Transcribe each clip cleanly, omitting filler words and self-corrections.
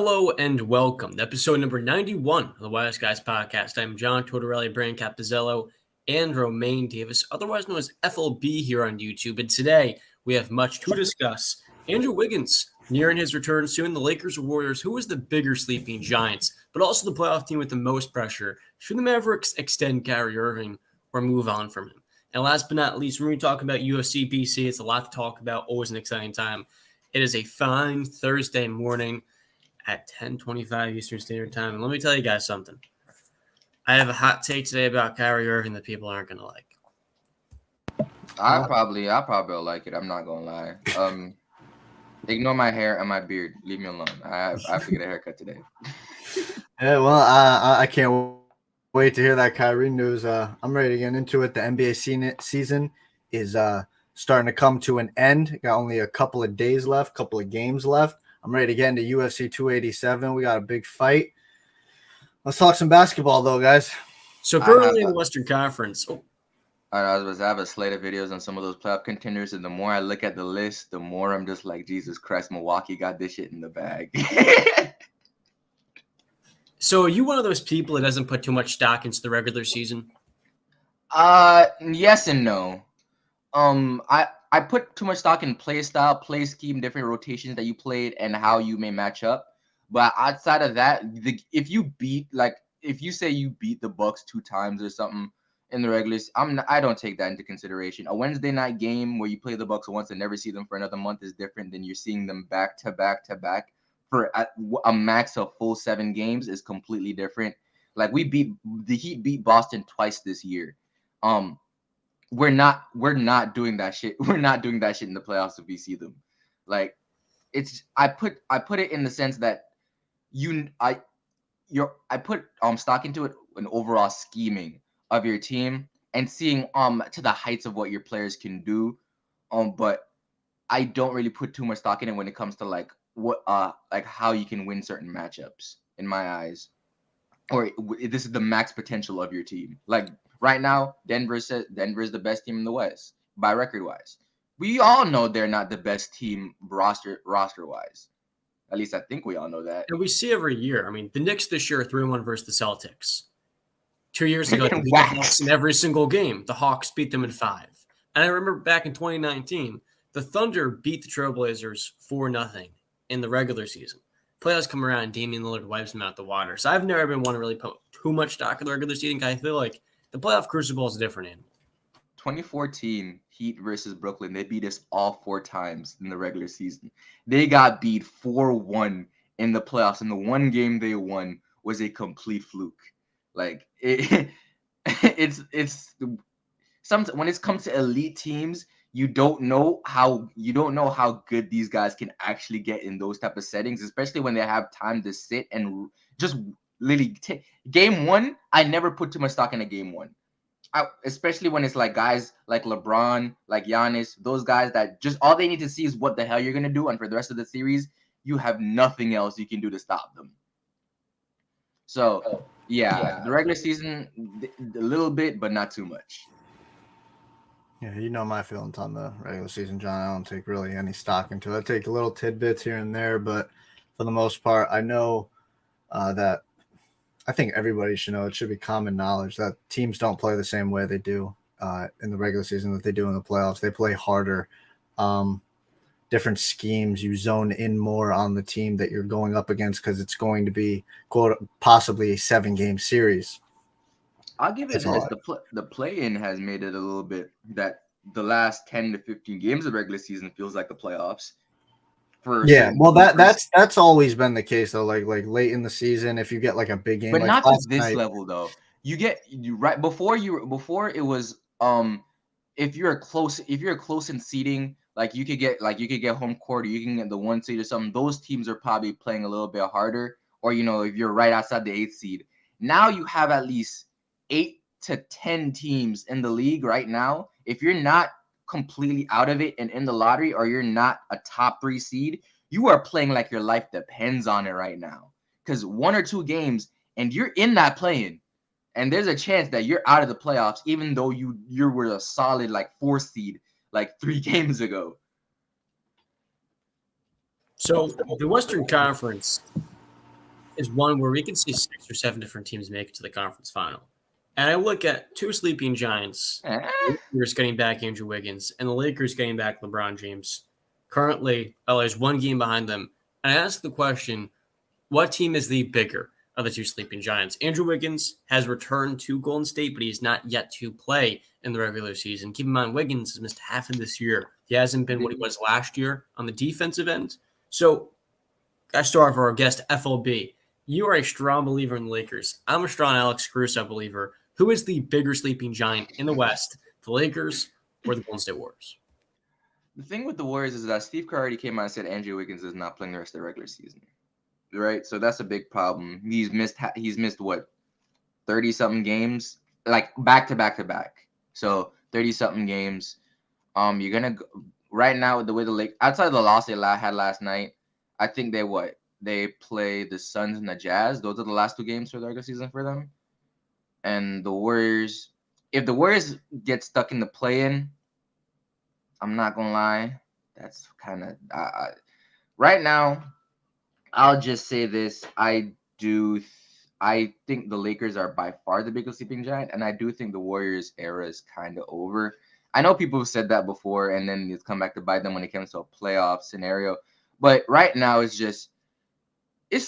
Hello and welcome to episode number 91 of the Wise Guys podcast. I'm John Tortorelli, Brand Capozziello, and Romaine Davis, otherwise known as FLB here on YouTube. And today we have much to discuss. Andrew Wiggins nearing his return soon. The Lakers or Warriors, who is the bigger sleeping giants, but also the playoff team with the most pressure? Should the Mavericks extend Kyrie Irving or move on from him? And last but not least, we're going to talk about UFC BC. It's a lot to talk about, always an exciting time. It is a fine Thursday morning at 10:25 Eastern Standard Time. And let me tell you guys something. I have a hot take today about Kyrie Irving that people aren't going to like. I probably will like it. I'm not going to lie. Ignore my hair and my beard. Leave me alone. I have to get a haircut today. Yeah, well, I can't wait to hear that Kyrie news. I'm ready to get into it. The NBA season is starting to come to an end. Got only a couple of days left, couple of games left. I'm ready to get into UFC 287. We got a big fight. Let's talk some basketball, though, guys. So currently in the Western Conference. I have a slate of videos on some of those playoff contenders, and the more I look at the list, the more I'm just like, Jesus Christ, Milwaukee got this shit in the bag. So are you one of those people that doesn't put too much stock into the regular season? Yes and no. I put too much stock in play style, play scheme, different rotations that you played, and how you may match up. But outside of that, if you say you beat the Bucks 2 times or something in the regular season, I don't take that into consideration. A Wednesday night game where you play the Bucks once and never see them for another month is different than you're seeing them back to back to back for a max of full 7 games is completely different. Like the Heat beat Boston twice this year. We're not doing that shit. We're not doing that shit in the playoffs if we see them. Like I put it in the sense that I put stock into it an overall scheming of your team and seeing to the heights of what your players can do. But I don't really put too much stock in it when it comes to like how you can win certain matchups in my eyes. Or this is the max potential of your team. Like right now, Denver's the best team in the West by record wise. We all know they're not the best team roster wise. At least I think we all know that. And we see every year. I mean, the Knicks this year 3-1 versus the Celtics. 2 years ago, they beat the Hawks in every single game. The Hawks beat them in 5. And I remember back in 2019, the Thunder beat the Trailblazers 4-0 in the regular season. Playoffs come around and Damian Lillard wipes them out the water. So I've never been one to really put too much stock in the regular season. I feel like the playoff crucible is a different animal. 2014 Heat versus Brooklyn. They beat us all 4 times in the regular season. They got beat 4-1 in the playoffs, and the one game they won was a complete fluke. Like it's when it comes to elite teams, you don't know how good these guys can actually get in those type of settings, especially when they have time to sit and just literally take game 1. I never put too much stock in a game 1. Especially when it's like guys like LeBron, like Yanez, those guys that just all they need to see is what the hell you're gonna do, and for the rest of the series, you have nothing else you can do to stop them. So yeah. The regular season a little bit, but not too much. Yeah, you know my feelings on the regular season, John. I don't take really any stock into it. I take little tidbits here and there, but for the most part, I know that I think everybody should know, it should be common knowledge that teams don't play the same way they do in the regular season that they do in the playoffs. They play harder, different schemes. You zone in more on the team that you're going up against because it's going to be, quote, possibly a 7-game series. I'll give it this. The play-in has made it a little bit that the last 10 to 15 games of regular season feels like the playoffs. That's always been the case though. Like late in the season, if you get like a big game, but like not to this level though. You right before it was if you're close in seeding, like you could get home court, or you can get the 1 seed or something. Those teams are probably playing a little bit harder, or if you're right outside the 8th seed. Now you have at least 8 to 10 teams in the league right now. If you're not completely out of it and in the lottery, or you're not a top 3 seed, you are playing like your life depends on it right now. Because 1 or 2 games and you're in that play-in, and there's a chance that you're out of the playoffs, even though you were a solid like 4 seed like 3 games ago. So the Western Conference is one where we could see 6 or 7 different teams make it to the conference final. And I look at two sleeping giants, the Lakers getting back Andrew Wiggins, and the Lakers getting back LeBron James. Currently, LA's one game behind them. And I ask the question, what team is the bigger of the two sleeping giants? Andrew Wiggins has returned to Golden State, but he's not yet to play in the regular season. Keep in mind, Wiggins has missed half of this year. He hasn't been what he was last year on the defensive end. So I start for our guest, FLB. You are a strong believer in the Lakers. I'm a strong Alex Caruso believer. Who is the bigger sleeping giant in the West, the Lakers or the Golden State Warriors? The thing with the Warriors is that Steve Kerr already came out and said Andrew Wiggins is not playing the rest of the regular season. Right? So that's a big problem. He's missed what? 30-something games? Like back-to-back. So 30-something games. You're going to right now, the way the Lakers, outside of the loss they had last night, I think they play the Suns and the Jazz. Those are the last two games for the regular season for them. And the Warriors, if the Warriors get stuck in the play-in, I'm not gonna lie, that's kind of right now. I'll just say this: I think the Lakers are by far the biggest sleeping giant, and I do think the Warriors era is kind of over. I know people have said that before, and then it's come back to bite them when it comes to a playoff scenario. But right now, it's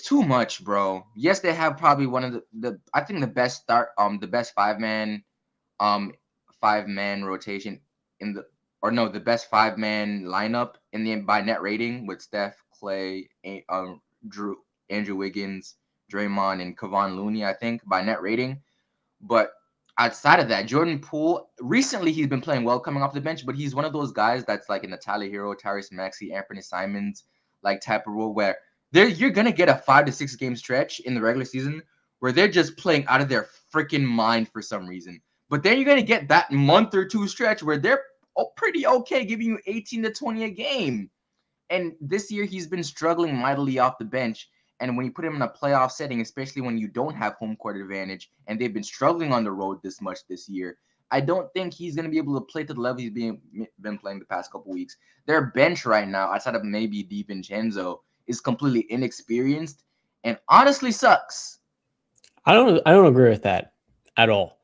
too much, bro. Yes, they have probably one of I think the best the best five-man rotation the best five-man lineup in the by net rating with Steph, Clay, Andrew Wiggins, Draymond, and Kevon Looney, I think, by net rating. But outside of that, Jordan Poole, recently he's been playing well coming off the bench, but he's one of those guys that's like in the Tyler Hero, Tyrese Maxey, Anthony Simons like type of role where you're going to get a 5 to 6 game stretch in the regular season where they're just playing out of their freaking mind for some reason. But then you're going to get that month or two stretch where they're pretty okay, giving you 18 to 20 a game. And this year he's been struggling mightily off the bench. And when you put him in a playoff setting, especially when you don't have home court advantage, and they've been struggling on the road this much this year, I don't think he's going to be able to play to the level he's been playing the past couple weeks. Their bench right now, outside of maybe DiVincenzo, is completely inexperienced and honestly sucks. I don't agree with that at all.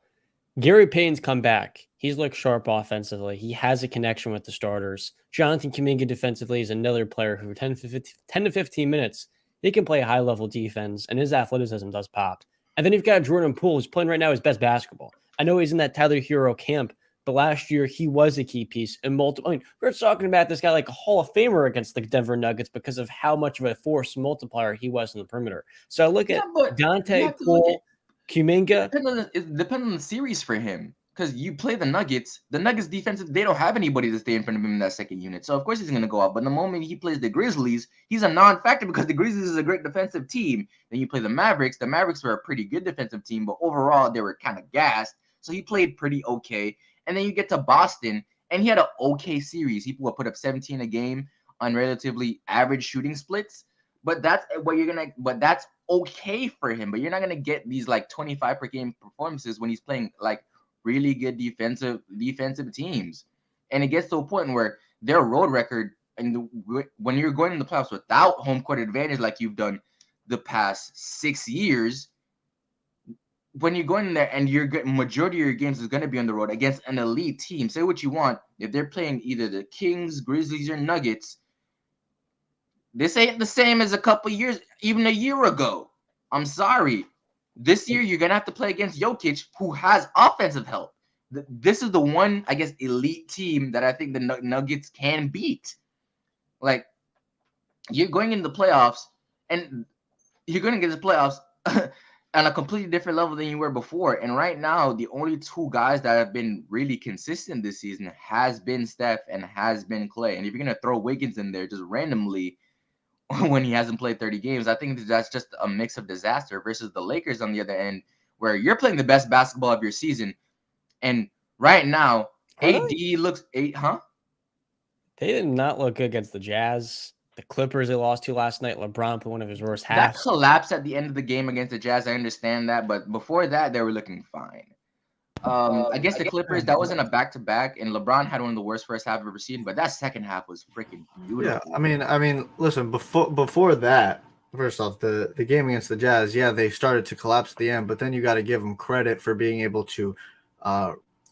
Gary Payton's come back. He's looked sharp offensively. He has a connection with the starters. Jonathan Kuminga defensively is another player who 10 to 15 minutes, he can play high-level defense, and his athleticism does pop. And then you've got Jordan Poole, who's playing right now his best basketball. I know he's in that Tyler Hero camp, but last year he was a key piece in multiple. I mean, we're talking about this guy like a Hall of Famer against the Denver Nuggets because of how much of a force multiplier he was in the perimeter. So I look at Dante, Poole, Kuminga. It depends on the series for him. Because you play the Nuggets defensive, they don't have anybody to stay in front of him in that second unit. So, of course, he's going to go up. But the moment he plays the Grizzlies, he's a non-factor because the Grizzlies is a great defensive team. Then you play the Mavericks. The Mavericks were a pretty good defensive team, but overall, they were kind of gassed. So he played pretty okay. And then you get to Boston, and he had an okay series. He put up 17 a game on relatively average shooting splits. But that's okay for him. But you're not going to get these like 25 per game performances when he's playing like really good defensive teams. And it gets to a point where their road record, and when you're going in the playoffs without home court advantage like you've done the past 6 years, when you're going in there and majority of your games is going to be on the road against an elite team, say what you want, if they're playing either the Kings, Grizzlies, or Nuggets, this ain't the same as a couple years, even a year ago. I'm sorry. This year, you're going to have to play against Jokic, who has offensive help. This is the one, I guess, elite team that I think the Nuggets can beat. Like, you're going into the playoffs, and you're going to get the playoffs on a completely different level than you were before. And right now, the only two guys that have been really consistent this season has been Steph and has been Clay. And if you're going to throw Wiggins in there just randomly, when he hasn't played 30 games, I think that's just a mix of disaster versus the Lakers on the other end, where you're playing the best basketball of your season. And right now, AD looks huh? They did not look good against the Jazz. The Clippers they lost to last night. LeBron put one of his worst halves. That collapse at the end of the game against the Jazz, I understand that, but before that, they were looking fine. Against the Clippers, that wasn't a back-to-back, and LeBron had one of the worst first half I've ever seen, but that second half was freaking beautiful. Yeah, I mean, listen, before that, First off, the game against the Jazz, yeah, they started to collapse at the end, but then you got to give them credit for being able to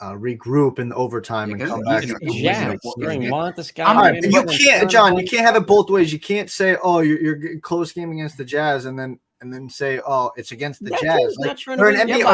regroup in the overtime and come back. Jazz during one of the All right, scouting. but you can't, John. You can't have it both ways. You can't say, "Oh, you're close game against the Jazz," and then say, "Oh, it's against the Jazz." Like, they're an NBA.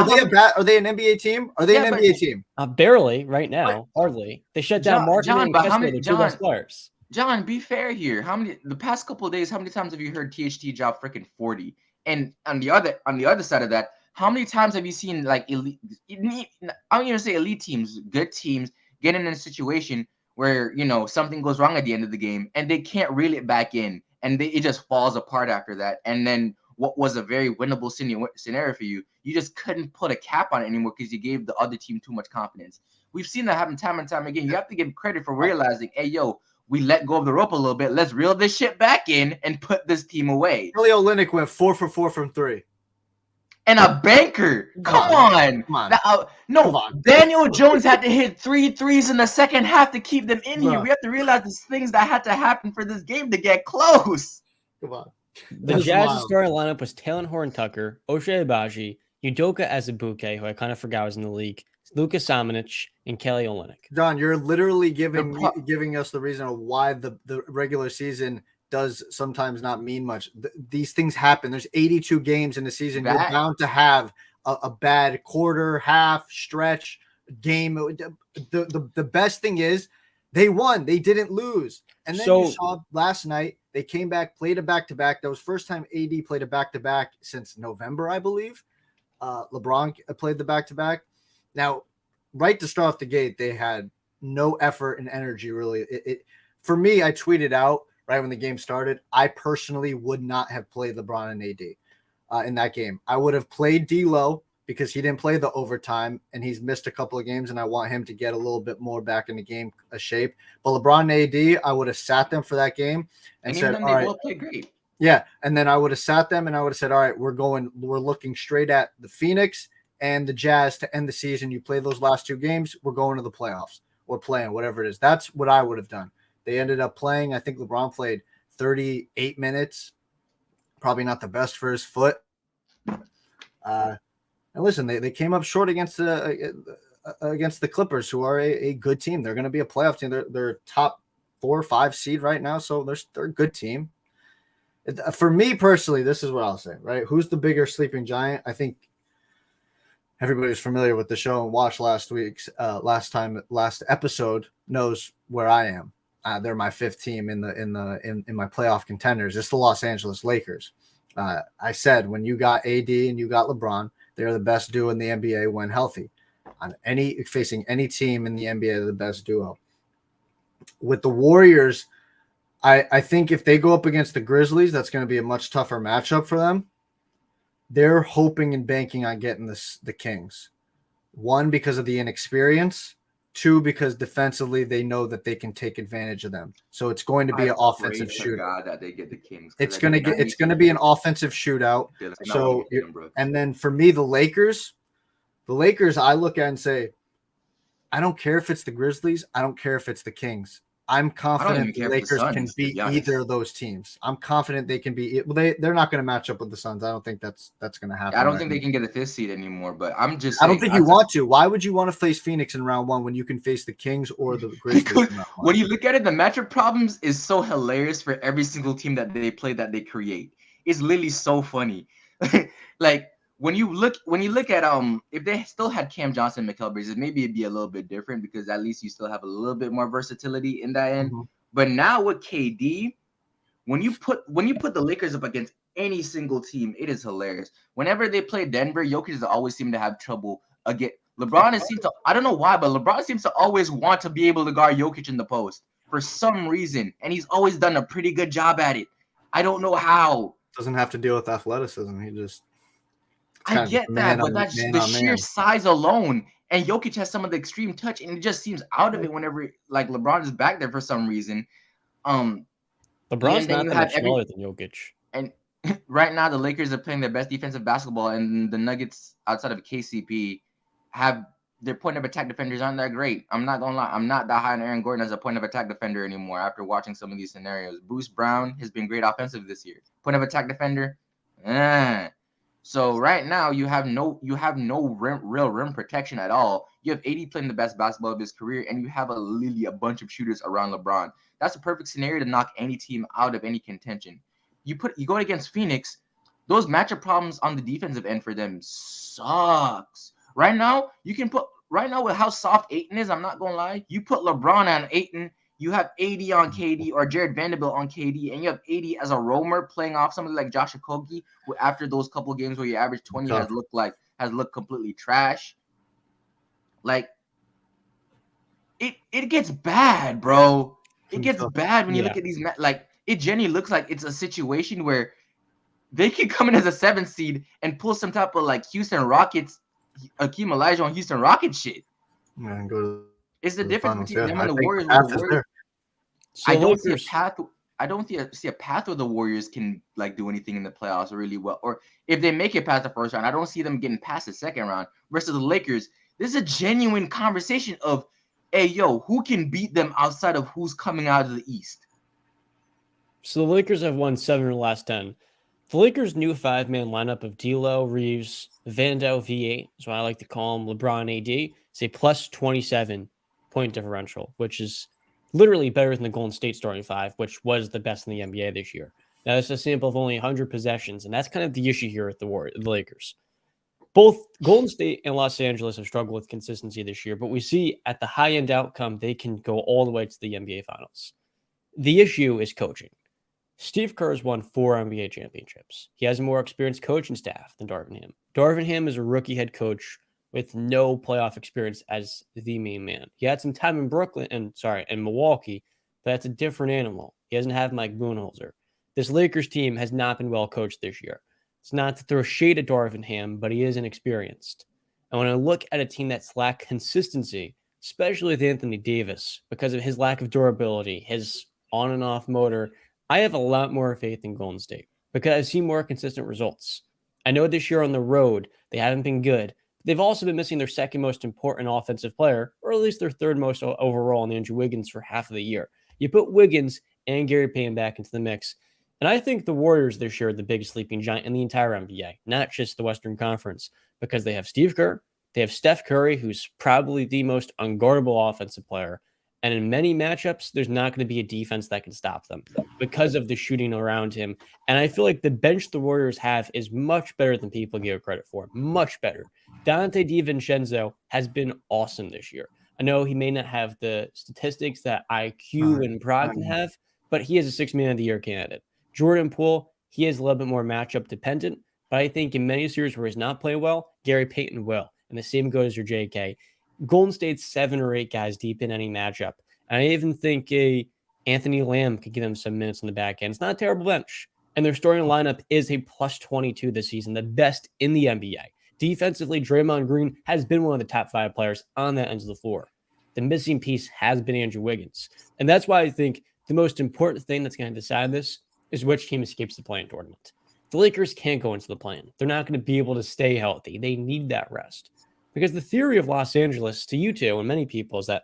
Are they an NBA team? Are they an NBA team? Barely right now, hardly. They shut down marketing. John, but the two best players. John, be fair here. The past couple of days, how many times have you heard THT drop freaking 40? And on the other side of that, how many times have you seen like elite? I don't even say elite teams, good teams getting in a situation where something goes wrong at the end of the game and they can't reel it back in, and it just falls apart after that. And then what was a very winnable scenario for you, you just couldn't put a cap on it anymore because you gave the other team too much confidence. We've seen that happen time and time again. You have to give credit for realizing, hey, yo, we let go of the rope a little bit. Let's reel this shit back in and put this team away. Kelly Olynyk went 4 for 4 from 3. And a banker. Come on. Daniel Jones had to hit 3 threes in the second half to keep them in here. We have to realize there's things that had to happen for this game to get close. Come on. The Jazz's starting lineup was Taylor Horton-Tucker, Ochai Agbaji, Udoka Azubuike, who I kind of forgot was in the league, Luka Samanic, and Kelly Olynyk. John, you're literally giving us the reason of why the regular season does sometimes not mean much. These things happen. There's 82 games in the season. You're bound to have a bad quarter, half, stretch, game. The best thing is they won. They didn't lose. And then you saw last night, they came back, played a back-to-back. That was first time AD played a back-to-back since November, I believe. LeBron played the back-to-back. Now, right to start off the gate, they had no effort and energy, really. For me, I tweeted out right when the game started, I personally would not have played LeBron and AD in that game. I would have played D'Lo because he didn't play the overtime, and he's missed a couple of games, and I want him to get a little bit more back in the game shape. But LeBron and AD, I would have sat them for that game and said, all right. Both played great. Yeah, and then I would have sat them, and I would have said, all right, we're looking straight at the Phoenix and the Jazz to end the season. You play those last 2 games, we're going to the playoffs or playing, whatever it is. That's what I would have done. They ended up playing. I think LeBron played 38 minutes. Probably not the best for his foot. And listen, they came up short against the Clippers, who are a good team. They're going to be a playoff team. They're top 4 or 5 seed right now, so they're a good team. For me personally, this is what I'll say, right? Who's the bigger sleeping giant? I think everybody's familiar with the show and watched last episode knows where I am. They're my 5th team in my playoff contenders. It's the Los Angeles Lakers. I said when you got AD and you got LeBron, they're the best duo in the NBA when healthy. Facing any team in the NBA, they're the best duo. With the Warriors, I think if they go up against the Grizzlies, that's going to be a much tougher matchup for them. They're hoping and banking on getting the Kings. 1, because of the inexperience. 2, because defensively they know that they can take advantage of them. So it's going to be an offensive shootout. God that they get the Kings. It's going to be an offensive shootout. So and then for me, the Lakers, I look at and say, I don't care if it's the Grizzlies. I don't care if it's the Kings. I'm confident the Lakers can beat either of those teams. I'm confident they can beat. Well, they're not going to match up with the Suns. I don't think that's going to happen. I don't think they can get the 5th seed anymore. But I'm just. I don't think you want to. Why would you want to face Phoenix in round 1 when you can face the Kings or the Grizzlies? When you look at it, the matchup problems is so hilarious for every single team that they play that they create. It's literally so funny. Like when you look at if they still had Cam Johnson and Mikal Bridges, maybe it'd be a little bit different because at least you still have a little bit more versatility in that end. Mm-hmm. But now with KD, when you put the Lakers up against any single team, it is hilarious. Whenever they play Denver, Jokic always seem to have trouble again. I don't know why, but LeBron seems to always want to be able to guard Jokic in the post for some reason, and he's always done a pretty good job at it. I don't know how. Doesn't have to deal with athleticism. He just. I get that, but that's the sheer size alone. And Jokic has some of the extreme touch, and it just seems out of it whenever like LeBron is back there for some reason. LeBron's not that much smaller than Jokic. And right now, the Lakers are playing their best defensive basketball, and the Nuggets, outside of KCP, have their point of attack defenders aren't that great. I'm not gonna lie. I'm not that high on Aaron Gordon as a point of attack defender anymore after watching some of these scenarios. Bruce Brown has been great offensive this year. Point of attack defender, So right now you have no real rim protection at all. You have AD playing the best basketball of his career, and you have a bunch of shooters around LeBron. That's a perfect scenario to knock any team out of any contention. You go against Phoenix, those matchup problems on the defensive end for them sucks. Right now with how soft Ayton is, I'm not gonna lie. You put LeBron on Ayton, you have AD on KD or Jared Vanderbilt on KD, and you have AD as a roamer playing off somebody like Josh Okogie, who after those couple games where you average 20 has looked completely trash. Like it gets bad, bro. It gets bad when you look at these it genuinely looks like it's a situation where they can come in as a 7th seed and pull some type of like Houston Rockets, Akeem Elijah on Houston Rockets shit. And go to it's the difference finals, between them and the Warriors. So I don't see a path. I don't see a path where the Warriors can like do anything in the playoffs really well. Or if they make it past the first round, I don't see them getting past the second round. Versus the Lakers, this is a genuine conversation of, hey, yo, who can beat them outside of who's coming out of the East? So the Lakers have won 7 of the last 10. The Lakers' new 5-man lineup of D'Lo, Reeves, Vando, V8, is what I like to call him, LeBron, AD, is a plus 27 point differential, which is literally better than the Golden State starting 5, which was the best in the NBA this year. Now, it's a sample of only 100 possessions, and that's kind of the issue here with the Lakers. Both Golden State and Los Angeles have struggled with consistency this year, but we see at the high-end outcome, they can go all the way to the NBA Finals. The issue is coaching. Steve Kerr has won 4 NBA championships. He has a more experienced coaching staff than Darvin Ham. Darvin Ham is a rookie head coach with no playoff experience as the main man. He had some time in Milwaukee, but that's a different animal. He doesn't have Mike Budenholzer. This Lakers team has not been well coached this year. It's not to throw shade at Darvin Ham, but he is inexperienced. And when I look at a team that's lacked consistency, especially with Anthony Davis, because of his lack of durability, his on and off motor, I have a lot more faith in Golden State because I see more consistent results. I know this year on the road, they haven't been good. They've also been missing their second most important offensive player, or at least their third most overall in Andrew Wiggins for half of the year. You put Wiggins and Gary Payton back into the mix. And I think the Warriors this year are the biggest sleeping giant in the entire NBA, not just the Western Conference, because they have Steve Kerr, they have Steph Curry, who's probably the most unguardable offensive player. And in many matchups, there's not going to be a defense that can stop them because of the shooting around him. And I feel like the bench the Warriors have is much better than people give credit for. Much better. Dante DiVincenzo has been awesome this year. I know he may not have the statistics that IQ and Brogdon have, but he is a 6-man of the year candidate. Jordan Poole, he is a little bit more matchup dependent, but I think in many series where he's not playing well, Gary Payton will. And the same goes for JK. Golden State's 7 or 8 guys deep in any matchup. And I even think Anthony Lamb could give them some minutes in the back end. It's not a terrible bench. And their starting lineup is a plus 22 this season, the best in the NBA. Defensively, Draymond Green has been one of the top 5 players on that end of the floor. The missing piece has been Andrew Wiggins. And that's why I think the most important thing that's going to decide this is which team escapes the play-in tournament. The Lakers can't go into the play-in. They're not going to be able to stay healthy. They need that rest. Because the theory of Los Angeles to you two and many people is that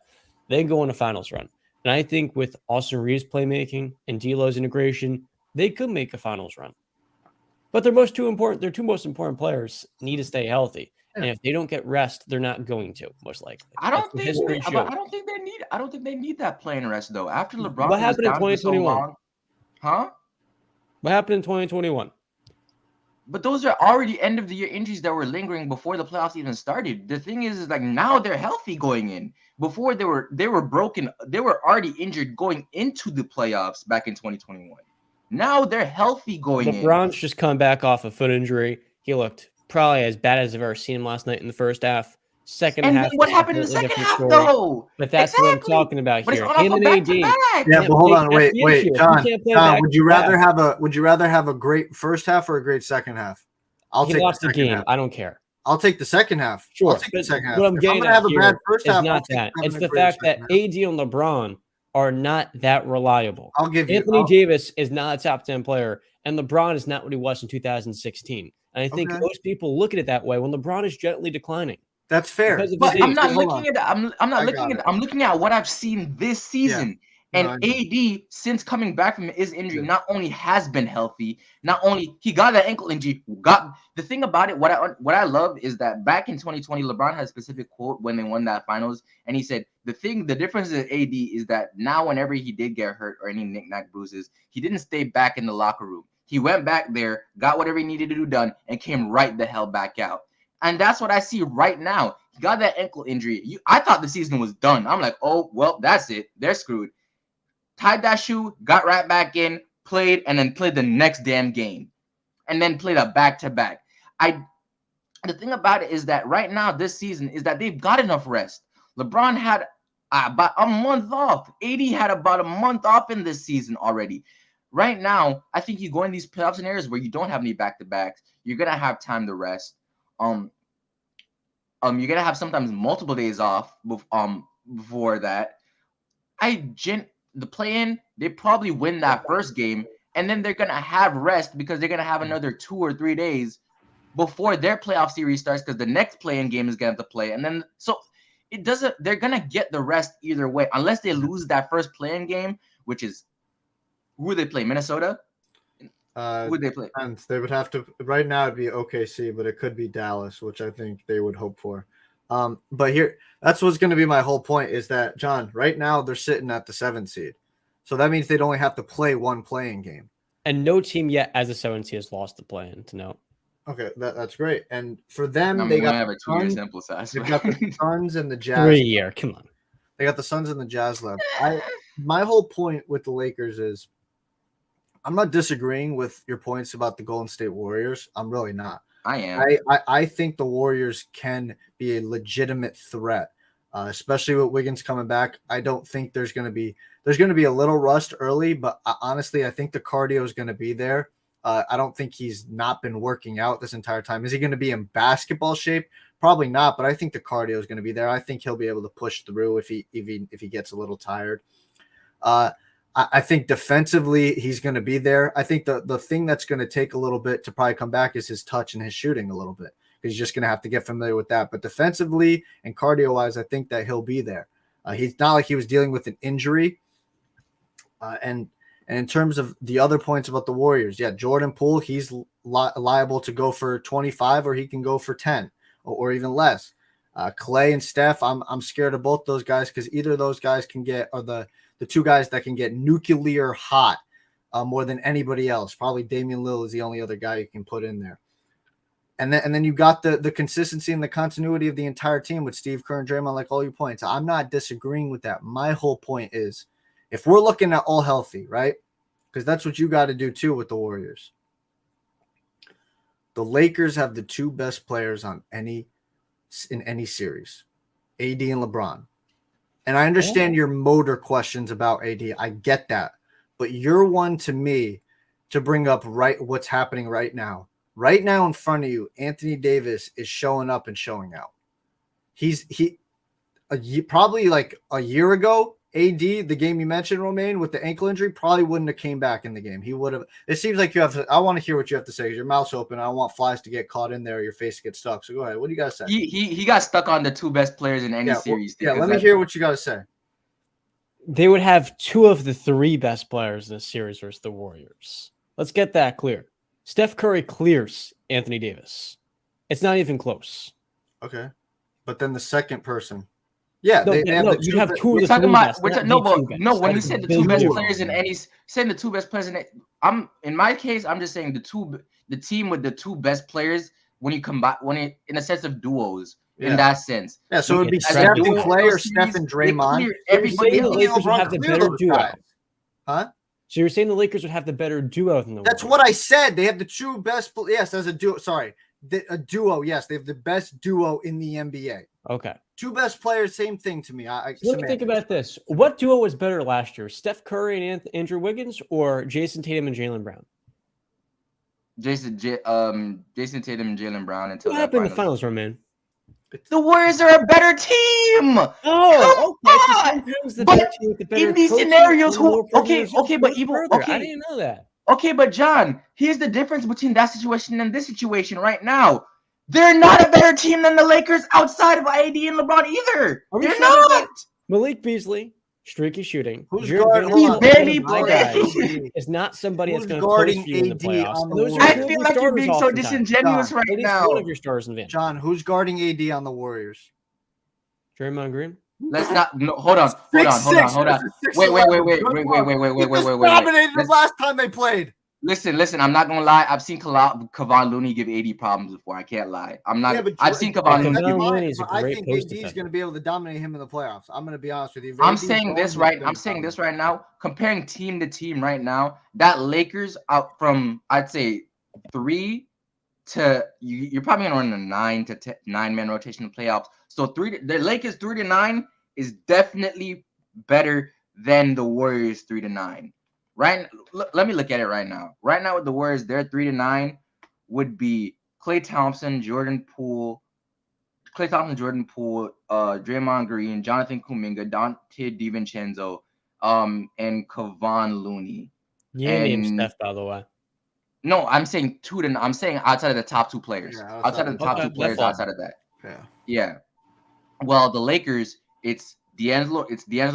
they go on a finals run. And I think with Austin Reeves' playmaking and D'Lo's integration, they could make a finals run. But their two most important players need to stay healthy. And if they don't get rest, they're not going to, most likely. I don't think they need that playing rest though. After LeBron, what happened in 2021? Huh? What happened in 2021? But those are already end of the year injuries that were lingering before the playoffs even started. The thing is like now they're healthy going in. Before they were broken, they were already injured going into the playoffs back in 2021. Now they're healthy going in. LeBron's just come back off a foot injury. He looked probably as bad as I've ever seen him last night in the first half. Second half. And what happened in the second half, though? But that's what I'm talking about here. Him and AD. Yeah, but hold on, wait, John. Would you rather have a great first half or a great second half? He lost the game. I don't care. I'll take the second half. Sure. I'll take the second half. What I'm getting at here is not that. It's the fact that AD and LeBron are not that reliable. I'll give you Anthony Davis is not a top 10 player, and LeBron is not what he was in 2016. And I think most people look at it that way when LeBron is gently declining. That's fair. Because of But his I'm age. not Hold looking on. at I'm not I looking got at it. I'm looking at what I've seen this season. No, And I know. AD, since coming back from his injury, Yeah. not only has been healthy, not only he got that ankle injury, got the thing about it. What I love is that back in 2020, LeBron had a specific quote when they won that finals, and he said the difference with AD is that now whenever he did get hurt or any knick-knack bruises, he didn't stay back in the locker room. He went back there, got whatever he needed to do done, and came right the hell back out. And that's what I see right now. He got that ankle injury. I thought the season was done. I'm like, oh, well, that's it. They're screwed. Tied that shoe, got right back in, played, and then played the next damn game. And then played a back-to-back. The thing about it is that right now, this season, is that they've got enough rest. LeBron had about a month off. AD had about a month off in this season already. Right now, I think you go in these playoff scenarios where you don't have any back-to-backs. You're going to have time to rest. You're gonna have sometimes multiple days off before that. The play-in, they probably win that first game, and then they're gonna have rest because they're gonna have another 2 or 3 days before their playoff series starts because the next play-in game is gonna have to play, and then so it doesn't. They're gonna get the rest either way, unless they lose that first play-in game, which is who would they play? Minnesota. Who would they play? And they would have to right now it'd be OKC, but it could be Dallas, which I think they would hope for. But here, that's what's going to be my whole point is that, John, right now they're sitting at the 7th seed. So that means they'd only have to play one playing game. And no team yet as a 7th seed has lost the play-in to note. Okay, that's great. And for them, they have a 2-year sample size. They've got the Suns and the Jazz. 3-year, come on. They got the Suns and the Jazz left. My whole point with the Lakers is I'm not disagreeing with your points about the Golden State Warriors. I'm really not. I am. I think the Warriors can be a legitimate threat, especially with Wiggins coming back. I don't think there's going to be a little rust early, but honestly, I think the cardio is going to be there. I don't think he's not been working out this entire time. Is he going to be in basketball shape? Probably not, but I think the cardio is going to be there. I think he'll be able to push through if he gets a little tired. I think defensively he's going to be there. I think the thing that's going to take a little bit to probably come back is his touch and his shooting a little bit. He's just going to have to get familiar with that. But defensively and cardio-wise, I think that he'll be there. He's not like he was dealing with an injury. And in terms of the other points about the Warriors, yeah, Jordan Poole, he's liable to go for 25 or he can go for 10 or even less. Clay and Steph, I'm scared of both those guys because either of those guys can get – or the two guys that can get nuclear hot more than anybody else. Probably Damian Lillard is the only other guy you can put in there. And then you got the consistency and the continuity of the entire team with Steve Kerr and Draymond, like all your points. I'm not disagreeing with that. My whole point is if we're looking at all healthy, right? Because that's what you got to do too with the Warriors. The Lakers have the two best players in any series, AD and LeBron. And I understand your motor questions about AD. I get that. But you're one to me to bring up what's happening right now. Right now in front of you, Anthony Davis is showing up and showing out. Probably like a year ago, AD, the game you mentioned, Romaine, with the ankle injury, probably wouldn't have came back in the game. He would have. It seems like you have to. I want to hear what you have to say because your mouth's open. I don't want flies to get caught in there or your face to get stuck. So go ahead. What do you got to say? He got stuck on the two best players in any series. Let me hear what you got to say. They would have two of the three best players in this series versus the Warriors. Let's get that clear. Steph Curry clears Anthony Davis. It's not even close. Okay. But then the second person. Yeah, you have two of the three best. When you said the two best players in any, saying the two best players in my case, I'm just saying the team with the two best players when you combine in a sense of duos in that sense. Yeah, so it would be Steph and Clay or Steph and Draymond. Everybody the Lakers would have the better duo. Huh? So you're saying the Lakers would have the better duo than the That's what I said. They have the two best. Yes, as a duo. Sorry, a duo. Yes, they have the best duo in the NBA. Okay. Two best players, same thing to me. Let me think about this. What duo was better last year? Steph Curry and Andrew Wiggins or Jason Tatum and Jaylen Brown? Jason Tatum and Jaylen Brown until what happened in the finals, Romaine? The Warriors are a better team. Oh, okay. So sometimes the better team with the better in these scenarios, I didn't know that. Okay, but John, here's the difference between that situation and this situation right now. They're not a better team than the Lakers outside of AD and LeBron either. Are we They're sure about not. Malik Beasley, streaky shooting. Who's Jared guarding? Vanderbilt, He barely one of my plays. guys, is not somebody that's Who's going to guarding post for you in the AD playoffs. on the And those are Warriors? two I of feel your like you're starters being so oftentimes. disingenuous John, right At least now. one of your starters in the van. John, who's guarding AD on the Warriors? Draymond Green. Let's not. No, hold on. 6'6" Hold on. versus Wait. 6'11". He dominated them last time they played. Listen. I'm not gonna lie. I've seen Kevon Looney give AD problems before. I can't lie. I'm not. Yeah, but I've seen okay, Kevon Kevon Looney. Looney is a I great think post AD is defender. going to be able to dominate him in the playoffs. I'm going to be honest with you. If I'm AD saying goes, this he's right. gonna I'm saying this dominate. right now. Comparing team to team right now, that Lakers out from I'd say 3 to you're probably gonna run a 9 to 9-man rotation in the playoffs. So the Lakers 3 to 9 is definitely better than the Warriors 3 to 9. Right? Let me look at it right now. Right now with the Warriors, their 3 to 9 would be Klay Thompson, Jordan Poole, Draymond Green, Jonathan Kuminga, Dante DiVincenzo, and Kevon Looney. You named Steph, by the way. No, I'm saying I'm saying outside of the top 2 players. Yeah, outside of the top okay, 2 players that's outside of that. Yeah. Yeah. Well, the Lakers, it's D'Angelo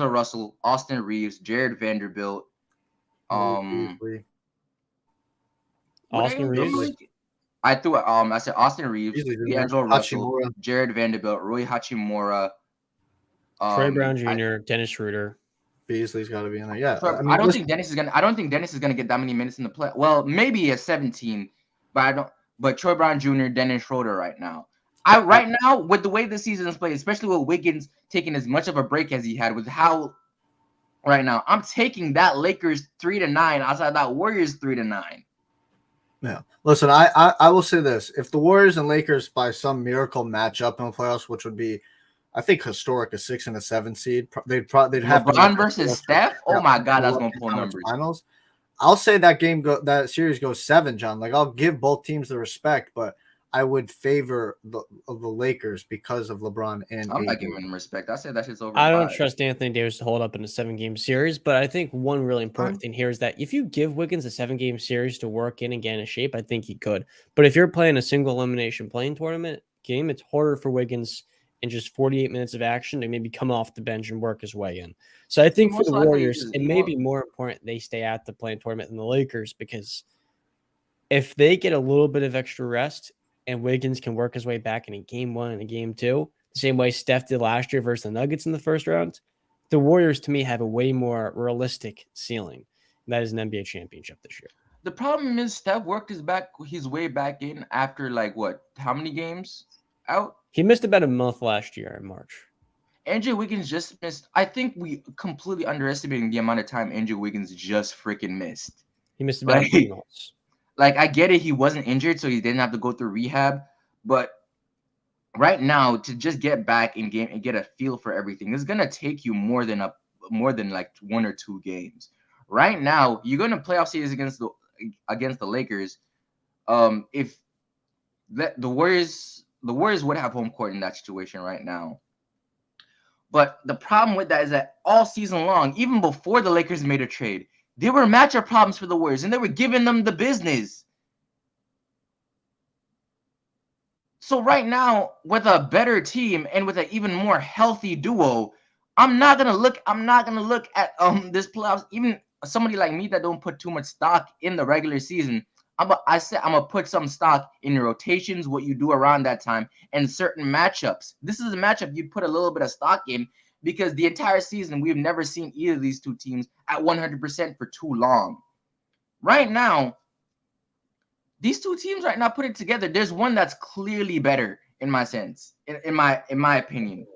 Russell, Austin Reeves, Jared Vanderbilt. Beasley. what Austin did I Reeves. do? I said Austin Reeves, Beasley's in there. D'Angelo Russell, Hachimura. Jared Vanderbilt, Rui Hachimura. Trey Brown Jr., Dennis Schroeder. Beasley's got to be in there. Yeah. I don't think Dennis is gonna get that many minutes in the play. Well, maybe a 17, but I don't. But Troy Brown Jr., Dennis Schroeder right now. Right now with the way the season is played, especially with Wiggins taking as much of a break as he had, with how right now I'm taking that Lakers 3 to 9 outside that Warriors 3 to 9. Yeah. Listen, I will say this: if the Warriors and Lakers by some miracle match up in the playoffs, which would be, I think, historic, a 6 and a 7 seed, they'd have LeBron versus Steph. Oh my God, that's gonna pull numbers. Finals. I'll say that series goes 7, John. Like, I'll give both teams the respect, but I would favor the Lakers because of LeBron and I'm not AD. giving him respect. I said that shit's over. I don't trust Anthony Davis to hold up in a 7-game series, but I think one really important Fine. thing here is that if you give Wiggins a 7-game series to work in and get in shape, I think he could. But if you're playing a single elimination playing tournament game, it's harder for Wiggins in just 48 minutes of action to maybe come off the bench and work his way in. So I think for the Warriors, it may be more important they stay at the playing tournament than the Lakers, because if they get a little bit of extra rest and Wiggins can work his way back in a game 1 and a game 2, the same way Steph did last year versus the Nuggets in the first round, the Warriors, to me, have a way more realistic ceiling. And that is an NBA championship this year. The problem is Steph worked his way back in after how many games out? He missed about a month last year in March. Andrew Wiggins just missed. I think we completely underestimating the amount of time Andrew Wiggins just freaking missed. He missed about 3 months. Like, I get it, he wasn't injured, so he didn't have to go through rehab. But right now, to just get back in game and get a feel for everything, it's gonna take you more than like 1 or 2 games. Right now, you're gonna playoff series against the Lakers. If the Warriors would have home court in that situation right now. But the problem with that is that all season long, even before the Lakers made a trade, there were matchup problems for the Warriors, and they were giving them the business. So right now, with a better team and with an even more healthy duo, I'm not gonna look at this playoffs. Even somebody like me that don't put too much stock in the regular season, I'm gonna put some stock in your rotations, what you do around that time, and certain matchups. This is a matchup you put a little bit of stock in, because the entire season we've never seen either of these two teams at 100% for too long. Right now, these two teams right now put it together, there's one that's clearly better in my sense, in my opinion.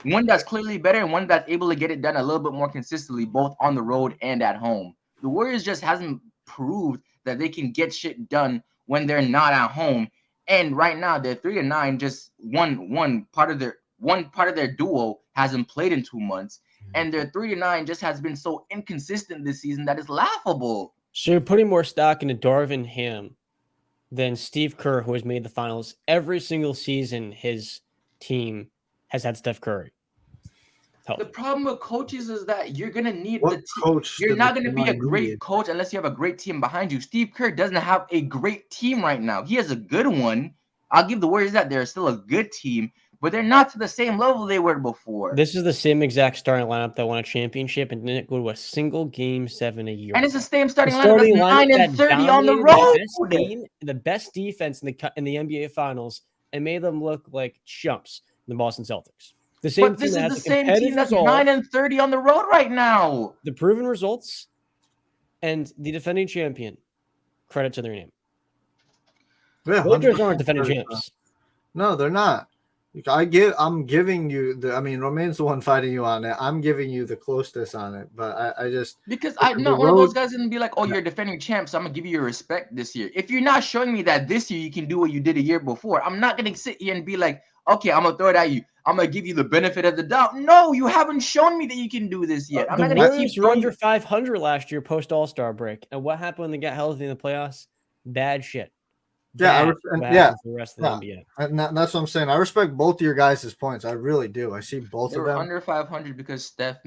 One that's clearly better and one that's able to get it done a little bit more consistently, both on the road and at home. The Warriors just hasn't proved that they can get shit done when they're not at home. And right now, they're 3 to 9. Just one part of their duo hasn't played in 2 months, and their 3 to 9 just has been so inconsistent this season that it's laughable. So you're putting more stock into Darvin Ham than Steve Kerr, who has made the finals every single season. His team has had Steph Curry. The problem with coaches is that you're gonna need What coach? You're not gonna be a need? great coach unless you have a great team behind you. Steve Kerr doesn't have a great team right now. He has a good one. I'll give the Warriors that they're still a good team, but they're not to the same level they were before. This is the same exact starting lineup that won a championship and didn't go to a single Game 7 a year And it's ago. the same starting The lineup that's starting lineup 9-30 on the dominated road. the best team, the best defense in the NBA Finals, and made them look like chumps. The Boston Celtics. The same But this team is that the has a same competitive team that's resolve, 9-30 on the road right now. the proven results, and the defending champion. Credit to their name. Yeah, The Lakers 100%. aren't defending champs. No, they're not. I'm giving you Romaine's the one fighting you on it. I'm giving you the closest on it, but I just Because I'm not one of those guys and be like, oh, you're a defending champ, so I'm gonna give you your respect this year. If you're not showing me that this year you can do what you did a year before, I'm not gonna sit here and be like, okay, I'm gonna throw it at you. I'm gonna give you the benefit of the doubt. No, you haven't shown me that you can do this yet. I'm The not gonna Warriors keep were throwing under you. 500 last year post All-Star break. And what happened when they got healthy in the playoffs? Bad shit. yeah, Bad and, what yeah, happens for the rest of the yeah. NBA. And that's what I'm saying. I respect both of your guys' points. I really do. I see both They of were them. under 500 because Steph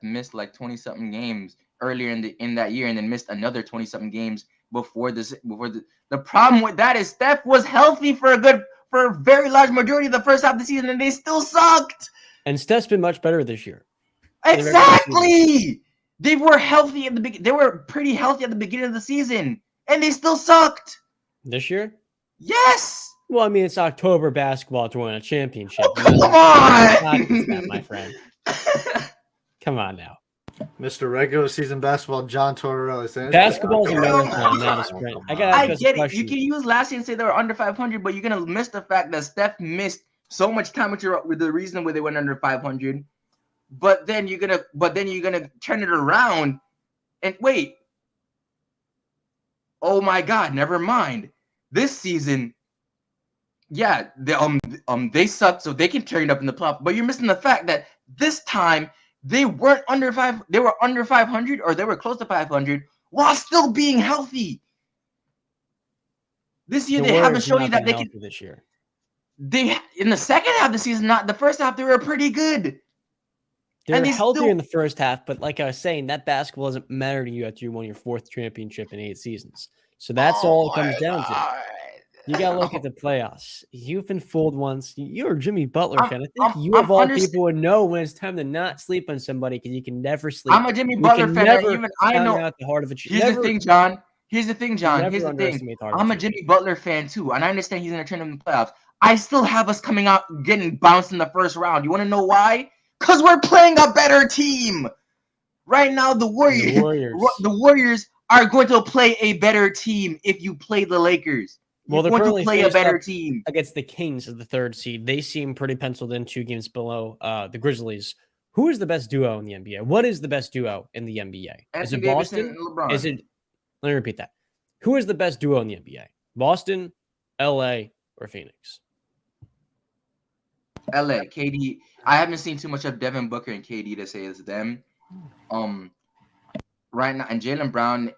missed like 20-something games earlier in that year, and then missed another 20-something games before the problem with that is Steph was healthy for a very large majority of the first half of the season, and they still sucked. And Steph's been much better this year. Exactly. They were healthy at the beginning. They were pretty healthy at the beginning of the season, and they still sucked. This year? Yes. Well, I mean, it's October basketball to win a championship. Oh, come on, Not, my friend. Come on now. Mr. Regular Season Basketball, John Tortorelli saying Basketball is a marathon, not a sprint. I get it. You can use last year and say they were under 500, but you're gonna miss the fact that Steph missed so much time with the reason why they went under 500. But then you're gonna turn it around and wait. Oh my God! Never mind. This season, yeah, they suck, so they can turn it up in the playoffs. But you're missing the fact that this time they weren't under 5. They were under 500, or they were close to 500, while still being healthy. This year, they haven't shown you that they can. This year, they in the second half of the season, not the first half, they were pretty good. They were healthier in the first half, but like I was saying, that basketball doesn't matter to you after you won your 4th championship in 8 seasons. So that's all it comes down to. You got to look at the playoffs. You've been fooled once. You're a Jimmy Butler fan. I think you of all people would know when it's time to not sleep on somebody because you can never sleep. I'm a Jimmy Butler fan. Even I know. Out the heart of Here's the thing, John. Here's the thing. I'm a Jimmy Butler fan too, and I understand he's going to turn in the playoffs. I still have us coming out getting bounced in the first round. You want to know why? Because we're playing a better team. Right now, the Warriors are going to play a better team if you play the Lakers. Well, they're going to play a better team against the Kings of the 3rd seed. They seem pretty penciled in 2 games below the Grizzlies. Who is the best duo in the NBA? What is the best duo in the NBA? Is it Boston? Is it? Let me repeat that. Who is the best duo in the NBA? Boston, LA, or Phoenix? LA, KD. I haven't seen too much of Devin Booker and KD to say it's them. Right now, and Jaylen Brown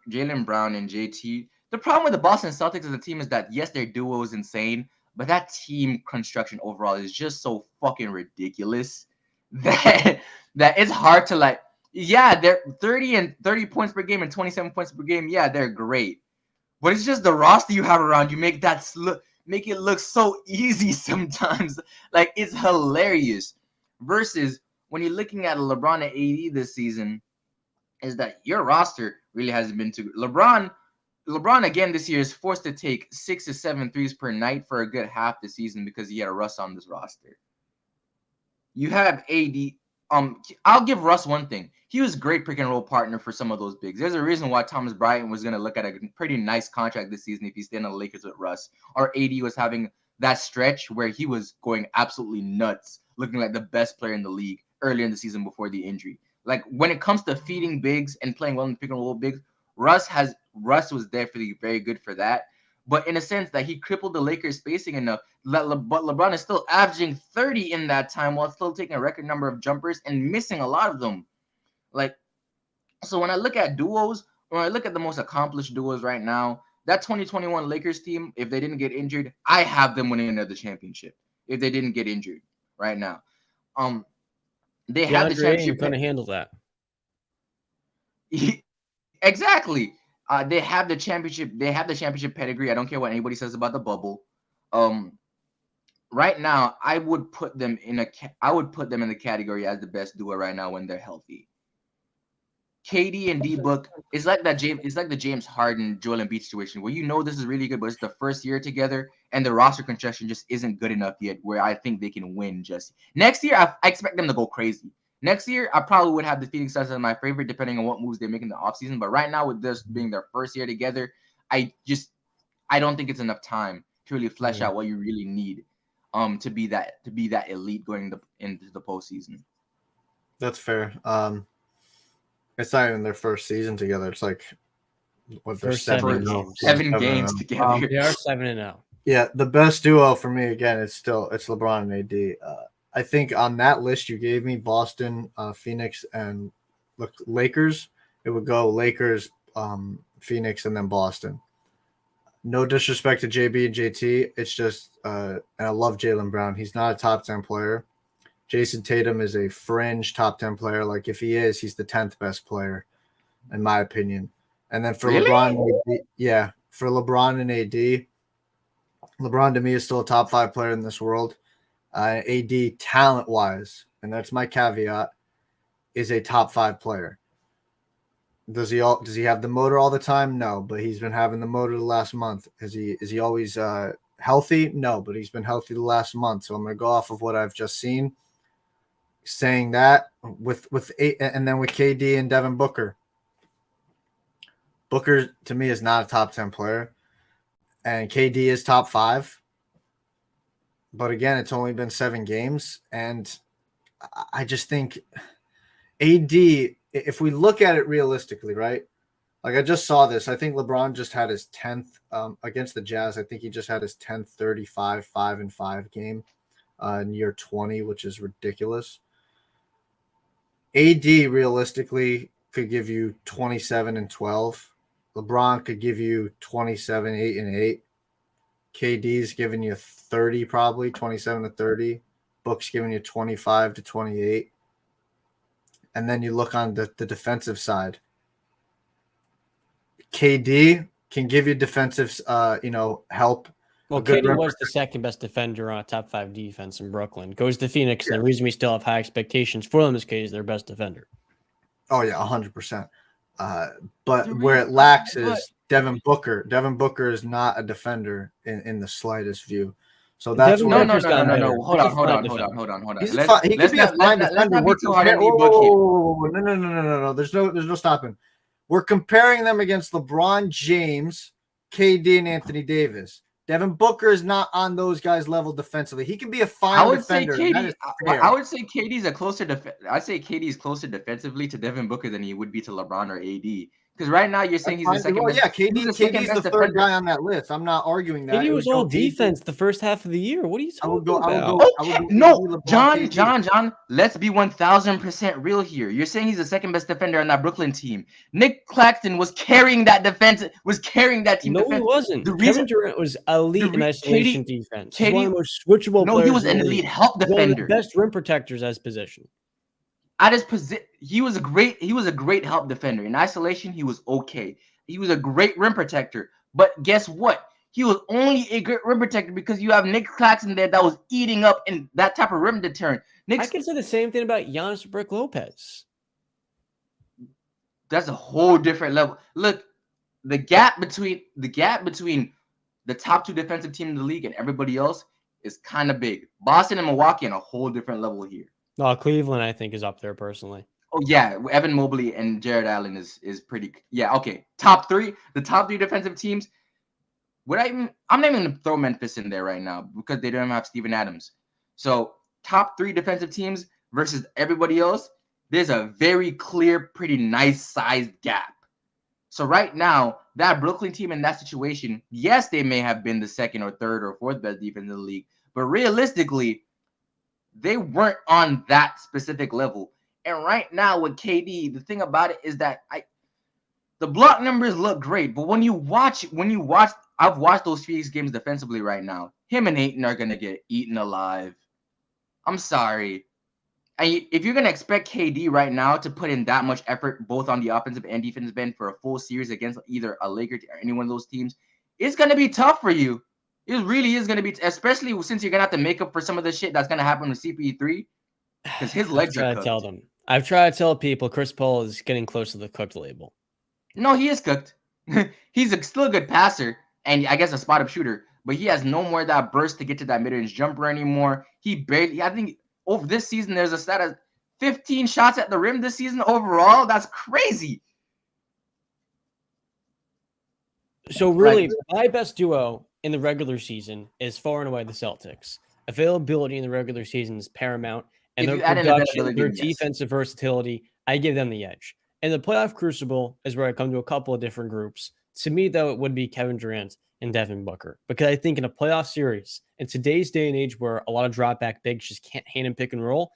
and JT. The problem with the Boston Celtics as a team is that yes, their duo is insane, but that team construction overall is just so fucking ridiculous that it's hard to like. Yeah, they're 30 points per game and 27 points per game. Yeah, they're great, but it's just the roster you have around you make it look so easy sometimes. Like it's hilarious. Versus when you're looking at LeBron and AD this season, is that your roster really hasn't been too good. LeBron again this year is forced to take 6 to 7 threes per night for a good half the season because he had a Russ on this roster. You have AD. I'll give Russ one thing. He was a great pick and roll partner for some of those bigs. There's a reason why Thomas Bryant was going to look at a pretty nice contract this season if he stayed on the Lakers with Russ. Or AD was having that stretch where he was going absolutely nuts, looking like the best player in the league earlier in the season before the injury. Like when it comes to feeding bigs and playing well in pick and roll bigs, Russ was definitely very good for that. But in a sense that he crippled the Lakers spacing enough, but LeBron is still averaging 30 in that time while still taking a record number of jumpers and missing a lot of them. Like, so when I look at duos, when I look at the most accomplished duos right now, that 2021 Lakers team, if they didn't get injured, I have them winning another championship. If they didn't get injured right now. They have the championship. Going to handle that. Exactly. They have the championship. They have the championship pedigree. I don't care what anybody says about the bubble. Right now, I would put them in the category as the best duo right now when they're healthy. KD and D Book is like that it's like the James Harden Joel Embiid situation where this is really good, but it's the first year together and the roster construction just isn't good enough yet where I think they can win just next year. I expect them to go crazy. Next year, I probably would have the Phoenix Suns as my favorite depending on what moves they make in the offseason. But right now, with this being their first year together, I don't think it's enough time to really flesh out what you really need to be that elite going into the postseason. That's fair. It's not even their first season together. It's like they're 7 games. 7 games together. They are 7-0. Yeah, the best duo for me again. It's LeBron and AD. I think on that list you gave me, Boston, Phoenix, and Lakers. It would go Lakers, Phoenix, and then Boston. No disrespect to JB and JT. It's just, and I love Jaylen Brown. He's not a top 10 player. Jason Tatum is a fringe top 10 player. Like if he is, he's the 10th best player, in my opinion. And then for LeBron, for LeBron and AD, LeBron to me is still a top 5 player in this world. AD talent wise, and that's my caveat, is a top 5 player. Does he have the motor all the time? No, but he's been having the motor the last month. Is he always healthy? No, but he's been healthy the last month. So I'm going to go off of what I've just seen. Saying that with and then with KD and Devin Booker. Booker to me is not a top 10 player, and KD is top 5. But again, it's only been 7 games, and I just think AD, if we look at it realistically, right? Like I just saw this. I think LeBron just had his 10th against the Jazz. I think he just had his 10th 35, 5-5 game in year 20, which is ridiculous. AD realistically could give you 27 and 12. LeBron could give you 27, 8 and 8. KD's giving you 30, probably 27 to 30. Book's giving you 25 to 28. And then you look on the defensive side. KD can give you defensive, help. Well, KD was the second best defender on a top 5 defense in Brooklyn. Goes to Phoenix, and the reason we still have high expectations for them is because he's their best defender. Oh yeah, 100%. But where it lacks is Devin Booker. Devin Booker is not a defender in the slightest view. So that's no. Hold on. He could be a fine defender. No. There's no stopping. We're comparing them against LeBron James, KD, and Anthony Davis. Devin Booker is not on those guys' level defensively. He can be a fine defender. I would say KD's closer defensively to Devin Booker than he would be to LeBron or AD. Because right now you're saying he's the second. Well, yeah, KD's the third guy on that list. I'm not arguing that. KD was all defense the first half of the year. What are you talking about? No, John. Let's be 1,000% real here. You're saying he's the second best defender on that Brooklyn team. Nick Claxton was carrying that defense. Was carrying that team. No, he wasn't. Kevin Durant was elite in isolation defense. He's one of the most switchable players. No, he was an elite help defender. One of the best rim protectors as position. At his position, he was a great help defender. In isolation, he was okay. He was a great rim protector. But guess what? He was only a great rim protector because you have Nick Claxton there that was eating up in that type of rim deterrent. I can say the same thing about Yanez Lopez. That's a whole different level. Look, the gap between the top 2 defensive team in the league and everybody else is kind of big. Boston and Milwaukee on a whole different level here. No, Cleveland, I think, is up there personally. Oh, yeah. Evan Mobley and Jared Allen is pretty. Yeah, okay. Top 3. The top 3 defensive teams. I'm not even going to throw Memphis in there right now because they don't have Steven Adams. So, top 3 defensive teams versus everybody else, there's a very clear, pretty nice sized gap. So, right now, that Brooklyn team in that situation, yes, they may have been the second or third or fourth best defense in the league. But realistically, they weren't on that specific level. And right now with KD, the thing about it is that the block numbers look great, but when you watch, I've watched those Phoenix games defensively right now. Him and Ayton are gonna get eaten alive. I'm sorry. And if you're gonna expect KD right now to put in that much effort, both on the offensive and defensive end for a full series against either a Lakers or any one of those teams, it's gonna be tough for you. It really is going to be, especially since you're going to have to make up for some of the shit that's going to happen with CP3 because his legs are cooked. I've tried to tell people Chris Paul is getting close to the cooked label. No, he is cooked. He's still a good passer and I guess a spot up shooter, but he has no more of that burst to get to that mid-range jumper anymore. He barely, I think over this season, there's a stat of 15 shots at the rim this season overall. That's crazy. So really, my best duo in the regular season is far and away the Celtics. Availability in the regular season is paramount, and their production, their defensive versatility, I give them the edge. And the playoff crucible is where I come to a couple of different groups. To me, though, it would be Kevin Durant and Devin Booker, because I think in a playoff series, in today's day and age where a lot of drop back bigs just can't hand and pick and roll,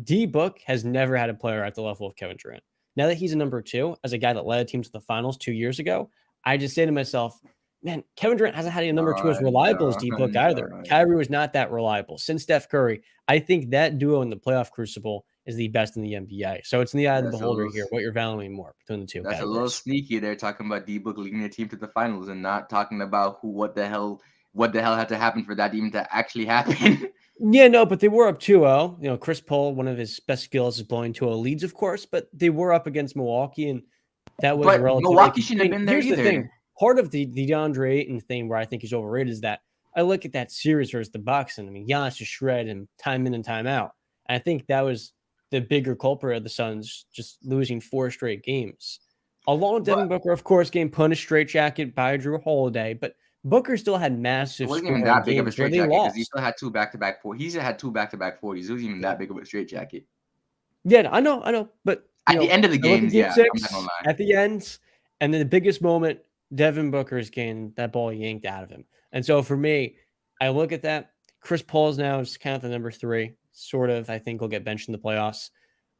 D-Book has never had a player at the level of Kevin Durant. Now that he's a number 2, as a guy that led a team to the finals 2 years ago, I just say to myself, man, Kevin Durant hasn't had a number 2 as reliable as D-Book either. Kyrie was not that reliable. Since Steph Curry, I think that duo in the playoff crucible is the best in the NBA. So it's in the eye of the beholder here, what you're valuing more between the two. That's categories. A little sneaky there, talking about D-Book leading the team to the finals and not talking about what the hell had to happen for that even to actually happen. Yeah, no, but they were up 2-0. You know, Chris Paul, one of his best skills is blowing 2-0 leads, of course, but they were up against Milwaukee, and that was relatively. Milwaukee shouldn't have been there either. The thing. Part of the DeAndre Ayton thing where I think he's overrated is that I look at that series versus the Bucks, and I mean, Yanez just shred him time in and time out. And I think that was the bigger culprit of the Suns just losing 4 straight games. Along with Devin Booker, of course, getting punished straitjacket by Drew Holiday, but Booker still had massive. It wasn't even that big of a straitjacket because he still had 2 back-to-back 40s. He had 2 back-to-back 40s. It wasn't even that big of a straitjacket. Yeah, I know. But at the end of the game, yeah, I'm not gonna lie. At the end, and then the biggest moment, Devin Booker's getting that ball yanked out of him. And so for me, I look at that. Chris Paul's now is kind of the number 3, sort of. I think he'll get benched in the playoffs.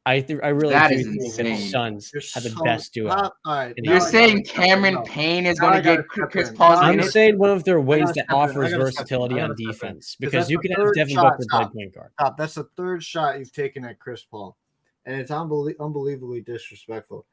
I really do think that the Suns have the best duo. You're saying Cameron Payne is going to get Chris Paul's minutes? I'm saying one of their ways that offers versatility on defense, because you can have Devin Booker play point guard. That's the 3rd shot you've taken at Chris Paul, and it's unbelievably disrespectful.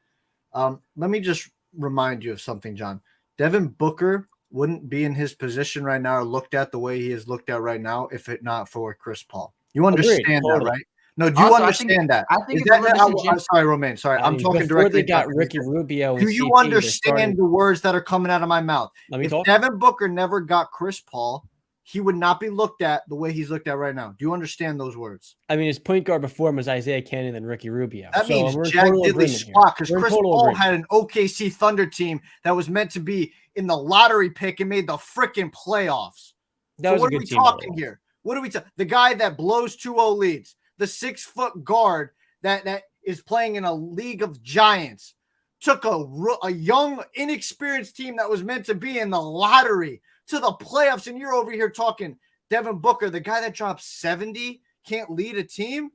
Let me just remind you of something, John. Devin Booker wouldn't be in his position right now or looked at the way he is looked at right now if it not for Chris Paul. You understand that, right? No, do you understand that? I think I'm sorry, Romaine. Sorry, I'm talking directly. They got Ricky Rubio. Do you understand the words that are coming out of my mouth? If Devin Booker never got Chris Paul, he would not be looked at the way he's looked at right now. Do you understand those words? I mean, his point guard before him was Isaiah Cannon and Ricky Rubio. That means Jack Diddley squat, because Chris Paul had an OKC Thunder team that was meant to be in the lottery pick and made the freaking playoffs. What are we talking here? What are we talking? The guy that blows 2-0 leads, the 6-foot guard that is playing in a league of giants, took a young, inexperienced team that was meant to be in the lottery to the playoffs, and you're over here talking Devin Booker, the guy that dropped 70, can't lead a team?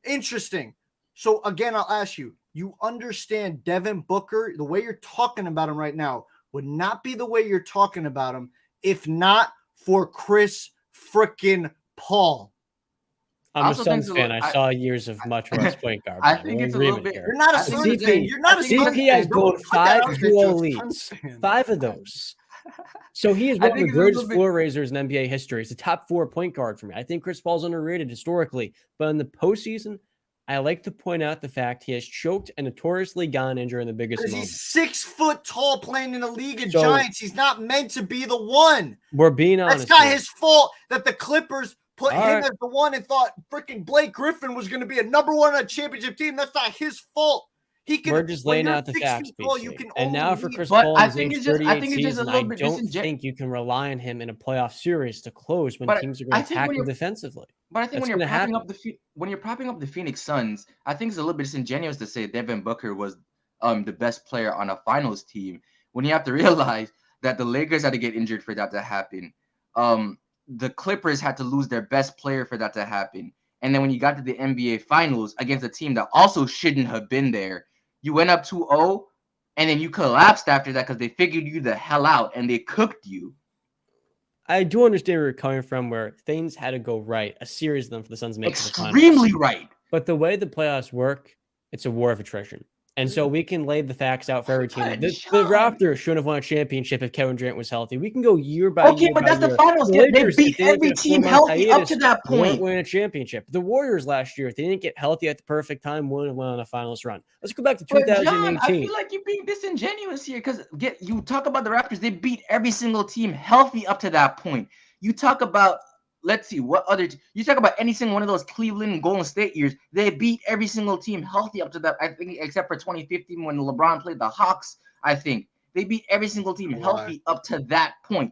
Interesting. So again, I'll ask you, you understand Devin Booker, the way you're talking about him right now, would not be the way you're talking about him if not for Chris freaking Paul. I'm a Suns fan. I saw years of much worse point guard. I think it's a little bit. You're not a Suns fan. You're not a Suns fan. CP has blown 5 2-0 leads. 5 of those. So he is one of the greatest floor raisers in NBA history. He's a top 4 point guard for me. I think Chris Paul's underrated historically, but in the postseason, I like to point out the fact he has choked and notoriously gone injured in the biggest moments. He's 6 foot tall playing in a league of giants. He's not meant to be the one. We're being honest. That's not his fault that the Clippers put him as the one and thought freaking Blake Griffin was going to be a number 1 on a championship team. That's not his fault. We're just laying out the facts. And now for Chris Paul, I think it's just a little bit disingenuous. I don't think you can rely on him in a playoff series to close when teams are going to attack you defensively. But I think when you're propping up the Phoenix Suns, I think it's a little bit disingenuous to say Devin Booker was the best player on a finals team when you have to realize that the Lakers had to get injured for that to happen. The Clippers had to lose their best player for that to happen. And then when you got to the NBA Finals against a team that also shouldn't have been there, you went up 2-0, and then you collapsed after that because they figured you the hell out and they cooked you. I do understand where you're coming from, where things had to go right. A series of them for the Suns to make extremely right. But the way the playoffs work, it's a war of attrition. And so we can lay the facts out for every team. But The John- Raptors shouldn't have won a championship if Kevin Durant was healthy. We can go year by Okay, year. but by that's the year. finals. The They Lakers, beat if they didn't every get a team 4-month healthy up hiatus, to that weren't point. winning a championship. The Warriors last year, if they didn't get healthy at the perfect time, wouldn't have won on a finals run. Let's go back to But 2018. John, I feel like you're being disingenuous here because you talk about the Raptors. They beat every single team healthy up to that point. You talk about, let's see, what other you talk about any single one of those Cleveland and Golden State years. They beat every single team healthy up to that. I think except for 2015 when LeBron played the Hawks. I think they beat every single team healthy up to that point.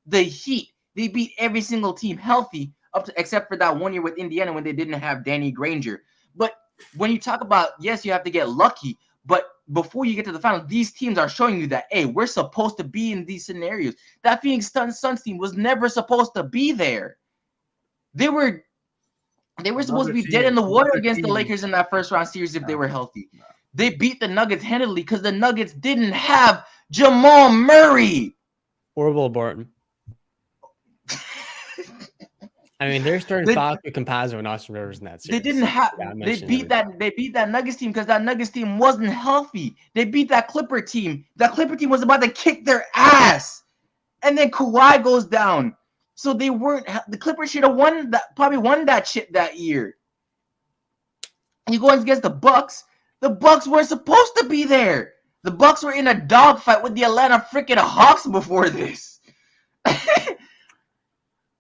The Heat, they beat every single team healthy up to except for that 1 year with Indiana when they didn't have Danny Granger. But when you talk about, yes, you have to get lucky, but before you get to the finals, these teams are showing you that, hey, we're supposed to be in these scenarios. That Phoenix Suns team was never supposed to be there. They were supposed to be dead in the water against the Lakers in that first round series if they were healthy. They beat the Nuggets handily because the Nuggets didn't have Jamal Murray. Or Will Barton. I mean, they're starting Facu Campazzo and Austin Rivers in that series. They didn't have. They beat that Nuggets team because that Nuggets team wasn't healthy. They beat that Clipper team. That Clipper team was about to kick their ass, and then Kawhi goes down. So they weren't. The Clippers should have won that. Probably won that shit that year. And you go against the Bucks. The Bucks weren't supposed to be there. The Bucks were in a dogfight with the Atlanta freaking Hawks before this.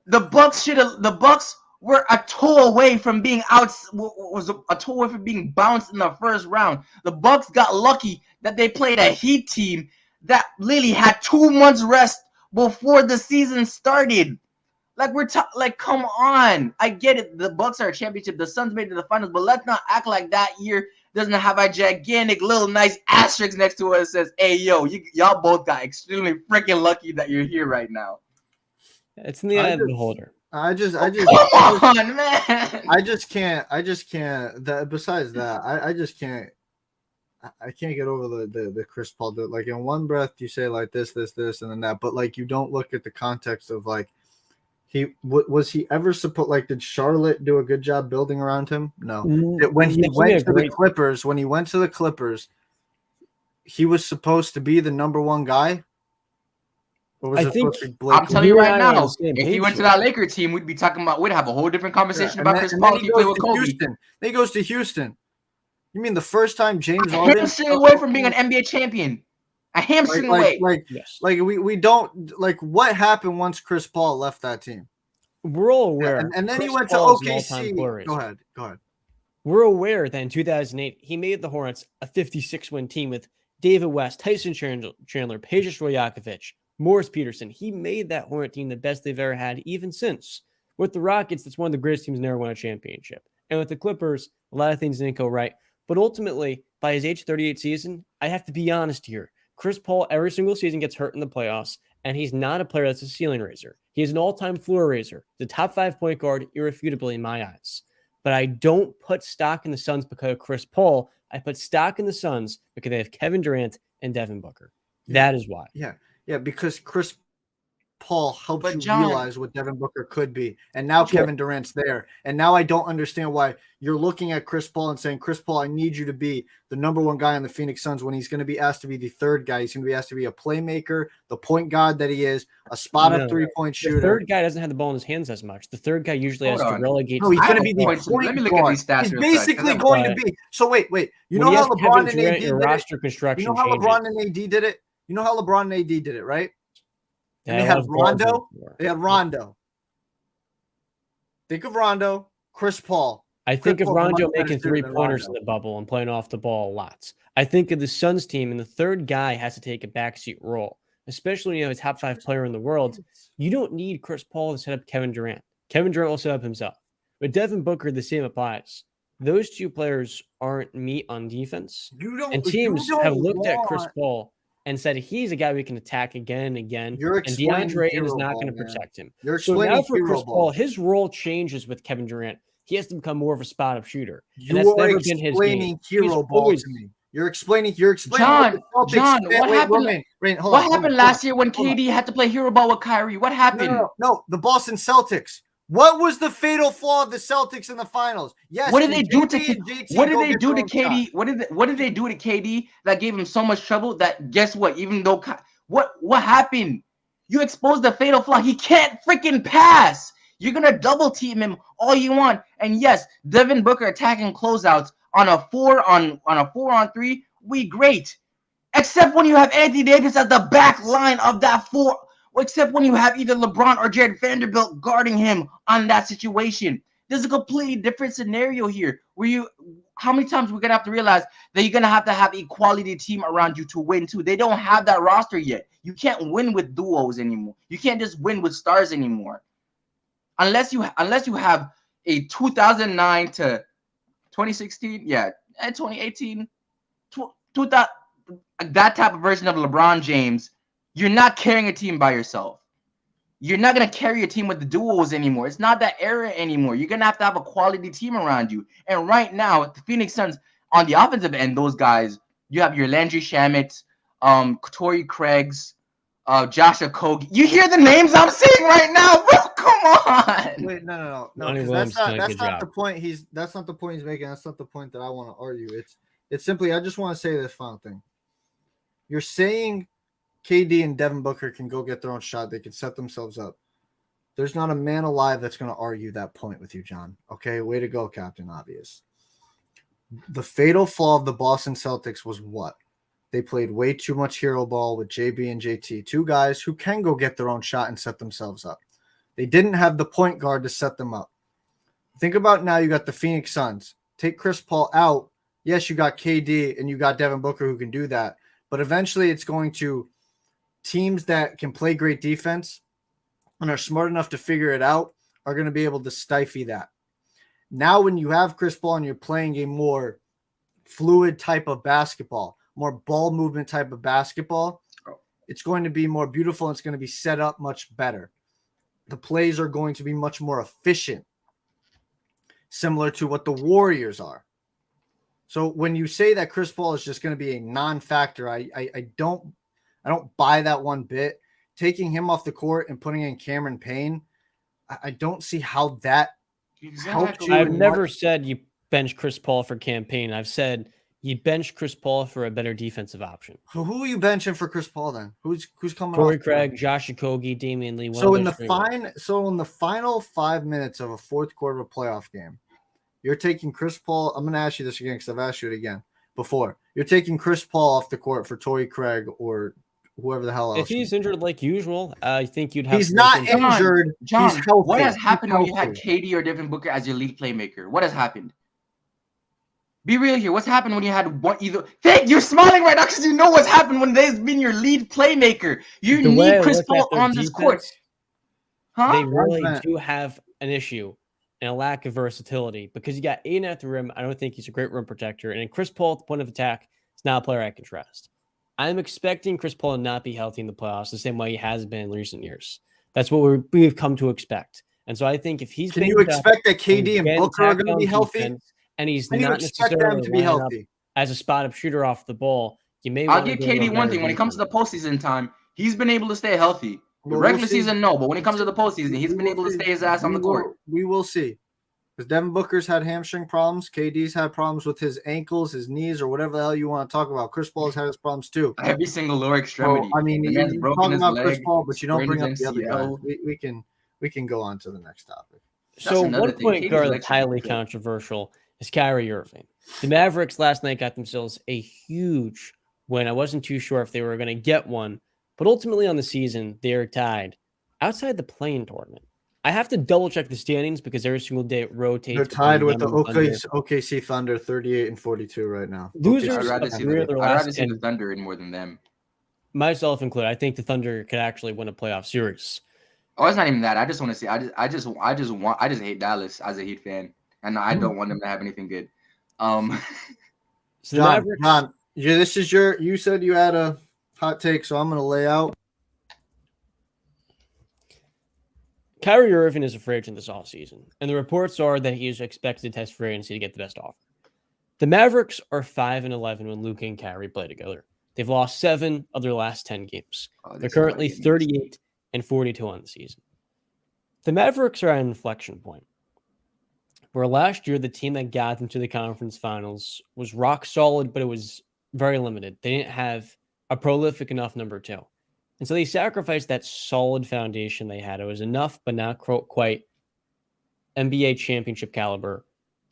The Bucks were a toe away from being out. Was a toe away from being bounced in the first round. The Bucks got lucky that they played a Heat team that literally had 2 months rest before the season started. Like come on. I get it. The Bucks are a championship. The Suns made it to the finals, but let's not act like that year doesn't have a gigantic little nice asterisk next to it that says, "Hey, yo, y'all both got extremely freaking lucky that you're here right now." It's in the eye of the beholder. Come on, man. I just can't. Besides that, I just can't. I can't get over the Chris Paul. Like in one breath, you say like this, and then that, but like you don't look at the context of like was he ever supposed? Like, did Charlotte do a good job building around him? No. When he went to the Clippers, he was supposed to be the number one guy. Or was I'm telling you right now, if he went to that Laker team, we'd have a whole different conversation about Chris Paul. He played with Kobe. Then he goes to Houston. You mean the first time James Harden hamstring away from being an NBA champion? A hamstring away. We don't like what happened once Chris Paul left that team. We're all aware. And then he went to OKC. Go ahead. We're aware that in 2008 he made the Hornets a 56-win team with David West, Tyson Chandler, Peja Stojakovic, Morris Peterson. He made that Hornet team the best they've ever had, even since. With the Rockets, that's one of the greatest teams never won a championship. And with the Clippers, a lot of things didn't go right. But ultimately, by his age 38 season, I have to be honest here. Chris Paul every single season gets hurt in the playoffs, and he's not a player that's a ceiling raiser. He is an all-time floor raiser, the top 5 point guard, irrefutably in my eyes. But I don't put stock in the Suns because of Chris Paul. I put stock in the Suns because they have Kevin Durant and Devin Booker. That is why. Yeah, because Chris Paul helps you realize what Devin Booker could be. And now Kevin Durant's there. And now I don't understand why you're looking at Chris Paul and saying, Chris Paul, I need you to be the number one guy on the Phoenix Suns when he's going to be asked to be the third guy. He's going to be asked to be a playmaker, the point guard that he is, a spot-up three-point shooter. The third guy doesn't have the ball in his hands as much. The third guy usually has to relegate. No, he's going to be the point guard. He's basically going to be. So wait. You know how LeBron and AD did it? You know how LeBron and AD did it? You know how LeBron and AD did it, right? And they had Rondo. Think of Rondo, Chris Paul. I think of Rondo making 3-pointers in the bubble and playing off the ball lots. I think of the Suns team, and the third guy has to take a backseat role, especially when you have a top 5 player in the world. You don't need Chris Paul to set up Kevin Durant. Kevin Durant will set up himself. But Devin Booker, the same applies. Those two players aren't meat on defense. And teams have looked at Chris Paul and said he's a guy we can attack again and again. And DeAndre is not going to protect him. So now for Chris Paul, his role changes with Kevin Durant. He has to become more of a spot-up shooter. And that's never been his game. Hero ball to me. You're explaining. John, what happened last year when KD had to play hero ball with Kyrie? What happened? No, the Boston Celtics. What was the fatal flaw of the Celtics in the finals? Yes. What did they do to JT What did go they get do their to own KD? shot? What did they do to KD that gave him so much trouble? That guess what? Even though what happened? You exposed the fatal flaw. He can't freaking pass. You're gonna double team him all you want. And yes, Devin Booker attacking closeouts on a 4-on-3. We great. Except when you have Anthony Davis at the back line of that 4. Except when you have either LeBron or Jared Vanderbilt guarding him on that situation. There's a completely different scenario here where how many times we're gonna have to realize that you're gonna have a quality team around you to win too. They don't have that roster yet. You can't win with duos anymore. You can't just win with stars anymore. Unless you have a 2009 to 2016, yeah, and 2018, 2000, that type of version of LeBron James. You're not carrying a team by yourself. You're not going to carry a team with the duos anymore. It's not that era anymore. You're going to have a quality team around you. And right now, the Phoenix Suns, on the offensive end, those guys, you have your Landry Shamet, Torrey Craigs, Josh Okogie. You hear the names I'm saying right now, bro? Come on. Wait, no. Lonnie 'Cause Williams done a that's good not job. the point. That's not the point he's making. That's not the point that I want to argue. It's simply I just want to say this final thing. You're saying KD and Devin Booker can go get their own shot. They can set themselves up. There's not a man alive that's going to argue that point with you, John. Okay, way to go, Captain Obvious. The fatal flaw of the Boston Celtics was what? They played way too much hero ball with JB and JT, two guys who can go get their own shot and set themselves up. They didn't have the point guard to set them up. Think about now you got the Phoenix Suns. Take Chris Paul out. Yes, you got KD and you got Devin Booker who can do that. But eventually it's going to teams that can play great defense and are smart enough to figure it out are going to be able to stifle that. Now when you have Chris Paul and you're playing a more fluid type of basketball, more ball movement type of basketball, it's going to be more beautiful and it's going to be set up much better. The plays are going to be much more efficient, similar to what the Warriors are. So when you say that Chris Paul is just going to be a non-factor, I don't buy that one bit. Taking him off the court and putting in Cameron Payne, I don't see how that helped you. I've never said you bench Chris Paul for campaign. I've said you bench Chris Paul for a better defensive option. So who are you benching for Chris Paul then? Who's coming Torrey off? Craig, Josh Okogie, Damian Lee. So in the final 5 minutes of a fourth quarter of a playoff game, you're taking Chris Paul. I'm going to ask you this again because I've asked you it again before. You're taking Chris Paul off the court for Torrey Craig or whoever the hell else. If he's injured like usual, I think you'd have. He's not injured. John, he's healthy. What has happened when you had KD or Devin Booker as your lead playmaker? What has happened? Be real here. What's happened when you had one either? You're smiling right now because you know what's happened when they've been your lead playmaker. You need Chris Paul on this court. Huh? They really do have an issue and a lack of versatility because you got Aiden at the rim. I don't think he's a great rim protector. And Chris Paul at the point of attack is not a player I can trust. I'm expecting Chris Paul to not be healthy in the playoffs the same way he has been in recent years. That's what we've come to expect. And so I think if he's can you expect that KD and Booker are going to be healthy? And he's not necessarily to be healthy as a spot-up shooter off the ball. You may. I'll give KD one thing: when it comes to the postseason time, he's been able to stay healthy. The regular season, no, but when it comes to the postseason, he's been able to stay his ass on the court. We will see. Because Devin Booker's had hamstring problems. KD's had problems with his ankles, his knees, or whatever the hell you want to talk about. Chris Paul's had his problems too. Every single lower extremity. So, I mean, you're talking about Chris Paul, but you don't bring up the other guys. We can go on to the next topic. So one point guard that's highly controversial is Kyrie Irving. The Mavericks last night got themselves a huge win. I wasn't too sure if they were going to get one, but ultimately on the season, they're tied outside the play-in tournament. I have to double check the standings because every single day it rotates. They're tied with the OKC Thunder 38-42 right now. I'd rather see the Thunder in more than them. Myself included. I think the Thunder could actually win a playoff series. Oh, it's not even that. I just want to see. I just hate Dallas as a Heat fan, and I don't want them to have anything good. So John, this is you said you had a hot take, so I'm going to lay out. Kyrie Irving is a free agent this offseason, and the reports are that he is expected to test free agency to get the best offer. The Mavericks are 5-11 when Luka and Kyrie play together. They've lost 7 of their last 10 games. They're currently 38-42 on the season. The Mavericks are at an inflection point where last year the team that got them to the conference finals was rock solid, but it was very limited. They didn't have a prolific enough number two. And so they sacrificed that solid foundation they had. It was enough, but not quite NBA championship caliber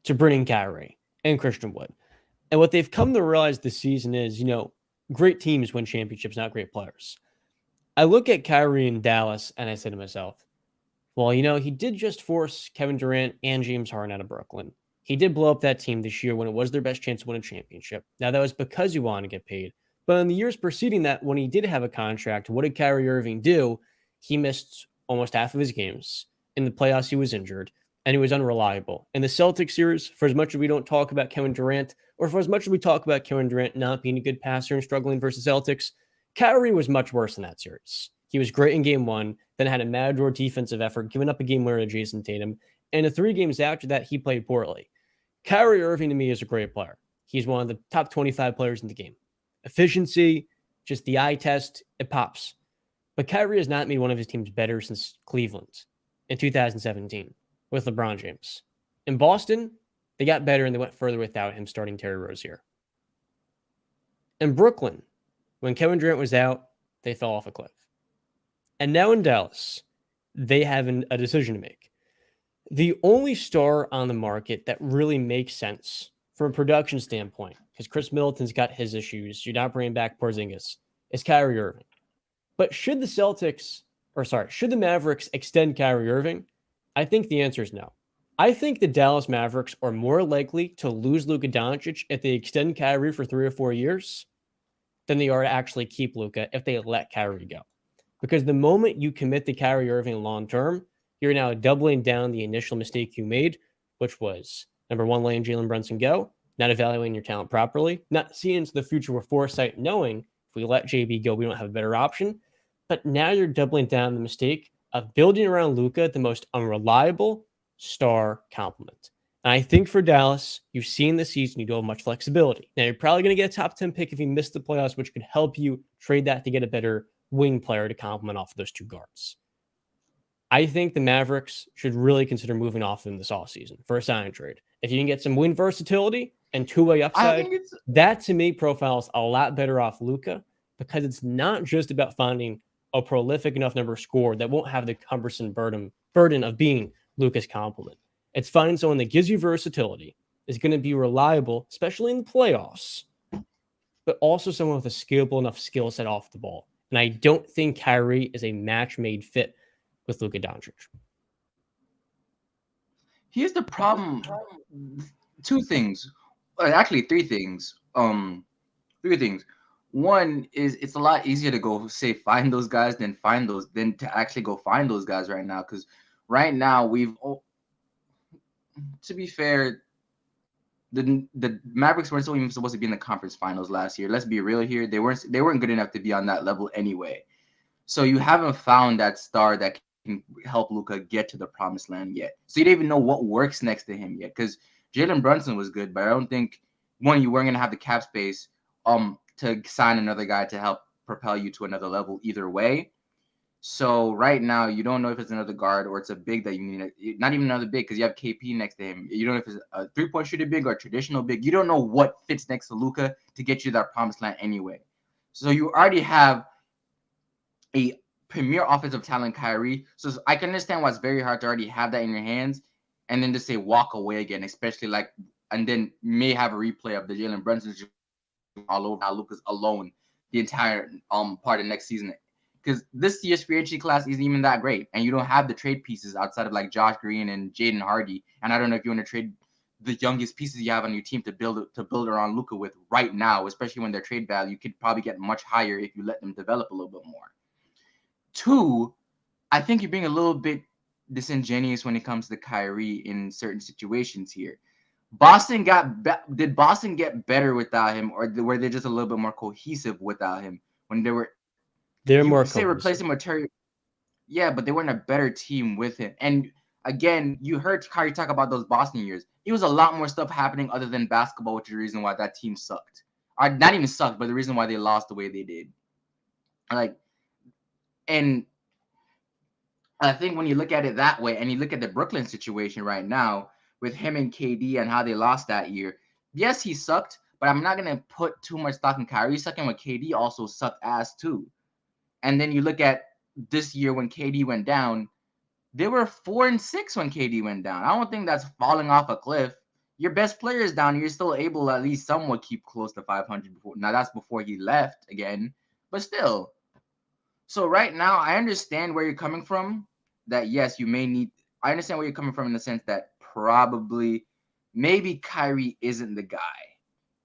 to bring in Kyrie and Christian Wood. And what they've come to realize this season is, great teams win championships, not great players. I look at Kyrie in Dallas and I say to myself, well, he did just force Kevin Durant and James Harden out of Brooklyn. He did blow up that team this year when it was their best chance to win a championship. Now, that was because he wanted to get paid. But in the years preceding that, when he did have a contract, what did Kyrie Irving do? He missed almost half of his games. In the playoffs, he was injured, and he was unreliable. In the Celtics series, for as much as we don't talk about Kevin Durant, or for as much as we talk about Kevin Durant not being a good passer and struggling versus Celtics, Kyrie was much worse in that series. He was great in game one, then had a matador defensive effort, giving up a game winner to Jason Tatum. And the 3 games after that, he played poorly. Kyrie Irving, to me, is a great player. He's one of the top 25 players in the game. Efficiency, just the eye test, it pops. But Kyrie has not made one of his teams better since Cleveland in 2017 with LeBron James. In Boston, they got better and they went further without him starting Terry Rozier. In Brooklyn, when Kevin Durant was out, they fell off a cliff. And now in Dallas, they have a decision to make. The only star on the market that really makes sense from a production standpoint, because Chris Middleton's got his issues, you're not bringing back Porzingis, is Kyrie Irving. But should the Mavericks extend Kyrie Irving? I think the answer is no. I think the Dallas Mavericks are more likely to lose Luka Doncic if they extend Kyrie for 3 or 4 years than they are to actually keep Luka if they let Kyrie go. Because the moment you commit to Kyrie Irving long-term, you're now doubling down the initial mistake you made, which was, number one, letting Jalen Brunson go, not evaluating your talent properly, not seeing into the future with foresight, knowing if we let JB go, we don't have a better option. But now you're doubling down the mistake of building around Luka the most unreliable star complement. And I think for Dallas, you've seen this season, you don't have much flexibility. Now, you're probably going to get a top 10 pick if you miss the playoffs, which could help you trade that to get a better wing player to complement off of those 2 guards. I think the Mavericks should really consider moving off them this offseason for a sign trade. If you can get some win versatility and 2-way upside, that to me profiles a lot better off Luka, because it's not just about finding a prolific enough number scorer that won't have the cumbersome burden of being Luka's complement. It's finding someone that gives you versatility, is going to be reliable, especially in the playoffs, but also someone with a scalable enough skill set off the ball. And I don't think Kyrie is a match-made fit with Luka Doncic. Here's the problem. 2 things. Actually, 3 things. 3 things. One is it's a lot easier to go find those guys than to actually go find those guys right now. Because right now to be fair, the Mavericks weren't even supposed to be in the conference finals last year. Let's be real here. They weren't good enough to be on that level anyway. So you haven't found that star that can help Luka get to the promised land yet. So you don't even know what works next to him yet. Because Jalen Brunson was good, but I don't think, one, you weren't gonna have the cap space to sign another guy to help propel you to another level either way. So right now, you don't know if it's another guard or it's a big that you need. Not even another big, because you have KP next to him. You don't know if it's a 3-point shooter big or a traditional big. You don't know what fits next to Luka to get you that promised land anyway. So you already have a premier offensive talent, Kyrie. So I can understand why it's very hard to already have that in your hands and then just say walk away again, especially and then may have a replay of the Jalen Brunson all over. Now Luka's alone the entire part of next season. Because this year's free agency class isn't even that great, and you don't have the trade pieces outside of Josh Green and Jaden Hardy. And I don't know if you want to trade the youngest pieces you have on your team to build around Luka with right now, especially when their trade value could probably get much higher if you let them develop a little bit more. 2, I think you're being a little bit disingenuous when it comes to Kyrie in certain situations here. Did Boston get better without him, or were they just a little bit more cohesive without him when they were? They're more replace him with Terry. Yeah, but they weren't a better team with him. And again, you heard Kyrie talk about those Boston years. It was a lot more stuff happening other than basketball, which is the reason why that team sucked. Or not even sucked, but the reason why they lost the way they did. And I think when you look at it that way, and you look at the Brooklyn situation right now with him and KD and how they lost that year, yes, he sucked, but I'm not gonna put too much stock in Kyrie sucking when KD also sucked ass too. And then you look at this year when KD went down, they were 4-6 when KD went down. I don't think that's falling off a cliff. Your best player is down. You're still able to at least somewhat keep close to 500 before. Now that's before he left again, but still. So right now, I understand where you're coming from. That yes, you may need. I understand where you're coming from in the sense that probably, maybe Kyrie isn't the guy,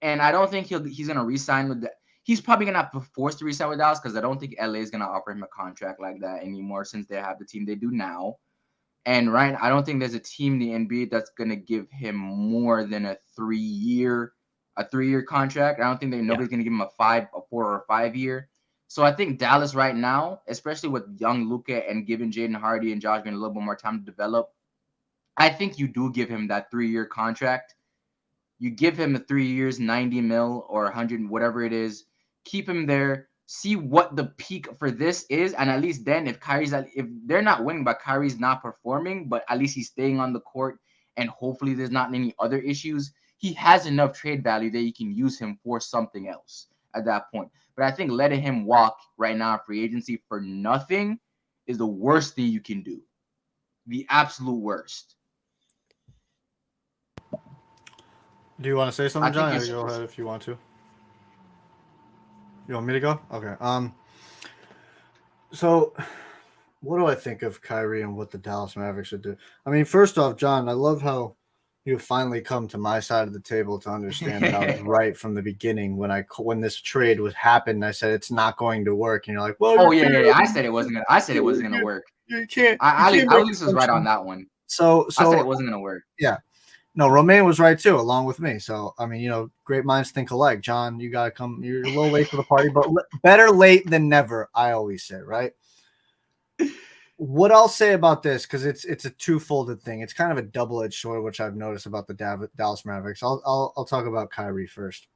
and I don't think he's gonna resign with that. He's probably gonna be forced to resign with Dallas because I don't think LA is gonna offer him a contract like that anymore since they have the team they do now. And Ryan, I don't think there's a team in the NBA that's gonna give him more than a 3-year contract. I don't think nobody's gonna give him a 4 or a 5-year. So I think Dallas right now, especially with young Luka and giving Jaden Hardy and Josh Green a little bit more time to develop, I think you do give him that 3-year contract. You give him the 3 years, 90 mil or 100, whatever it is. Keep him there. See what the peak for this is, and at least then, if they're not winning, but Kyrie's not performing, but at least he's staying on the court, and hopefully there's not any other issues. He has enough trade value that you can use him for something else at that point. But I think letting him walk right now in free agency for nothing is the worst thing you can do. The absolute worst. Do you want to say something, John? Or go ahead if you want to. You want me to go? Okay. So what do I think of Kyrie and what the Dallas Mavericks should do? I mean, first off, John, I love how you finally come to my side of the table to understand that I was right from the beginning when this trade was happened. I said it's not going to work, and you're like, "Well, yeah. I said it wasn't gonna work. You can't." I at least was right on that one. So I said it wasn't gonna work. Yeah. No, Romaine was right too, along with me. So I mean, great minds think alike. John, you gotta come. You're a little late to the party, but better late than never. I always say, right? What I'll say about this, because it's a two-folded thing. It's kind of a double-edged sword, which I've noticed about the Dallas Mavericks. I'll talk about Kyrie first.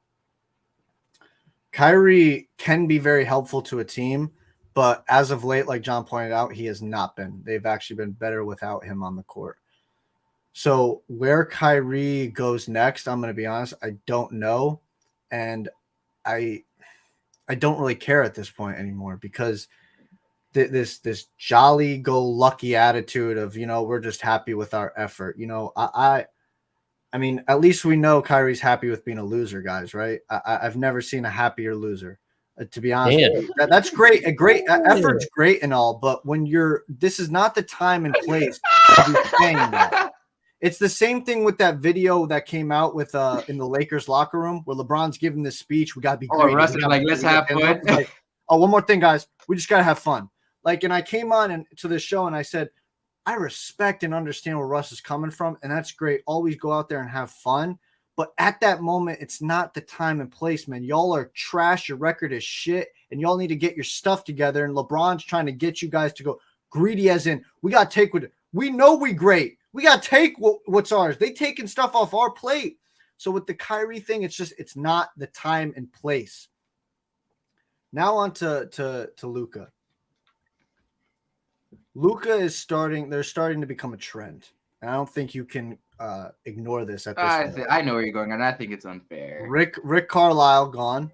Kyrie can be very helpful to a team, but as of late, like John pointed out, he has not been. They've actually been better without him on the court. So where Kyrie goes next, I'm going to be honest, I don't know, and I don't really care at this point anymore because this jolly-go-lucky attitude of, we're just happy with our effort. I mean, at least we know Kyrie's happy with being a loser, guys, right? I've never seen a happier loser. To be honest, that's great. Effort's great and all, but this is not the time and place to be saying that. It's the same thing with that video that came out with in the Lakers locker room where LeBron's giving this speech. We gotta be great. Russ is like, let's have fun. Like, oh, one more thing, guys. We just gotta have fun. And I came on to this show and I said, I respect and understand where Russ is coming from, and that's great. Always go out there and have fun. But at that moment, it's not the time and place, man. Y'all are trash. Your record is shit, and y'all need to get your stuff together. And LeBron's trying to get you guys to go greedy, as in, we got to take what we know we great. We got to take what's ours. They taking stuff off our plate. So with the Kyrie thing, it's not the time and place. Now on to Luka. Luka is starting to become a trend. And I don't think you can ignore this at this point. I know where you're going, and I think it's unfair. Rick Carlisle gone.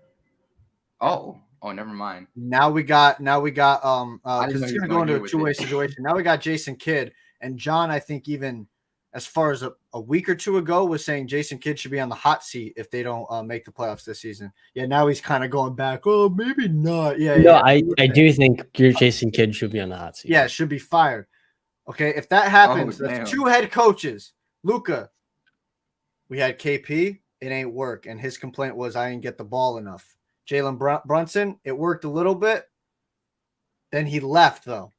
Oh, never mind. Now we got because it's gonna go into a two-way situation. Now we got Jason Kidd. And John, I think even as far as a week or two ago, was saying Jason Kidd should be on the hot seat if they don't make the playoffs this season. Yeah, now he's kind of going back. Oh, maybe not. Yeah. No, I do think your Jason Kidd should be on the hot seat. Yeah, should be fired. Okay, if that happens, that's 2 head coaches. Luka, we had KP. It ain't work. And his complaint was I didn't get the ball enough. Jalen Brunson, it worked a little bit. Then he left, though.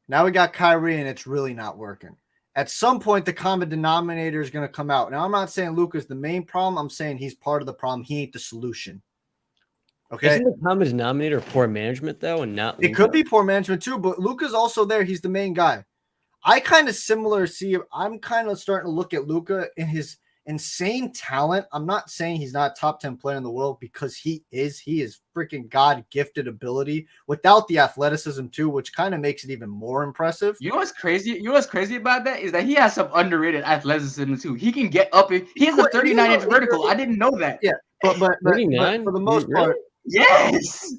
Now we got Kyrie, and it's really not working. At some point, the common denominator is going to come out. Now, I'm not saying Luka's the main problem. I'm saying he's part of the problem. He ain't the solution. Okay? Isn't the common denominator poor management, though, and not Luka? It could be poor management, too, but Luka's also there. He's the main guy. I'm kind of starting to look at Luka in insane talent. I'm not saying he's not a top 10 player in the world, because he is. He is freaking God-gifted ability without the athleticism too, which kind of makes it even more impressive. You know what's crazy? You know what's crazy about that is that he has some underrated athleticism too. He can get up. He has a 39-inch vertical. I didn't know that. Yeah, but for 39? the most Really? part, Yes.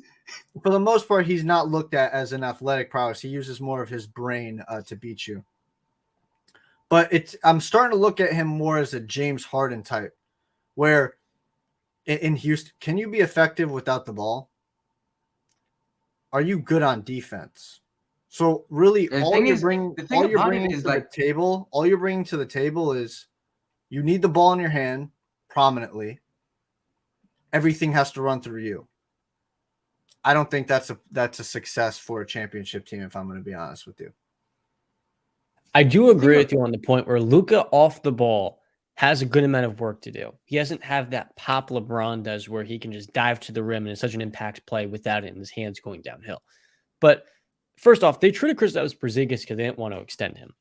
for the most part, he's not looked at as an athletic prowess. He uses more of his brain to beat you. But I'm starting to look at him more as a James Harden type, where in Houston, can you be effective without the ball? Are you good on defense? So really, all you're bringing to the table is you need the ball in your hand prominently. Everything has to run through you. I don't think that's a success for a championship team, if I'm going to be honest with you. I do agree with you on the point where Luka off the ball has a good amount of work to do. He doesn't have that pop LeBron does where he can just dive to the rim and it's such an impact play without it and his hands going downhill. But first off, they treated Kristaps Porzingis because they didn't want to extend him.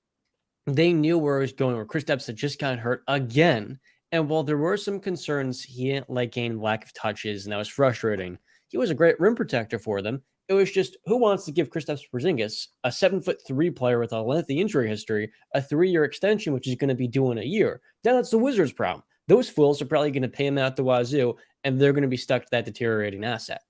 They knew where it was going, where Kristaps had just gotten hurt again. And while there were some concerns, he didn't like gain lack of touches, and that was frustrating. He was a great rim protector for them. It was just, who wants to give Kristaps Porzingis, a 7'3" player with a lengthy injury history, a 3-year extension, which he's going to be due in a year? Now that's the Wizards' problem. Those fools are probably going to pay him out the wazoo, and they're going to be stuck to that deteriorating asset.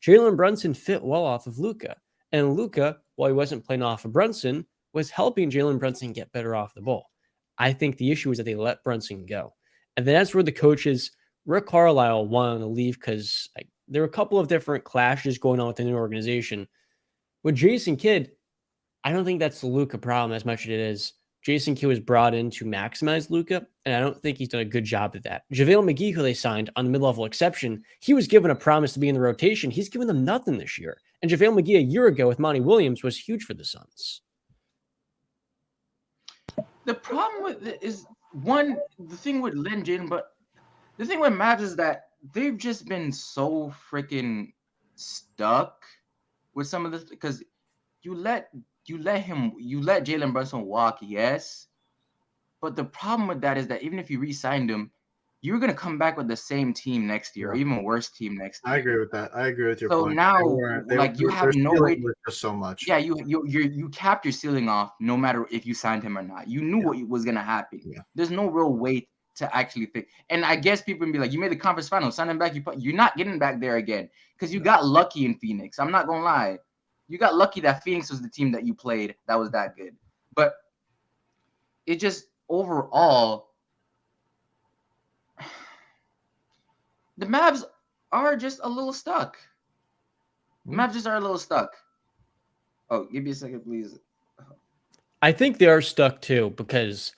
Jalen Brunson fit well off of Luka, and Luka, while he wasn't playing off of Brunson, was helping Jalen Brunson get better off the ball. I think the issue is that they let Brunson go, and then that's where the coaches, Rick Carlisle, wanted to leave because there were a couple of different clashes going on within the organization. With Jason Kidd, I don't think that's the Luka problem as much as it is Jason Kidd was brought in to maximize Luka, and I don't think he's done a good job at that. JaVale McGee, who they signed on the mid-level exception, he was given a promise to be in the rotation. He's given them nothing this year. And JaVale McGee a year ago with Monty Williams was huge for the Suns. The problem with it is, the thing with Len Jaden, but the thing with Mavs is that they've just been so freaking stuck with some of this, because you let Jalen Brunson walk, yes, but the problem with that is that even if you re-signed him, you're gonna come back with the same team next year, or even worse team next year. I agree with that. I agree with your point. So now, you have no way. Just so much. Yeah, you capped your ceiling off no matter if you signed him or not. You knew what was gonna happen. Yeah. There's no real way to actually think. And I guess people can be like, you made the conference finals, sign him back. You're not getting back there again because you got lucky in Phoenix. I'm not gonna lie. You got lucky that Phoenix was the team that you played that was that good. But it just overall, the Mavs are just a little stuck. Mavs just are a little stuck. Oh, give me a second, please. I think they are stuck too because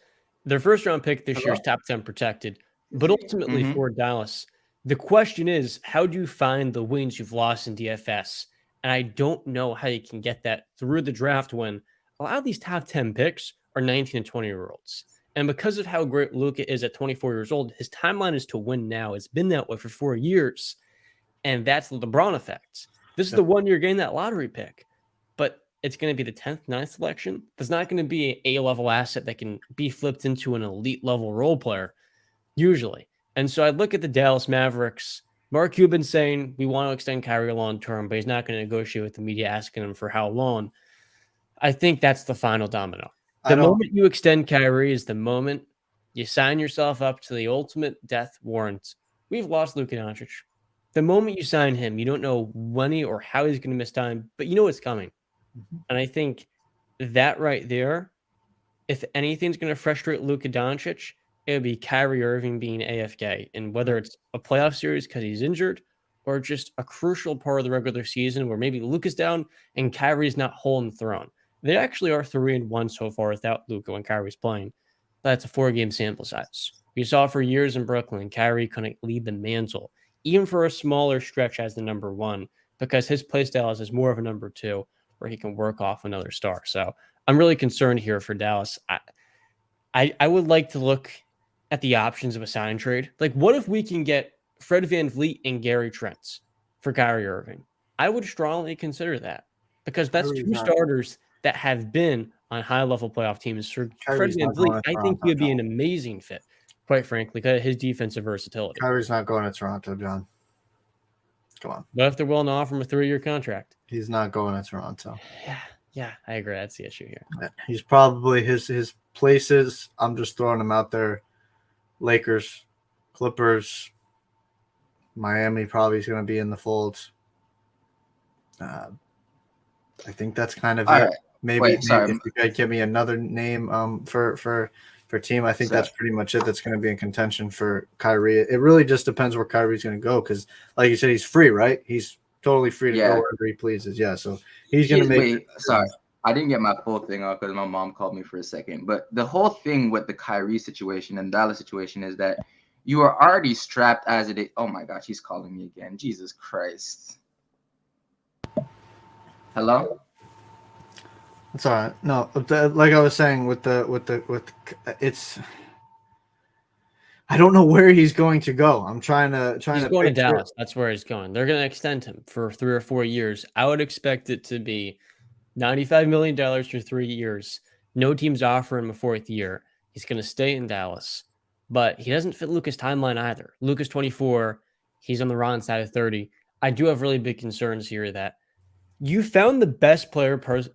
their first round pick this year is top 10 protected. But ultimately for Dallas, the question is, how do you find the wins you've lost in DFS? And I don't know how you can get that through the draft when a lot of these top 10 picks are 19 and 20-year-olds. And because of how great Luka is at 24 years old, his timeline is to win now. It's been that way for 4 years. And that's the LeBron effect. This is the 1 year getting that lottery pick. But it's going to be the 10th, 9th selection. There's not going to be an A-level asset that can be flipped into an elite level role player, usually. And so I look at the Dallas Mavericks. Mark Cuban saying we want to extend Kyrie long term, but he's not going to negotiate with the media asking him for how long. I think that's the final domino. The moment you extend Kyrie is the moment you sign yourself up to the ultimate death warrant. We've lost Luka Doncic. The moment you sign him, you don't know when or how he's going to miss time, but you know it's coming. And I think that right there, if anything's going to frustrate Luka Doncic, it would be Kyrie Irving being AFK. And whether it's a playoff series because he's injured or just a crucial part of the regular season where maybe Luka's down and Kyrie's not holding the throne. They actually are 3-1 so far without Luka when Kyrie's playing. That's a 4-game sample size. We saw for years in Brooklyn, Kyrie couldn't lead the mantle, even for a smaller stretch as the number 1, because his play style is more of a number 2 where he can work off another star. So I'm really concerned here for Dallas. I would like to look at the options of a sign and trade. Like, what if we can get Fred VanVleet and Gary Trent for Kyrie Irving? I would strongly consider that because that's two starters that have been on high-level playoff teams. For Fred VanVleet, I think he would be an amazing fit. quite frankly, because of his defensive versatility. Kyrie's not going to Toronto, John. Come on. But if they're willing to offer him a 3-year contract, He's not going to Toronto. Yeah, I agree. That's the issue here. He's probably his places. I'm just throwing him out there. Lakers, Clippers, Miami probably is going to be in the folds. I think that's kind of All it. right. Maybe if you could give me another name for team, I think that's pretty much it. That's going to be in contention for Kyrie. It really just depends where Kyrie's going to go because, like you said, he's free, right? He's totally free to go wherever he pleases. Yeah, so he's going to make. Sorry, I didn't get my full thing off because my mom called me for a second. But the whole thing with the Kyrie situation and Dallas situation is that you are already strapped as it is. Oh my gosh, he's calling me again. Jesus Christ. Hello. It's all right. No, like I was saying with it's. I don't know where he's going to go. I'm trying to. He's going to Dallas. That's where he's going. They're going to extend him for 3 or 4 years. I would expect it to be $95 million for 3 years. No team's offering him a 4th year. He's going to stay in Dallas, but he doesn't fit Luka's timeline either. Luka's 24. He's on the wrong side of 30. I do have really big concerns here that you found the best player post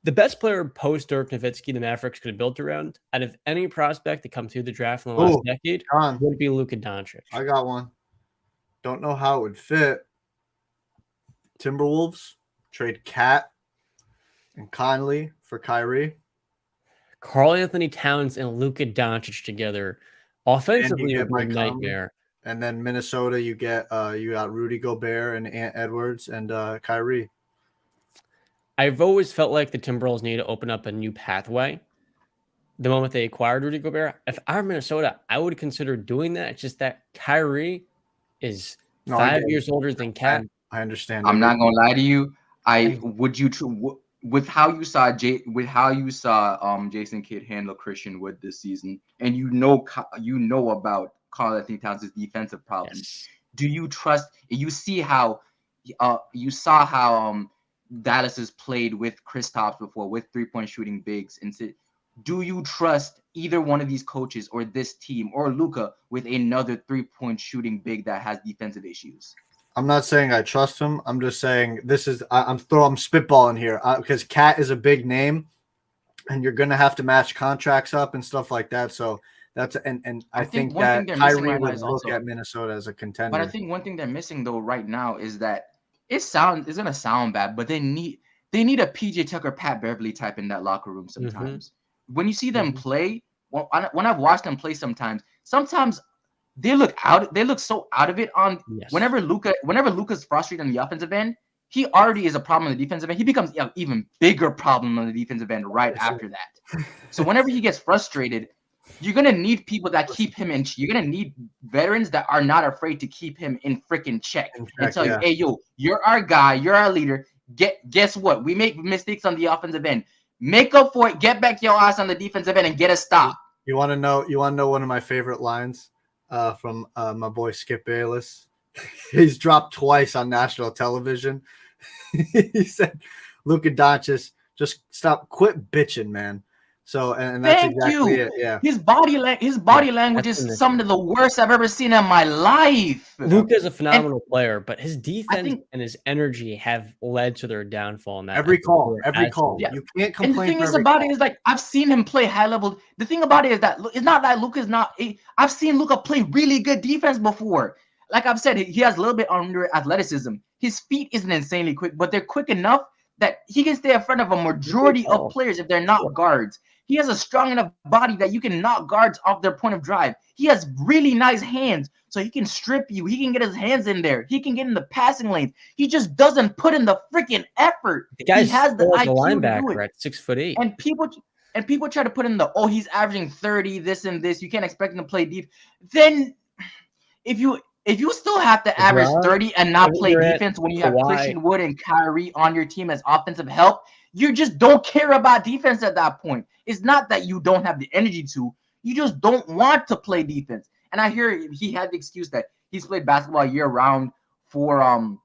Dirk Nowitzki the Mavericks could have built around out of any prospect that come through the draft in the last decade would be Luka Doncic. I got one. Don't know how it would fit. Timberwolves trade Cat and Conley for Kyrie. Karl Anthony Towns and Luka Doncic together offensively would be a nightmare. And then Minnesota, you got Rudy Gobert and Ant Edwards and Kyrie. I've always felt like the Timberwolves need to open up a new pathway. The moment they acquired Rudy Gobert, if I'm Minnesota, I would consider doing that. It's just that Kyrie is 5 years older than Cat. I understand. I'm not gonna lie to you. With how you saw Jason Kidd handle Christian Wood this season, and you know about Karl Anthony Towns' defensive problems. Yes. Do you trust? You saw how Dallas has played with Kristaps before with 3-point shooting bigs, and do you trust either one of these coaches or this team or Luka with another 3-point shooting big that has defensive issues? I'm not saying I trust him. I'm just saying I'm spitballing here because Cat is a big name, and you're gonna have to match contracts up and stuff like that. So that's and I think that Kyrie would look at Minnesota as a contender. But I think one thing they're missing though right now is that it's gonna sound bad, but they need a PJ Tucker, Pat Beverly type in that locker room sometimes. Mm-hmm. When you see them play, when I've watched them play sometimes they look so out of it on whenever Luka's frustrated on the offensive end, he already is a problem on the defensive end. He becomes an even bigger problem on the defensive end right after that. So whenever he gets frustrated, you're going to need people that keep him in. You're going to need veterans that are not afraid to keep him in freaking check and tell you, hey, yo, you're our guy. You're our leader. Guess what? We make mistakes on the offensive end. Make up for it. Get back your ass on the defensive end and get a stop. You want to know one of my favorite lines from my boy Skip Bayless? He's dropped twice on national television. He said, Luka Doncic, just quit bitching, man. So, and that's exactly it. Yeah. His body language is some of the worst I've ever seen in my life. Luka is a phenomenal player, but his defense and his energy have led to their downfall. In that every call. Yeah. You can't complain. And the thing is about it is like I've seen him play high level. The thing about it is that it's not that Luka's not. I've seen Luka play really good defense before. Like I've said, he has a little bit under athleticism. His feet isn't insanely quick, but they're quick enough that he can stay in front of a majority of players if they're not guards. He has a strong enough body that you can knock guards off their point of drive. He has really nice hands, so he can strip you. He can get his hands in there. He can get in the passing lanes. He just doesn't put in the freaking effort. The guy has the IQ linebacker at 6'8". And people try to put in he's averaging 30, this and this. You can't expect him to play deep. Then if you still have to average 30 and not play defense when you have Christian Wood and Kyrie on your team as offensive help, you just don't care about defense at that point. It's not that you don't have the energy to. You just don't want to play defense. And I hear he had the excuse that he's played basketball year-round for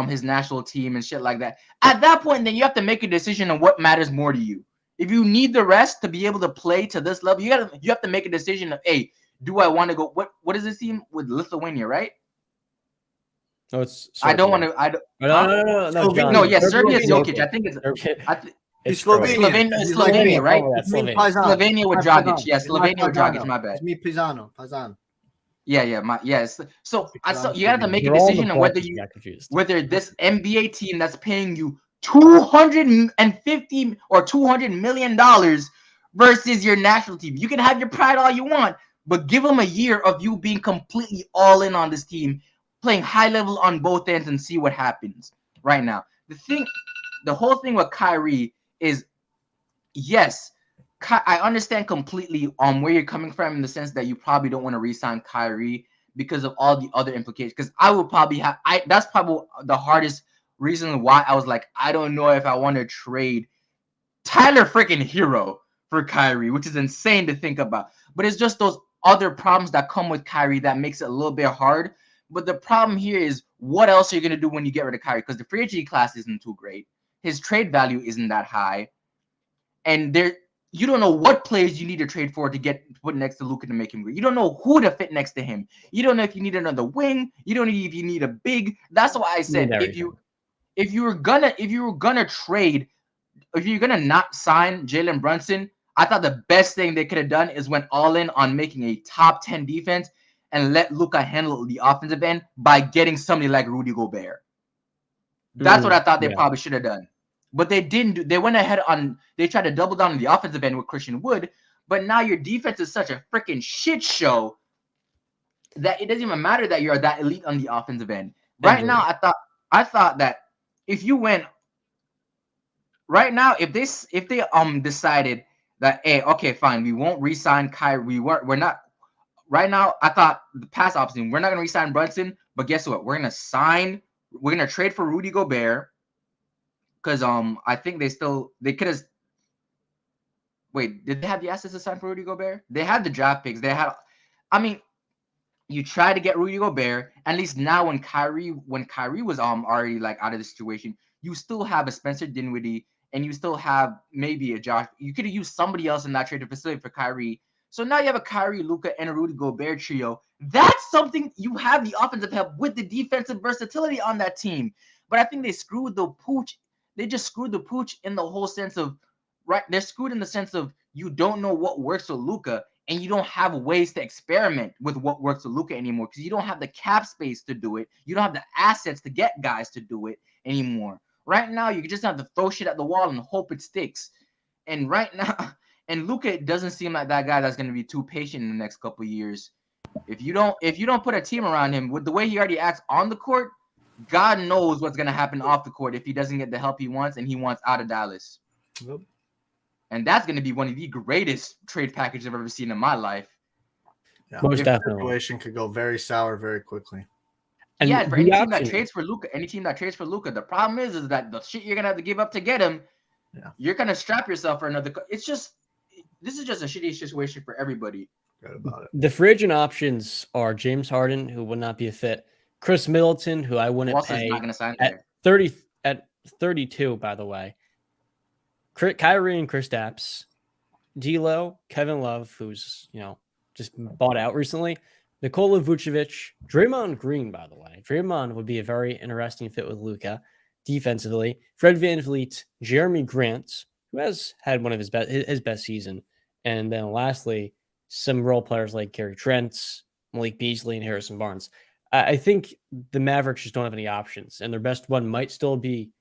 his national team and shit like that. At that point, then you have to make a decision on what matters more to you. If you need the rest to be able to play to this level, you have to make a decision of, hey, do I want to go? What is this team with Lithuania, right? No, it's I don't Serbia. want to. I don't. No, Huh? no, John. No, yeah, Serbia Serbia's is Jokic. I think it's. Serbia- I th- It's He's Croatia. Slovenian. Slovenia, He's Slovenia, right? Oh, that's He's me, Slovenia. Paisan. Slovenia with My Dragic. Paisano. Yeah, He's my Slovenia with Dragic. Paisano. My bad. It's me, Paisan. Yeah. Yes. So you have to make a They're all in the decision on Balkans, got confused. whether this NBA team that's paying you $250 or $200 million versus your national team. You can have your pride all you want, but give them a year of you being completely all in on this team, playing high level on both ends, and see what happens. Right now, the whole thing with Kyrie is, yes, I understand completely where you're coming from in the sense that you probably don't want to re-sign Kyrie because of all the other implications. Because I would probably that's probably the hardest reason why I was like, I don't know if I want to trade Tyler freaking Hero for Kyrie, which is insane to think about. But it's just those other problems that come with Kyrie that makes it a little bit hard. But the problem here is, what else are you going to do when you get rid of Kyrie? Because the free agency class isn't too great. His trade value isn't that high. And you don't know what players you need to trade for to get put next to Luka to make him great. You don't know who to fit next to him. You don't know if you need another wing. You don't know if you need a big. That's why I said if you were gonna trade, if you're gonna not sign Jalen Brunson, I thought the best thing they could have done is went all in on making a top 10 defense and let Luka handle the offensive end by getting somebody like Rudy Gobert. That's what I thought they probably should have done. But they didn't. They went ahead they tried to double down on the offensive end with Christian Wood, but now your defense is such a freaking shit show that it doesn't even matter that you're that elite on the offensive end. Right now, I thought that if you went right now, if they decided that, hey, okay, fine, we won't re-sign Kyrie. We're not right now. I thought the past option, we're not gonna re-sign Brunson, but guess what? We're gonna trade for Rudy Gobert. Because I think they could have. Wait, did they have the assets to sign for Rudy Gobert? They had the draft picks. You try to get Rudy Gobert. At least now, when Kyrie was already like out of the situation, you still have a Spencer Dinwiddie, and you still have maybe a Josh. You could have used somebody else in that trade to facilitate for Kyrie. So now you have a Kyrie, Luka, and a Rudy Gobert trio. That's something. You have the offensive help with the defensive versatility on that team. But I think they screwed the pooch. They just screwed the pooch in the whole sense of, right? They're screwed in the sense of you don't know what works with Luka, and you don't have ways to experiment with what works with Luka anymore because you don't have the cap space to do it. You don't have the assets to get guys to do it anymore. Right now, you just have to throw shit at the wall and hope it sticks. And right now, and Luka doesn't seem like that guy that's going to be too patient in the next couple of years. If you don't put a team around him with the way he already acts on the court, God knows what's going to happen off the court if he doesn't get the help he wants and he wants out of Dallas. Yep. And that's going to be one of the greatest trade packages I've ever seen in my life. Yeah. Most definitely. The situation could go very sour very quickly. And yeah, for any team that trades for Luka, the problem is that the shit you're going to have to give up to get him, you're going to strap yourself for another. This is just a shitty situation for everybody. Good about it. The free agent options are James Harden, who would not be a fit, Chris Middleton, who I wouldn't pay not gonna sign at 32, by the way. Kyrie and Kristaps, D'Lo, Kevin Love, who's just bought out recently, Nikola Vucevic, Draymond Green, by the way. Draymond would be a very interesting fit with Luka defensively. Fred VanVleet, Jeremy Grant, who has had one of his best season, and then lastly, some role players like Gary Trent, Malik Beasley, and Harrison Barnes. I think the Mavericks just don't have any options, and their best one might still be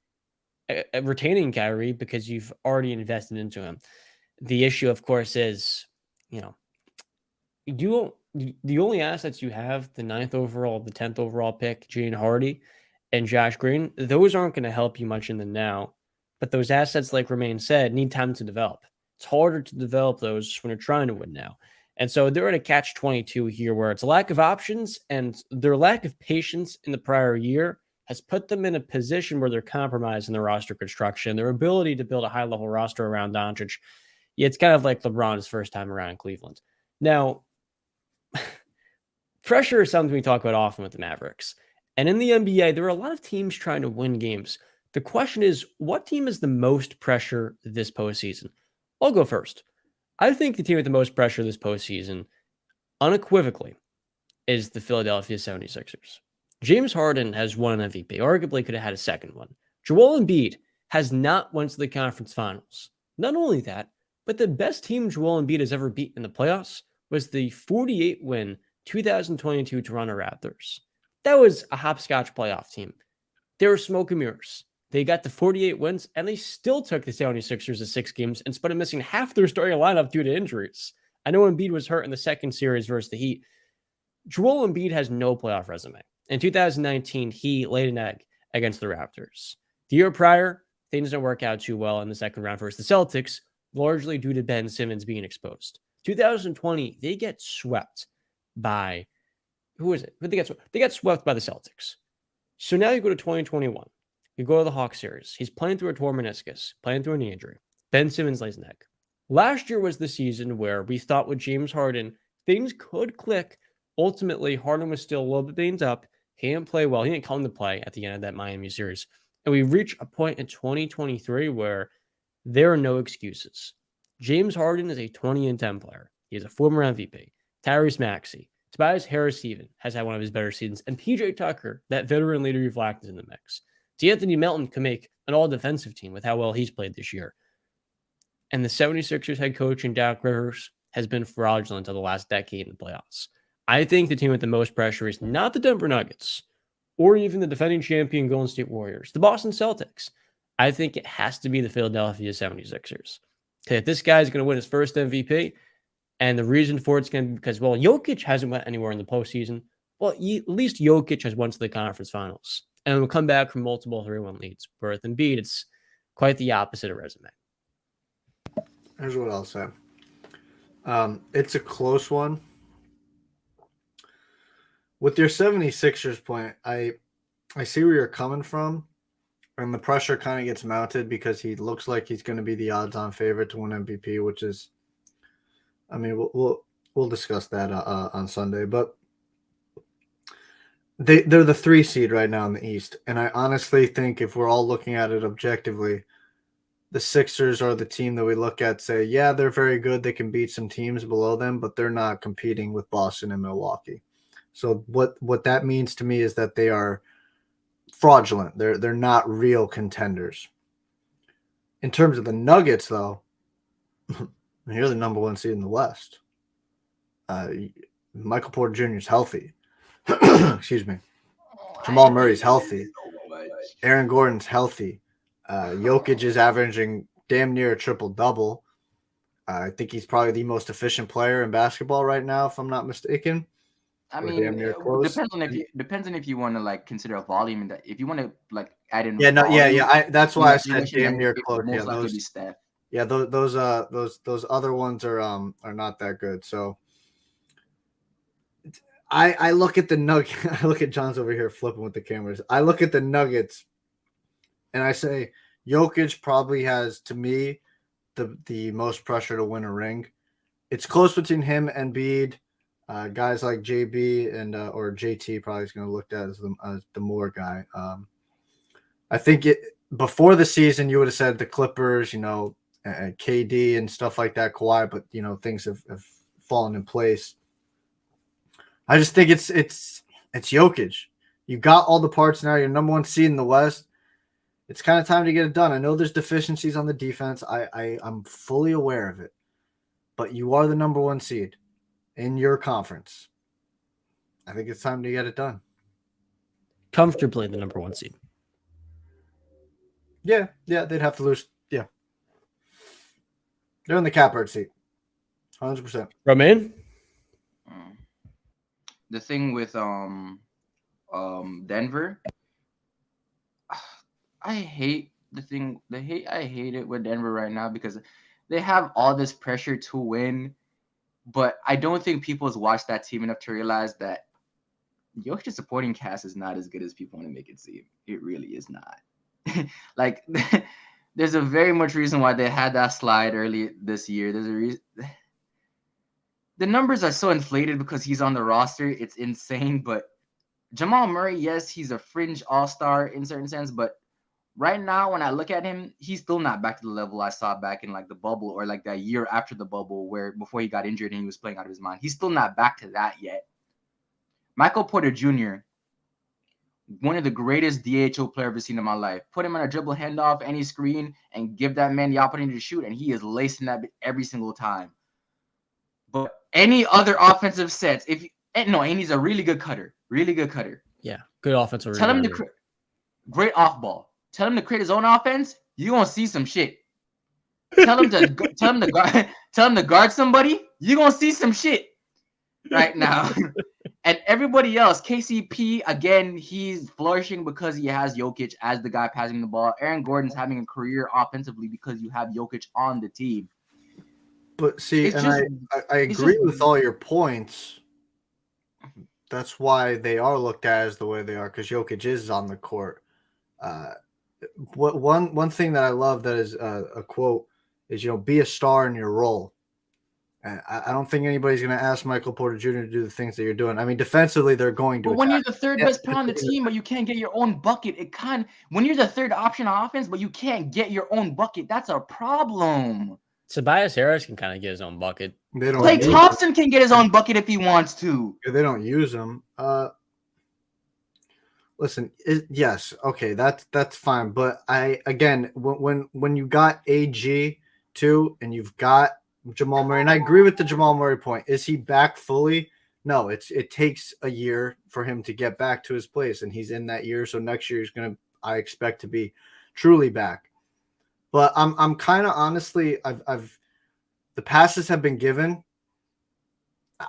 retaining Kyrie because you've already invested into him. The issue, of course, is, the only assets you have, the 9th overall, the 10th overall pick, Jane Hardy and Josh Green, those aren't going to help you much in the now. But those assets, like Romaine said, need time to develop. It's harder to develop those when you're trying to win now. And so they're in a catch-22 here where it's a lack of options, and their lack of patience in the prior year has put them in a position where they're compromised in their roster construction, their ability to build a high-level roster around Doncic. Yeah, it's kind of like LeBron's first time around in Cleveland. Now, pressure is something we talk about often with the Mavericks. And in the NBA, there are a lot of teams trying to win games. The question is, what team is the most pressure this postseason? I'll go first. I think the team with the most pressure this postseason, unequivocally, is the Philadelphia 76ers. James Harden has won an MVP, arguably could have had a second one. Joel Embiid has not went to the conference finals. Not only that, but the best team Joel Embiid has ever beat in the playoffs was the 48-win 2022 Toronto Raptors. That was a hopscotch playoff team. They were smoke and mirrors. They got the 48 wins, and they still took the 76ers to 6 games in spite of missing half their starting lineup due to injuries. I know Embiid was hurt in the second series versus the Heat. Joel Embiid has no playoff resume. In 2019, he laid an egg against the Raptors. The year prior, things didn't work out too well in the second round versus the Celtics, largely due to Ben Simmons being exposed. 2020, they get swept by, who is it? They got swept by the Celtics. So now you go to 2021. You go to the Hawks series. He's playing through a torn meniscus, playing through a knee injury. Ben Simmons lays an egg. Last year was the season where we thought with James Harden, things could click. Ultimately, Harden was still a little bit banged up. He didn't play well. He didn't come to play at the end of that Miami series. And we reach a point in 2023 where there are no excuses. James Harden is a 20-10 player. He is a former MVP. Tyrese Maxey. Tobias Harris even has had one of his better seasons. And PJ Tucker, that veteran leader you've lacked, is in the mix. D'Anthony Melton can make an all-defensive team with how well he's played this year. And the 76ers head coach in Doc Rivers has been fraudulent until the last decade in the playoffs. I think the team with the most pressure is not the Denver Nuggets or even the defending champion Golden State Warriors, the Boston Celtics. I think it has to be the Philadelphia 76ers. Okay, if this guy is going to win his first MVP, and the reason for it's going to be because, well, Jokic hasn't went anywhere in the postseason. Well, at least Jokic has won to the conference finals and will come back from multiple 3-1 leads. Whereas Embiid, it's quite the opposite of resume. Here's what I'll say. It's a close one. With your 76ers point, I see where you're coming from, and the pressure kind of gets mounted because he looks like he's going to be the odds-on favorite to win MVP, which is, I mean, we'll discuss that on Sunday, but they're the 3 seed right now in the East, and I honestly think if we're all looking at it objectively, the Sixers are the team that we look at, say, yeah, they're very good. They can beat some teams below them, but they're not competing with Boston and Milwaukee. So what that means to me is that they are fraudulent. They're not real contenders. In terms of the Nuggets, though, you're the number 1 seed in the West. Michael Porter Jr. is healthy. Excuse me. Jamal Murray's healthy. Aaron Gordon's healthy. Jokic is averaging damn near a triple-double. I think he's probably the most efficient player in basketball right now, if I'm not mistaken. I mean, it depends on if you want to like consider a volume in that. If you want to like add in, that's why I said damn near close. Most likely be Steph. Yeah, those other ones are not that good. So I look at the Nuggets. I look at John's over here flipping with the cameras. I look at the Nuggets, and I say Jokic probably has, to me, the most pressure to win a ring. It's close between him and Embiid. Guys like JB and or JT probably is going to look at as the more guy. I think before the season you would have said the Clippers, KD and stuff like that, Kawhi, but things have fallen in place. I just think it's Jokic. You got all the parts now. You're number 1 seed in the West. It's kind of time to get it done. I know there's deficiencies on the defense. I'm fully aware of it, but you are the number 1 seed in your conference. I think it's time to get it done. Comfortably the number 1 seed. Yeah, they'd have to lose. Yeah. They're in the catbird seat. 100%. Romaine? The thing with Denver, I hate it with Denver right now because they have all this pressure to win. But I don't think people has watched that team enough to realize that Jokic's supporting cast is not as good as people want to make it seem. It really is not. Like, there's a very much reason why they had that slide early this year. There's a reason. The numbers are so inflated because he's on the roster. It's insane. But Jamal Murray, yes, he's a fringe all-star in certain sense. But Right now, when I look at him, he's still not back to the level I saw back in like the bubble or like that year after the bubble where before he got injured and he was playing out of his mind. He's still not back to that yet. Michael Porter Jr., one of the greatest DHO players I've ever seen in my life. Put him on a dribble handoff, any screen, and give that man the opportunity to shoot, and he is lacing that every single time. But any other offensive sets, and he's a really good cutter. Yeah, good offensive. Tell him to great off ball. Tell him to create his own offense. You're gonna see some shit. Tell him to guard somebody. You're gonna see some shit right now. And everybody else, KCP, again, he's flourishing because he has Jokic as the guy passing the ball. Aaron Gordon's having a career offensively because you have Jokic on the team. But see, I agree with all your points. That's why they are looked at as the way they are, because Jokic is on the court. One thing that I love that is a quote is, be a star in your role. And I don't think anybody's going to ask Michael Porter Jr. to do the things that you're doing. I mean, defensively, they're going to. But when you're the third best player on the team, but you can't get your own bucket, when you're the third option on offense, but you can't get your own bucket, that's a problem. Tobias Harris can kind of get his own bucket. Klay Thompson can get his own bucket if he wants to. They don't use him. Listen, yes, okay, that's fine. But when you got AG too, and you've got Jamal Murray, and I agree with the Jamal Murray point. Is he back fully? No, it takes a year for him to get back to his place, and he's in that year. So next year I expect to be truly back. But I'm kind of honestly, I've the passes have been given.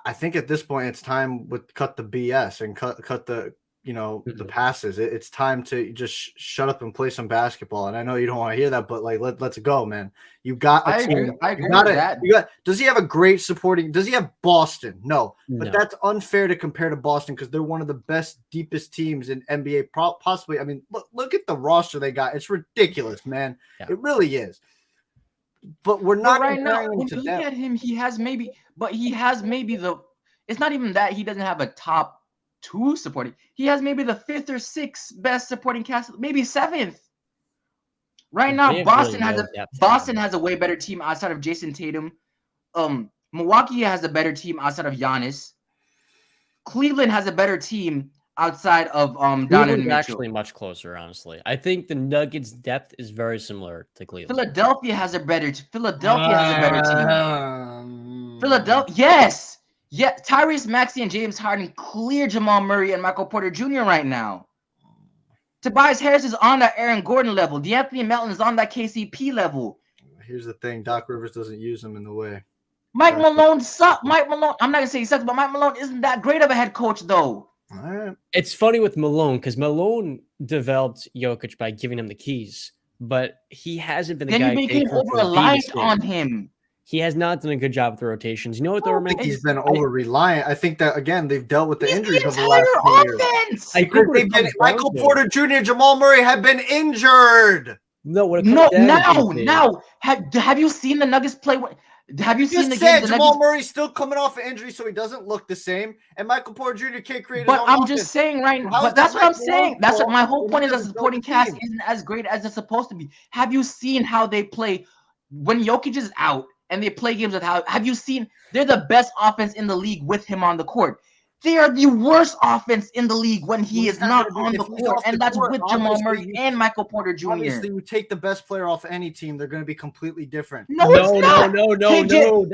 I think at this point it's time to cut the BS and cut the the passes. It's time to just shut up and play some basketball. And I know you don't want to hear that, but like let's go, man. You got a team. I agree with that. Does he have a great supporting? Does he have Boston? No. But that's unfair to compare to Boston because they're one of the best, deepest teams in NBA. Possibly. I mean, look at the roster they got. It's ridiculous, man. Yeah. It really is. But we're not right now. When you look at him, he has maybe the. It's not even that he doesn't have a top 2 supporting. He has maybe the 5th or 6th best supporting cast, maybe 7th. Right now, Boston has a way better team outside of Jason Tatum. Milwaukee has a better team outside of Yanez. Cleveland has a better team outside of Donovan Mitchell. Actually much closer, honestly. I think the Nuggets' depth is very similar to Cleveland. Philadelphia has a better team. Philadelphia, yes. Yeah, Tyrese Maxey and James Harden clear Jamal Murray and Michael Porter Jr. right now. Tobias Harris is on that Aaron Gordon level. DeAnthony Melton is on that KCP level. Here's the thing. Doc Rivers doesn't use him in the way. Mike Malone sucks. Mike Malone, I'm not going to say he sucks, but Mike Malone isn't that great of a head coach, though. All right. It's funny with Malone because Malone developed Jokic by giving him the keys, but he hasn't been the guy. Then you became over-reliant on him. He has not done a good job with the rotations. You know what, though, Romaine? He's been over-reliant. I think that, again, they've dealt with the injuries of the last 2 years. Michael Porter Jr., Jamal Murray have been injured. Now, have you seen the Nuggets play? Have you seen the games? Jamal Murray's still coming off an injury, so he doesn't look the same. And Michael Porter Jr. can't create his own offense. Just saying right now. But that's what I'm saying. That's what my whole point is. The supporting cast isn't as great as it's supposed to be. Have you seen how they play when Jokic is out? And they play games with have you seen they're the best offense in the league with him on the court. They are the worst offense in the league when he is not on the court, and that's with Jamal Murray and Michael Porter Jr. Obviously, you take the best player off any team, they're going to be completely different. No.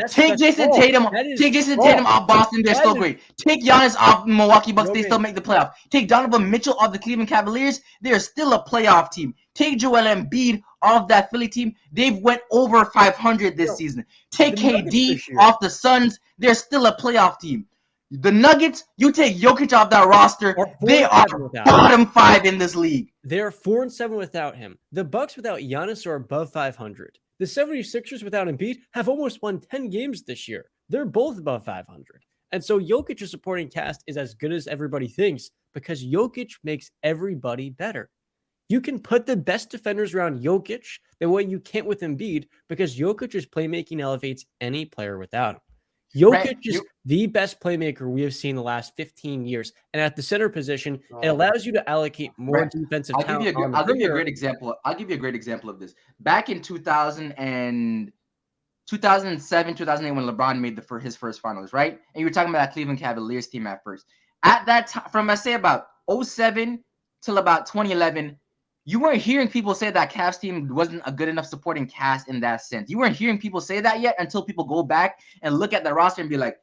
Take Jason Tatum off Boston, they're still great. Take Giannis off Milwaukee Bucks, they still make the playoff. Take Donovan Mitchell off the Cleveland Cavaliers, they're still a playoff team. Take Joel Embiid off that Philly team, they've went over 500 this season. Take KD off the Suns, they're still a playoff team. The Nuggets, you take Jokic off that roster, they are bottom 5 in this league. They're 4-7 without him. The Bucks without Giannis are above 500. The 76ers without Embiid have almost won 10 games this year. They're both above 500. And so Jokic's supporting cast is as good as everybody thinks because Jokic makes everybody better. You can put the best defenders around Jokic the way you can't with Embiid because Jokic's playmaking elevates any player without him. Jokic is the best playmaker we have seen the last 15 years. And at the center position, it allows you to allocate more defensive talent. I'll give you a great example. I'll give you a great example of this. Back in 2007, 2008, when LeBron made his first finals, right? And you were talking about that Cleveland Cavaliers team at first. At that time, from I say about 2007 till about 2011, you weren't hearing people say that Cavs team wasn't a good enough supporting cast in that sense. You weren't hearing people say that yet until people go back and look at the roster and be like,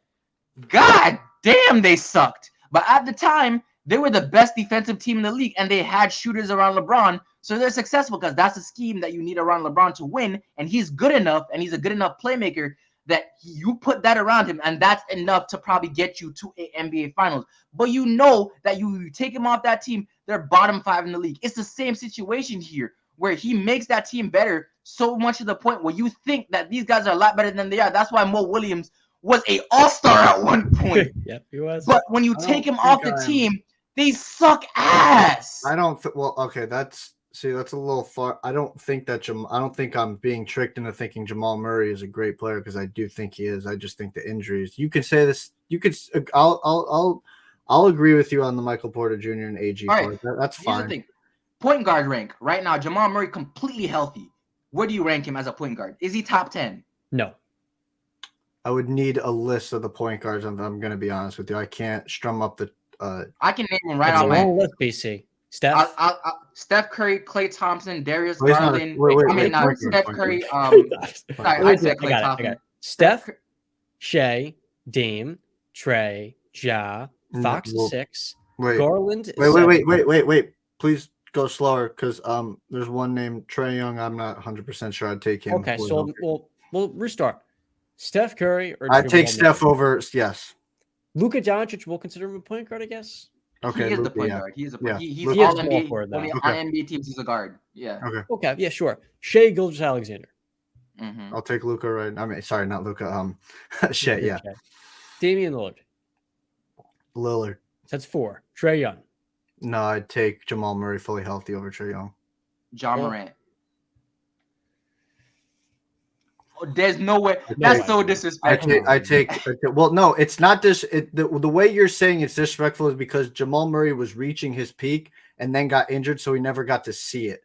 God damn, they sucked. But at the time, they were the best defensive team in the league, and they had shooters around LeBron. So they're successful because that's a scheme that you need around LeBron to win. And he's good enough, and he's a good enough playmaker that you put that around him, and that's enough to probably get you to an NBA Finals. But you know that you take him off that team, they're bottom 5 in the league. It's the same situation here where he makes that team better so much to the point where you think that these guys are a lot better than they are. That's why Mo Williams was an all-star at one point. Yep, he was. But when you take him off the team, they suck ass. I don't. Well, okay, that's a little far. I don't think I'm being tricked into thinking Jamal Murray is a great player because I do think he is. I just think the injuries. You could say this. You could. I'll agree with you on the Michael Porter Jr. and AG. Right. That's fine. Here's the thing. Point guard rank right now. Jamal Murray completely healthy. Where do you rank him as a point guard? Is he top 10? No. I would need a list of the point guards. I'm going to be honest with you. I can't strum up the. I can name him right That's on a my long list, BC. Steph. Steph Curry, Klay Thompson, Darius Wait, Garland. Steph Curry. I said Klay Thompson. Steph, Shea, Dame, Trey, Ja, Fox 6, Garland. Wait. Please go slower because there's one named Trae Young. I'm not 100% sure I'd take him. Okay, so we'll restart. Steph Curry or I'd take Steph over. Yes. Luka Doncic, we'll consider him a point guard, I guess. Okay, he is the point guard. He is a point. He's all NBA. On NBA teams, he's a guard. Yeah. Okay. Yeah. Sure. Shea Gilgeous-Alexander. Mm-hmm. I'll take Luka right. I mean, sorry, not Luka. Shea. Yeah. Damian Lillard. Lillard. That's 4. Trae Young. No, I'd take Jamal Murray fully healthy over Trae Young. John Morant. Oh, there's no way. That's so disrespectful. I take. Well, no, it's not this. The way you're saying it's disrespectful is because Jamal Murray was reaching his peak and then got injured, so he never got to see it.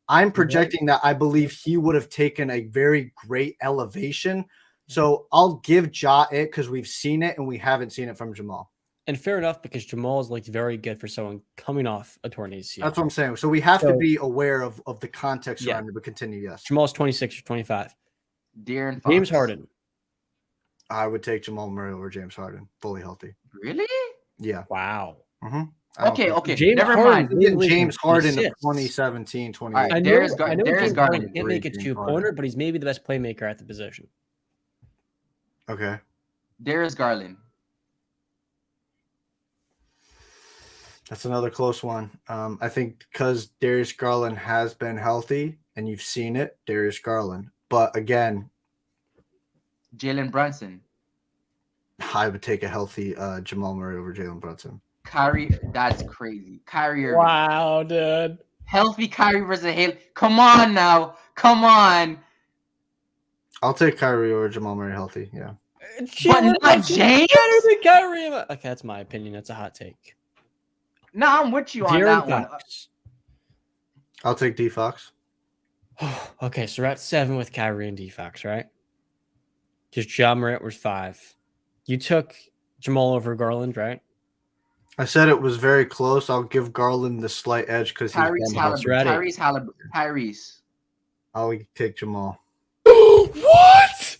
I'm projecting that I believe he would have taken a very great elevation. So I'll give Ja it because we've seen it and we haven't seen it from Jamal. And fair enough, because Jamal is very good for someone coming off a torn ACL. That's what I'm saying. So we have to be aware of the context around it, but continue, yes. Jamal's 26 or 25. De'Aaron Fox. James Harden. I would take Jamal Murray over James Harden, fully healthy. Really? Yeah. Wow. Mm-hmm. Okay. James Never Harden, mind. James Harden of 2017, 2018. Right, I know Darius James Garland Harden can't make a 2-pointer, but he's maybe the best playmaker at the position. Okay. Darius Garland. That's another close one. I think because Darius Garland has been healthy and you've seen it, Darius Garland. But again, Jalen Brunson. I would take a healthy Jamal Murray over Jalen Brunson. Kyrie, that's crazy. Kyrie Irving. Wow, dude. Healthy Kyrie versus Haley. Come on now. Come on. I'll take Kyrie over Jamal Murray healthy, yeah. But not James? Better than Kyrie. Okay, that's my opinion. That's a hot take. No, I'm with you on that one. I'll take D Fox. Okay, so we're at 7 with Kyrie and D Fox, right? Just Ja Morant was 5. You took Jamal over Garland, right? I said it was very close. I'll give Garland the slight edge because he's Tyrese. I'll take Jamal. What?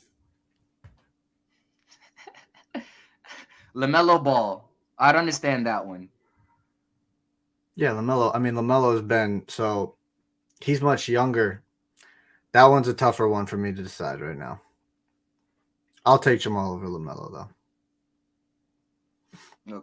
LaMelo Ball. I don't understand that one. Yeah, LaMelo. I mean, LaMelo's been so he's much younger. That one's a tougher one for me to decide right now. I'll take Jamal over LaMelo though.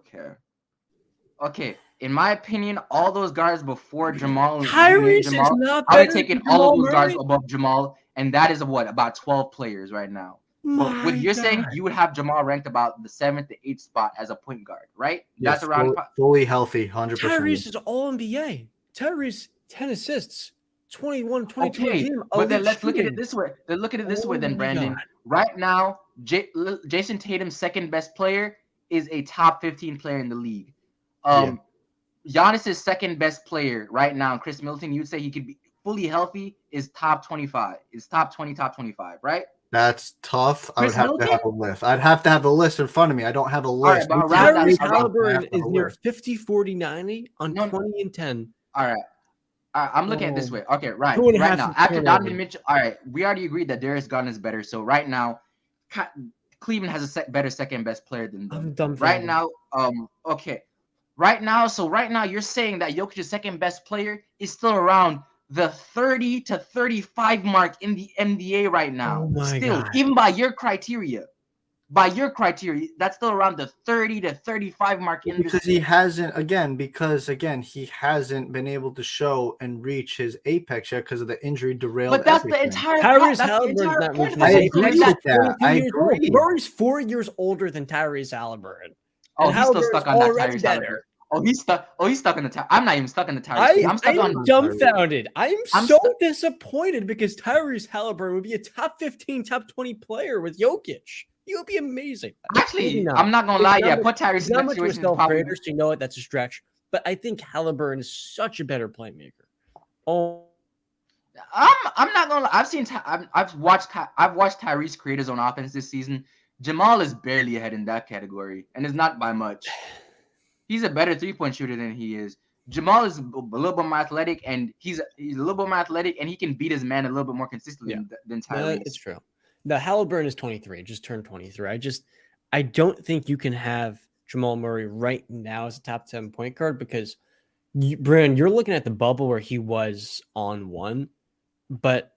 Okay. In my opinion, all those guards before Jamal, Tyrese is not I would better take than all of Jamal those guards Murray? above Jamal, and that is about 12 players right now. But what you're saying, you would have Jamal ranked about the 7th to 8th spot as a point guard, right? Yes, That's around fully healthy, 100%. Tyrese is all NBA. Tyrese 10 assists, 21, 22 okay, game. but then let's look at it this way. Then Brandon. God. Right now, Jason Tatum's second best player is a top 15 player in the league. Giannis's second best player right now, Chris Middleton, you'd say he could be fully healthy, is top 25. Is top 20, top 25, right? That's tough. I would Chris have Middleton? to have a list. I'd have to have the list in front of me. I don't have a right, list. but You around can't that- make Tyrese it up. I Halliburton have to is have a near list. 50, 40, 90 on No. 20 and 10. All right. I'm looking at it this way. Okay, right. 2.5 Right now, after turnover. Donovan Mitchell, all right, we already agreed that Darius Garland is better. So right now, Cleveland has a better second best player than them. I'm dumbfounded. Right now, okay. Right now, you're saying that Jokic's second best player is still around the 30 to 35 mark in the NBA right now. Oh my Still, God. even by your criteria. By your criteria, that's still around the 30 to 35 mark in Because this. he hasn't he hasn't been able to show and reach his apex yet because of the injury derailed. But that's the everything. entire Tyrese that's the Halliburton's entire not point reaching of I the his agree apex. is with that that. I agree. Murray's 4 years older than Tyrese Halliburton. Oh, And he's still Halliburton's stuck on that already Tyrese better. Halliburton. Oh, he's stuck on the I'm not even stuck on the Tyrese. I'm I stuck on am dumbfounded. I am I'm so stu- disappointed because Tyrese Halliburton would be a top 15, top 20 player with Jokic. He would be amazing. Maybe actually. not. I'm not gonna It's lie. not Yeah, much- put Tyrese It's in not that much of a situation. Is probably self-prater, so you know what? That's a stretch. But I think Halliburton is such a better playmaker. Oh, I'm not gonna lie. I've watched Tyrese create his own offense this season. Jamal is barely ahead in that category, and it's not by much. He's a better 3-point shooter than he is. Jamal is a little bit more athletic, and he's a little bit more athletic, and he can beat his man a little bit more consistently than Tyrese. it's true. The Halliburton is 23, just turned 23. I don't think you can have Jamal Murray right now as a top 10 point guard because, Brandon, you're looking at the bubble where he was on one, but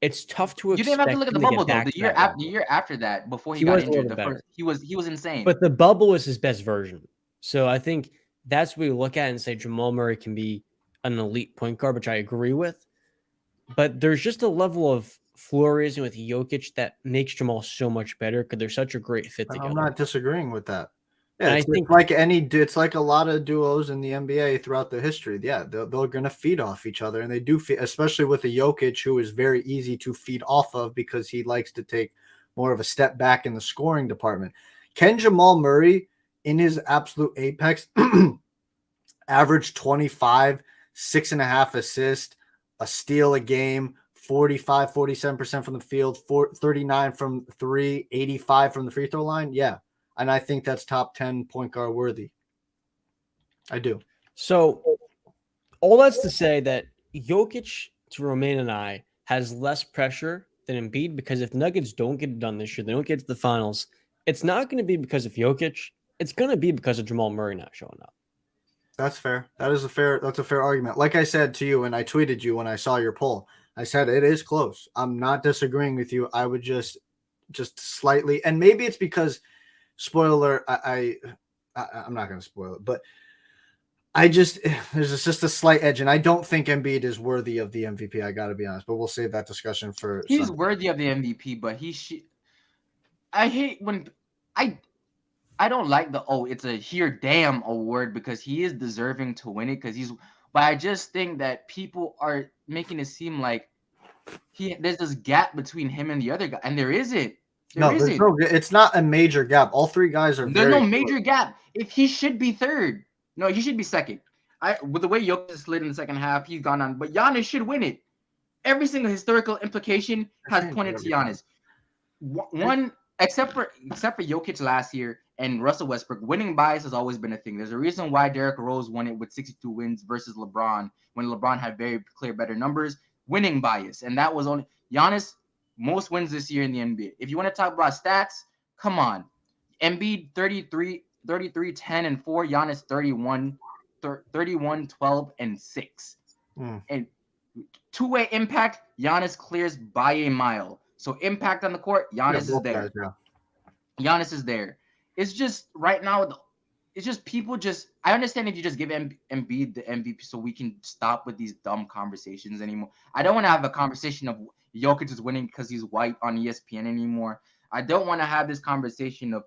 it's tough to You expect. didn't have to look at the him to get bubble though. back The to year that after level. the year after that, before he He got was a injured, little better. he was insane. But the bubble was his best version. So I think that's what we look at and say Jamal Murray can be an elite point guard, which I agree with. But there's just a level of floor raising with Jokic that makes Jamal so much better because they're such a great fit together. I'm not disagreeing with that. And Yeah, I it's think- it's like a lot of duos in the NBA throughout the history. Yeah, they're going to feed off each other, and they do feed, especially with a Jokic who is very easy to feed off of because he likes to take more of a step back in the scoring department. Can Jamal Murray, in his absolute apex, average 25, 6.5 assists, a steal a game, 45, 47% from the field, 39 from three, 85 from the free throw line? Yeah. And I think that's top 10 point guard worthy. I do. So all that's to say that Jokic, to Romaine and I, has less pressure than Embiid because if Nuggets don't get it done this year, they don't get to the finals, it's not going to be because of Jokic. It's going to be because of Jamal Murray not showing up. That's fair. That's a fair argument. Like I said to you, and I tweeted you when I saw your poll, I said it is close. I'm not disagreeing with you. I would just slightly, and maybe it's because, spoiler, I'm not going to spoil it, but there's just a slight edge, and I don't think Embiid is worthy of the MVP. I got to be honest, but we'll save that discussion for. He's Sunday. worthy of the MVP, but I hate when I don't like the it's a here damn award because he is deserving to win it but I just think that people are making it seem like there's this gap between him and the other guy, and there isn't. It's not a major gap. All three guys are. There's no major gap. If he should be third, no, he should be second. With the way Jokic slid in the second half, he's gone on. But Yanez should win it. Every single historical implication has pointed to Yanez. One, except for Jokic last year and Russell Westbrook, winning bias has always been a thing. There's a reason why Derrick Rose won it with 62 wins versus LeBron when LeBron had very clear better numbers. Winning bias, and that was only Yanez. Most wins this year in the NBA. If you want to talk about stats, come on. Embiid 33, 10, and 4. Giannis 31, 12, and 6. And two-way impact, Giannis clears by a mile. So impact on the court, Giannis is there. Giannis is there. It's just right now, it's just people I understand if you just give Embiid the MVP so we can stop with these dumb conversations anymore. I don't want to have a conversation of Jokic is winning because he's white on ESPN anymore. I don't want to have this conversation of,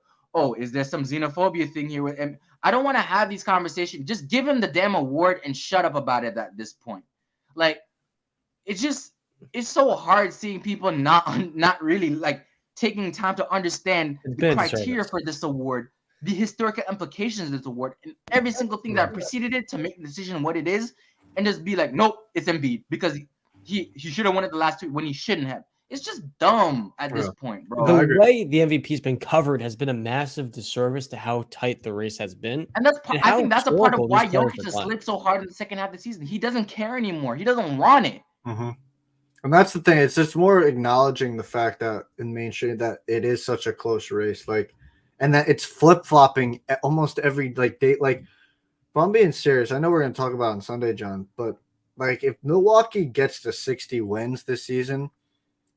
is there some xenophobia thing here with him? I don't want to have these conversations. Just give him the damn award and shut up about it at this point. Like, it's so hard seeing people not really like taking time to understand It's the been a criteria disservice. for this award, the historical implications of this award, and every single thing that preceded it to make the decision what it is, and just be like, nope, it's Embiid because he should have won it the last two when he shouldn't have. It's just dumb at this point, bro. I The agree. way the MVP's been covered has been a massive disservice to how tight the race has been. And I how think that's a part of historical why these players Jokic are has playing. slipped so hard in the second half of the season. He doesn't care anymore. He doesn't want it. Mm-hmm. And that's the thing. It's just more acknowledging the fact that in mainstream that it is such a close race, like, and that it's flip flopping almost every day. Like, if I'm being serious, I know we're going to talk about it on Sunday, John, but like if Milwaukee gets to 60 wins this season,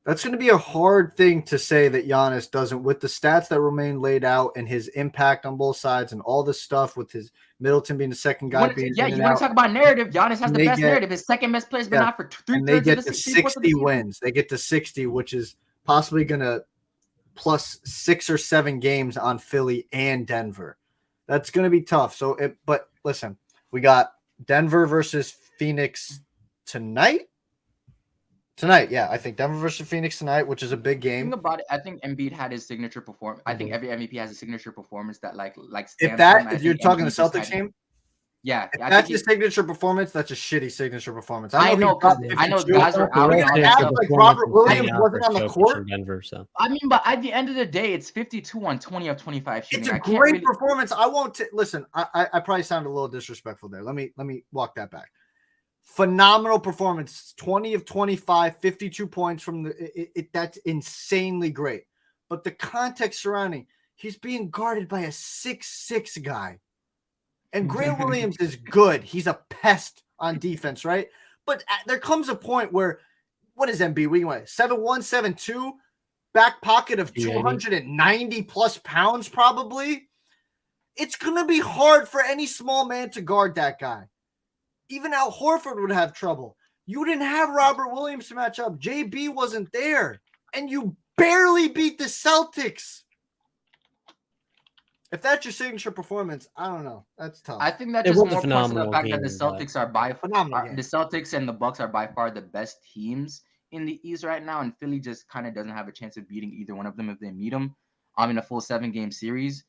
that's going to be a hard thing to say that Giannis doesn't, with the stats that Romaine laid out and his impact on both sides and all this stuff with his Middleton being the second guy being in and you want out. to talk about narrative? Giannis has the best narrative. His second best player has been out for and they three-thirds get of the to season. 60 wins. They get to 60, which is possibly going to plus 6 or 7 games on Philly and Denver. That's going to be tough. So, but listen, we got Denver versus Phoenix tonight. Yeah, I think Denver versus Phoenix tonight, which is a big game. Think about it. I think Embiid had his signature performance. I think every MVP has a signature performance that like if you're talking the Celtics game. Yeah, if that's his signature performance, that's a shitty signature performance. I know guys are out. Like Robert Williams wasn't on the court. Denver, so. I mean, but at the end of the day, it's 52 on 20 of 25 shooting. It's a great performance. I won't listen. I probably sounded a little disrespectful there. Let me walk that back. Phenomenal performance. 20 of 25, 52 points from that's insanely great. But the context surrounding, he's being guarded by a 6'6" guy. And Grant Williams is good. He's a pest on defense, right? But there comes a point where, what is Embiid? What do you want? 7'1", 7'2", back pocket of 290 plus pounds, probably. It's going to be hard for any small man to guard that guy. Even Al Horford would have trouble. You didn't have Robert Williams to match up. JB wasn't there. And you barely beat the Celtics. If that's your signature performance, I don't know. That's tough. I think that just more points to the fact that the Celtics are by far the Celtics and the Bucks are by far the best teams in the East right now, and Philly just kind of doesn't have a chance of beating either one of them if they meet them. In a full 7-game series.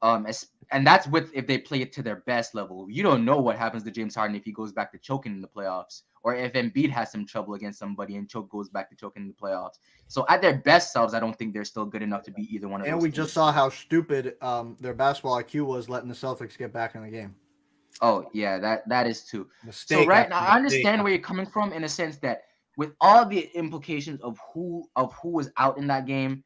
And that's if they play it to their best level. You don't know what happens to James Harden if he goes back to choking in the playoffs, or if Embiid has some trouble against somebody and goes back to choking in the playoffs. So at their best selves, I don't think they're still good enough to beat either one of those. And we just saw how stupid their basketball IQ was letting the Celtics get back in the game. Oh yeah, that is too. Mistake. So right now, I understand where you're coming from in a sense that with all the implications of who was out in that game,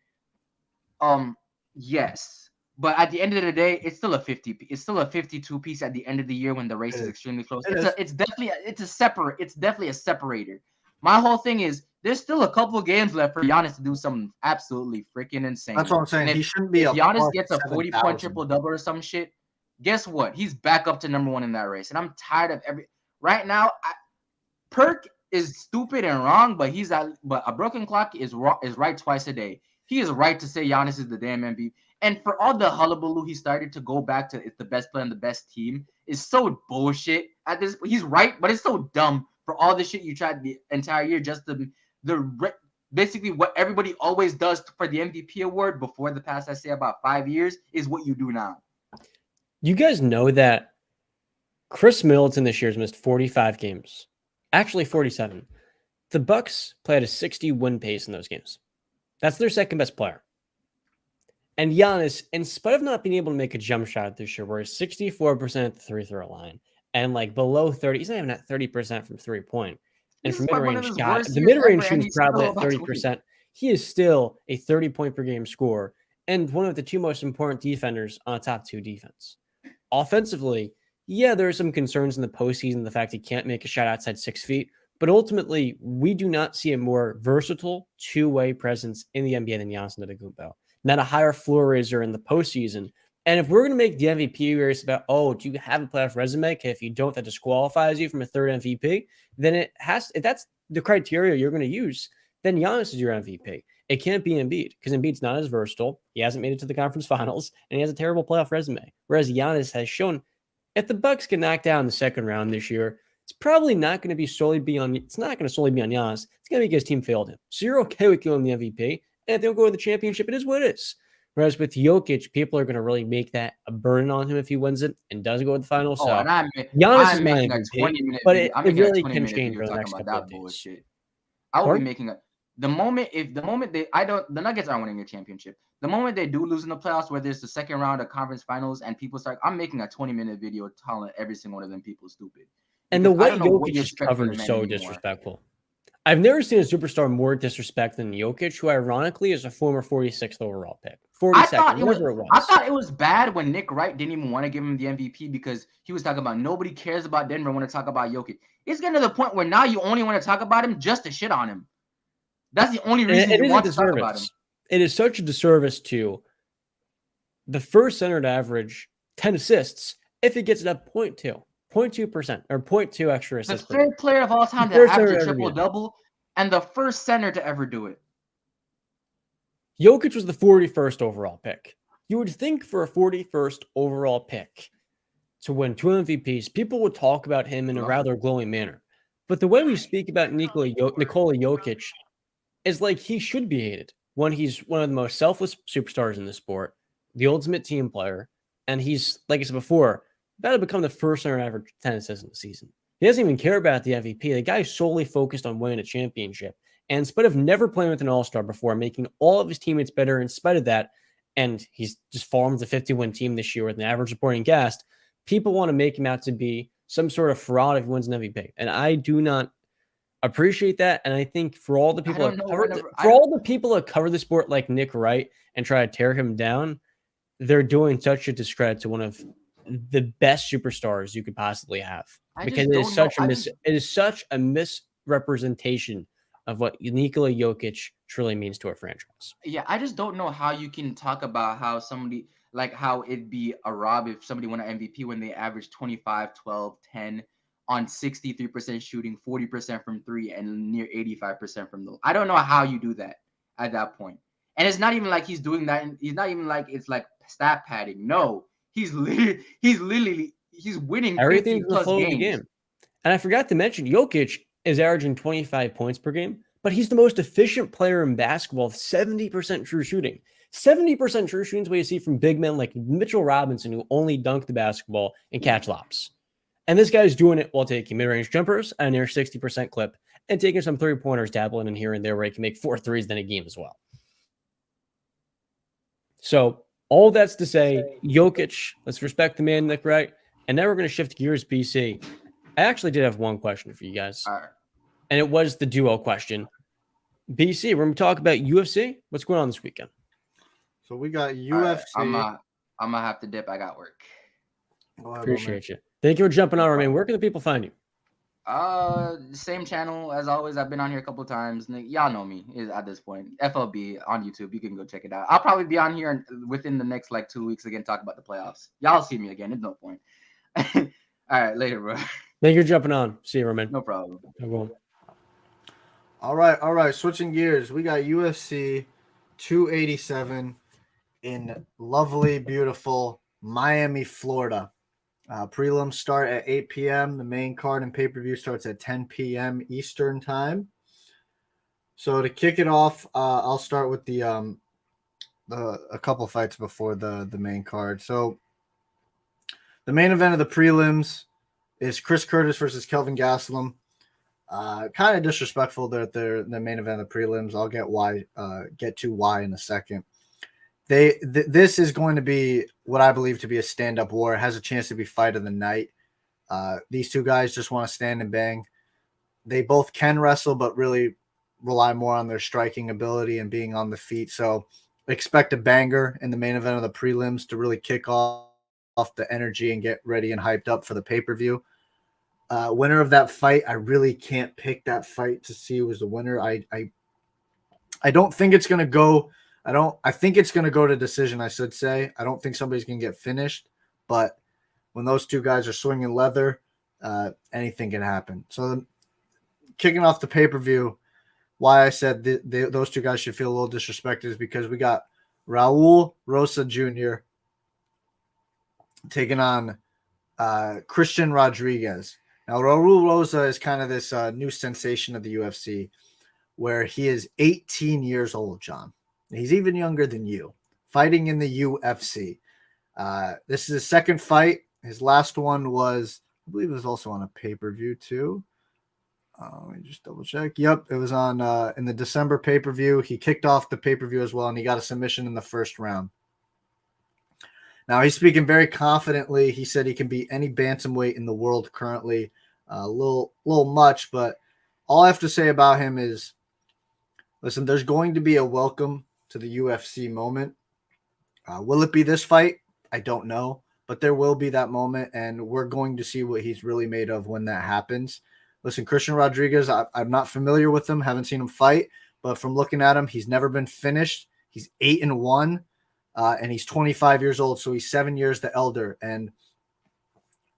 yes. But at the end of the day, it's still a 52 piece at the end of the year when the race is extremely close. It's definitely a separator. My whole thing is there's still a couple of games left for Giannis to do something absolutely freaking insane. That's what I'm saying. He shouldn't be. If Giannis gets a 40-point triple-double or some shit, guess what? He's back up to number 1 in that race. And I'm tired of right now. Perk is stupid and wrong, but but a broken clock is right twice a day. He is right to say Giannis is the damn MVP. And for all the hullabaloo he started to go back to it's the best player on the best team is so bullshit. At this, he's right, but it's so dumb for all the shit you tried the entire year. Just basically what everybody always does for the MVP award before the past, I say about 5 years, is what you do now. You guys know that Chris Middleton this year has missed 45 games, actually 47. The Bucks play at a 60 win pace in those games. That's their second best player. And Giannis, in spite of not being able to make a jump shot this year, we're 64% at the free-throw line and like below 30. He's not even at 30% from 3-point. And for mid-range shot, the mid-range shooting is probably at 30%. He is still a 30-point per game scorer and one of the two most important defenders on a top 2 defense. Offensively, yeah, there are some concerns in the postseason, the fact he can't make a shot outside 6 feet. But ultimately, we do not see a more versatile two-way presence in the NBA than Giannis Antetokounmpo. Not a higher floor raiser in the postseason. And if we're going to make the MVP race about, do you have a playoff resume? Okay, if you don't, that disqualifies you from a third MVP. Then if that's the criteria you're going to use, then Giannis is your MVP. It can't be Embiid because Embiid's not as versatile. He hasn't made it to the conference finals, and he has a terrible playoff resume. Whereas Giannis has shown if the Bucks get knocked out in the second round this year, it's probably not going to solely be on Giannis. It's going to be because his team failed him. So you're okay with killing the MVP And if they don't go to the championship, it is what it is. Whereas with Jokic, people are going to really make that a burden on him if he wins it and doesn't go to the final. Oh, So and Giannis is I'm my making a MVP, 20-minute but video. it, I'm it making a really 20 can minute change video for the talking next about couple of that days. bullshit. I will be Pardon? making the moment the Nuggets aren't winning a championship. The moment they do lose in the playoffs, whether it's the second round of conference finals, and people start, I'm making a 20-minute video telling every single one of them people stupid. And the Because I way don't know what Jokic you is expect from covered the is man so anymore. disrespectful. I've never seen a superstar more disrespect than Jokic, who ironically is a former 46th overall pick. 42nd, whatever it was. I thought it was bad when Nick Wright didn't even want to give him the MVP because he was talking about nobody cares about Denver when to talk about Jokic. It's getting to the point where now you only want to talk about him just to shit on him. That's the only reason you want to talk about him. It is such a disservice to the first center to average 10 assists if it gets it up 0.2% or 0.2 extra The assists. third player of all time to average a triple-double and the first center to ever do it. Jokic was the 41st overall pick. You would think for a 41st overall pick to win 2 MVPs, people would talk about him in a rather glowing manner. But the way we speak about Nikola Jokic is like he should be hated when he's one of the most selfless superstars in the sport, the ultimate team player, and he's, like I said before, about to become the first center to average 10 assists in the season. He doesn't even care about the MVP. The guy is solely focused on winning a championship. And in spite of never playing with an all-star before, making all of his teammates better in spite of that, and he's just formed a 50-win team this year with an average supporting cast, people want to make him out to be some sort of fraud if he wins an MVP. And I do not appreciate that. And I think for all the people that cover the sport like Nick Wright and try to tear him down, they're doing such a discredit to one of the best superstars you could possibly have. Because it is such a misrepresentation of what Nikola Jokic truly means to our franchise. Yeah, I just don't know how you can talk about how somebody, like how it'd be a rob if somebody won an MVP when they average 25, 12, 10 on 63% shooting, 40% from 3, and near 85% from those. I don't know how you do that at that point. And it's not even like he's doing that. He's not even like it's like stat padding. No, he's winning Everything's 50 plus the flow games. of the game. And I forgot to mention, Jokic is averaging 25 points per game, but he's the most efficient player in basketball with 70% true shooting. 70% true shooting is what you see from big men like Mitchell Robinson, who only dunk the basketball and catch lobs. And this guy's doing it while taking mid-range jumpers at a near 60% clip and taking some three-pointers, dabbling in here and there where he can make 4 threes in a game as well. So all that's to say, Jokic, let's respect the man, Nick Wright. And now we're going to shift gears, BC. I actually did have one question for you guys. All right. And it was the duo question. BC, we're going to talk about UFC. What's going on this weekend? So we got UFC. Right. I'm gonna have to dip. I got work. Appreciate you. Thank you for jumping on, Romaine. Where can the people find you? Same channel as always. I've been on here a couple times. Y'all know me at this point. FLB on YouTube. You can go check it out. I'll probably be on here within the next 2 weeks again, talk about the playoffs. Y'all see me again. There's no point. All right, later, bro. Thank you for jumping on. See you, Romaine. No problem. All right. Switching gears, we got UFC 287 in lovely, beautiful Miami, Florida. Prelims start at 8 p.m. The main card and pay-per-view starts at 10 p.m. Eastern time. So to kick it off, I'll start with a couple fights before the main card. So the main event of the prelims is Chris Curtis versus Kelvin Gastelum. Kind of disrespectful that they're the main event of the prelims. I'll get to why in a second. This is going to be what I believe to be a stand-up war. It has a chance to be fight of the night. These two guys just want to stand and bang. They both can wrestle, but really rely more on their striking ability and being on the feet. So expect a banger in the main event of the prelims to really kick off the energy and get ready and hyped up for the pay-per-view. Winner of that fight, I really can't pick that fight to see who was the winner. I don't think it's going to go. I think it's going to go to decision, I should say. I don't think somebody's going to get finished, but when those two guys are swinging leather, anything can happen. So kicking off the pay-per-view, why I said those two guys should feel a little disrespected is because we got Raul Rosas Jr. taking on Christian Rodriguez. Now, Raul Rosa is kind of this new sensation of the UFC where he is 18 years old, John. He's even younger than you, fighting in the UFC. This is his second fight. His last one was, I believe it was also on a pay-per-view too. Let me just double check. Yep, it was on in the December pay-per-view. He kicked off the pay-per-view as well, and he got a submission in the first round. Now, he's speaking very confidently. He said he can beat any bantamweight in the world currently. A little much, but all I have to say about him is, listen, there's going to be a welcome to the UFC moment. Will it be this fight? I don't know, but there will be that moment, and we're going to see what he's really made of when that happens. Listen, Christian Rodriguez, I'm not familiar with him, haven't seen him fight, but from looking at him, he's never been finished. He's 8-1, and he's 25 years old, so he's 7 years the elder. And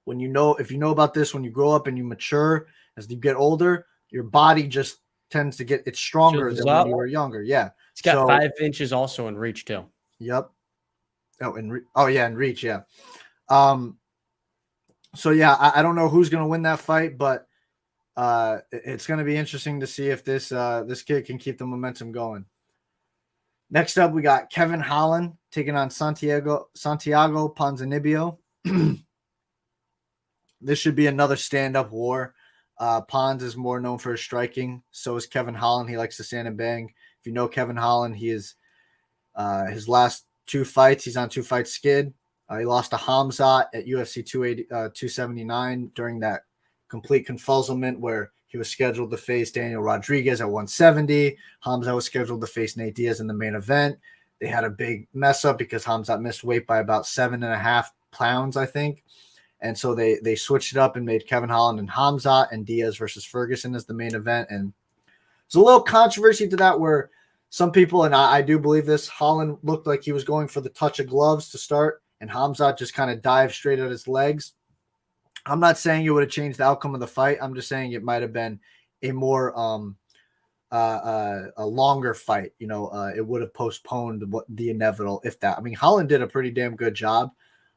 if you know about this, when you grow up and you mature, as you get older, your body just tends to it's stronger than when you were younger. Yeah, it's got 5 inches also in reach too. Yep. In reach, yeah. So yeah, I don't know who's gonna win that fight, but it's gonna be interesting to see if this kid can keep the momentum going. Next up, we got Kevin Holland taking on Santiago Ponzinibbio. This should be another stand-up war. Pons is more known for his striking. So is Kevin Holland. He likes to stand and bang. If you know Kevin Holland, he is his last 2 fights. He's on 2 fight skid. He lost to Hamzat at UFC 279 during that complete confuzzlement where he was scheduled to face Daniel Rodriguez at 170. Hamzat was scheduled to face Nate Diaz in the main event. They had a big mess up because Hamzat missed weight by about 7.5 pounds, I think. And so they switched it up and made Kevin Holland and Hamzat and Diaz versus Ferguson as the main event. And there's a little controversy to that where some people, and I do believe this, Holland looked like he was going for the touch of gloves to start, and Hamzat just kind of dived straight at his legs. I'm not saying it would have changed the outcome of the fight. I'm just saying it might have been a more a longer fight. It would have postponed the inevitable, if that. I mean, Holland did a pretty damn good job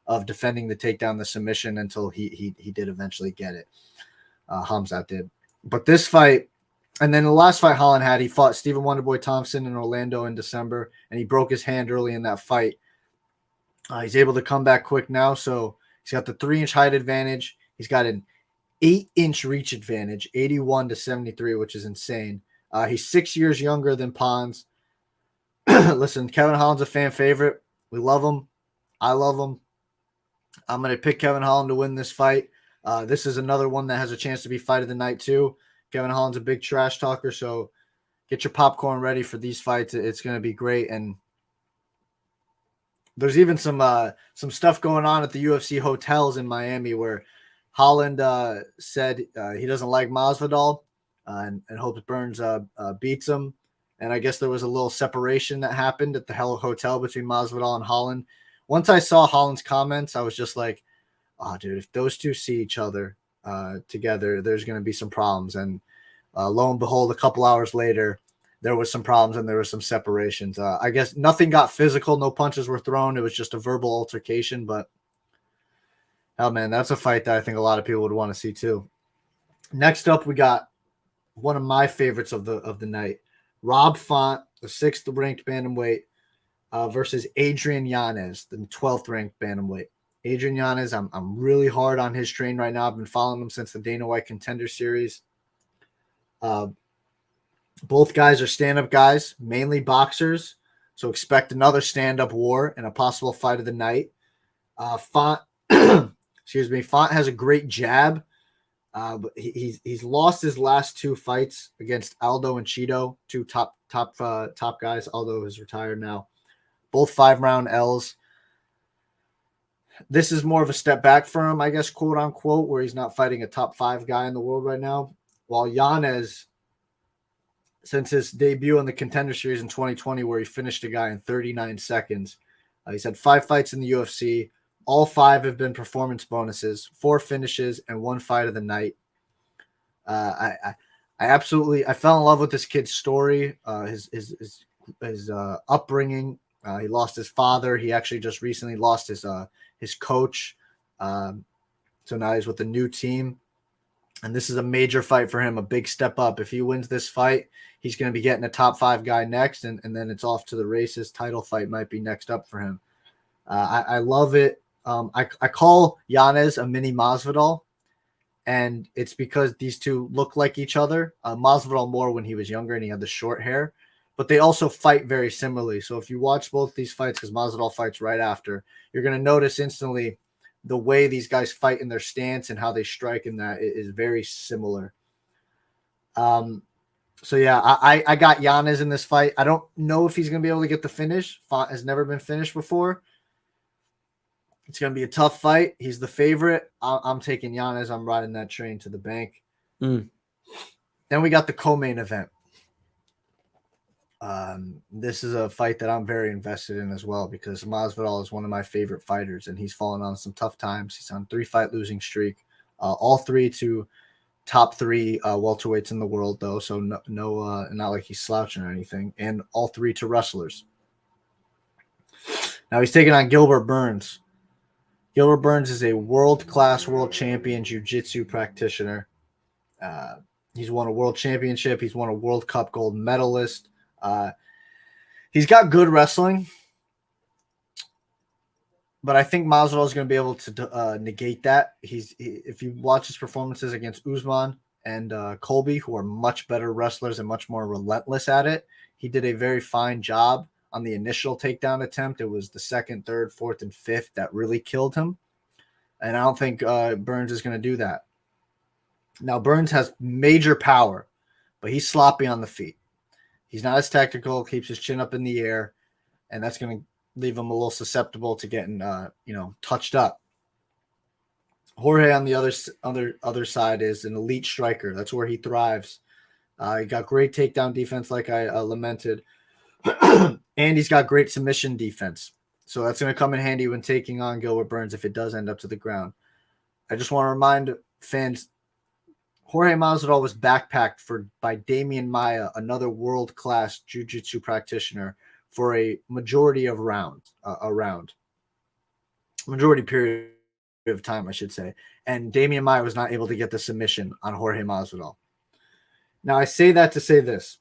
of defending the takedown, the submission until he did eventually get it. Hamzat did. But this fight, and then the last fight Holland had, he fought Stephen Wonderboy Thompson in Orlando in December, and he broke his hand early in that fight. He's able to come back quick now, so he's got the 3-inch height advantage. He's got an 8-inch reach advantage, 81-73, which is insane. He's 6 years younger than Pons. Listen, Kevin Holland's a fan favorite. We love him. I love him. I'm going to pick Kevin Holland to win this fight. This is another one that has a chance to be fight of the night too. Kevin Holland's a big trash talker, so get your popcorn ready for these fights. It's going to be great. And there's even some stuff going on at the UFC hotels in Miami where Holland said he doesn't like Masvidal and hopes Burns beats him. And I guess there was a little separation that happened at the hotel between Masvidal and Holland. Once I saw Holland's comments, I was just like, oh, dude, if those two see each other together, there's going to be some problems. And lo and behold, a couple hours later, there was some problems and there was some separations. I guess nothing got physical. No punches were thrown. It was just a verbal altercation. But, hell, man, that's a fight that I think a lot of people would want to see too. Next up, we got one of my favorites of the night. Rob Font, the 6th ranked bantamweight, versus Adrian Yanez, the 12th ranked bantamweight. Adrian Yanez, I'm really hard on his train right now. I've been following him since the Dana White Contender series. Both guys are stand-up guys, mainly boxers, so expect another stand-up war and a possible fight of the night. Font, Font has a great jab, but he's lost his last 2 fights against Aldo and Cheeto, 2 top guys. Aldo is retired now. Both 5-round L's. This is more of a step back for him, I guess, quote unquote, where he's not fighting a top 5 guy in the world right now. While Yanez, since his debut in the Contender series in 2020, where he finished a guy in 39 seconds, he's had 5 fights in the UFC. All 5 have been performance bonuses, 4 finishes, and 1 fight of the night. I fell in love with this kid's story, his upbringing. He lost his father. He actually just recently lost his coach. So now he's with a new team. And this is a major fight for him, a big step up. If he wins this fight, he's going to be getting a top 5 guy next, and then it's off to the races. Title fight might be next up for him. I love it. I call Yanez a mini Masvidal, and it's because these two look like each other. Masvidal more when he was younger and he had the short hair, but they also fight very similarly. So if you watch both these fights, because Masvidal fights right after, you're going to notice instantly the way these guys fight in their stance and how they strike in that is very similar. So yeah, I got Yanez in this fight. I don't know if he's going to be able to get the finish. Font has never been finished before. It's going to be a tough fight. He's the favorite. I'm taking Yanez. I'm riding that train to the bank. Then we got the co-main event. This is a fight that I'm very invested in as well because Masvidal is one of my favorite fighters, and he's fallen on some tough times. He's on 3-fight losing streak, all 3 to top 3 welterweights in the world, though. So no, not like he's slouching or anything, and all 3 to wrestlers. Now he's taking on Gilbert Burns. Gilbert Burns is a world-class, world champion jiu-jitsu practitioner. He's won a world championship. He's won a World Cup gold medalist. He's got good wrestling, but I think Masvidal is going to be able to negate that. If you watch his performances against Usman and Colby, who are much better wrestlers and much more relentless at it, he did a very fine job on the initial takedown attempt. It was the 2nd, 3rd, 4th, and 5th that really killed him, and I don't think Burns is going to do that. Now, Burns has major power, but he's sloppy on the feet. He's not as technical, keeps his chin up in the air, and that's going to leave him a little susceptible to getting, touched up. Jorge on the other side is an elite striker. That's where he thrives. He got great takedown defense, like I lamented, and he's got great submission defense. So that's going to come in handy when taking on Gilbert Burns if it does end up to the ground. I just want to remind fans, Jorge Masvidal was backpacked by Damian Maia, another world-class jiu-jitsu practitioner, for a majority of majority period of time, I should say. And Damian Maia was not able to get the submission on Jorge Masvidal. Now, I say that to say this.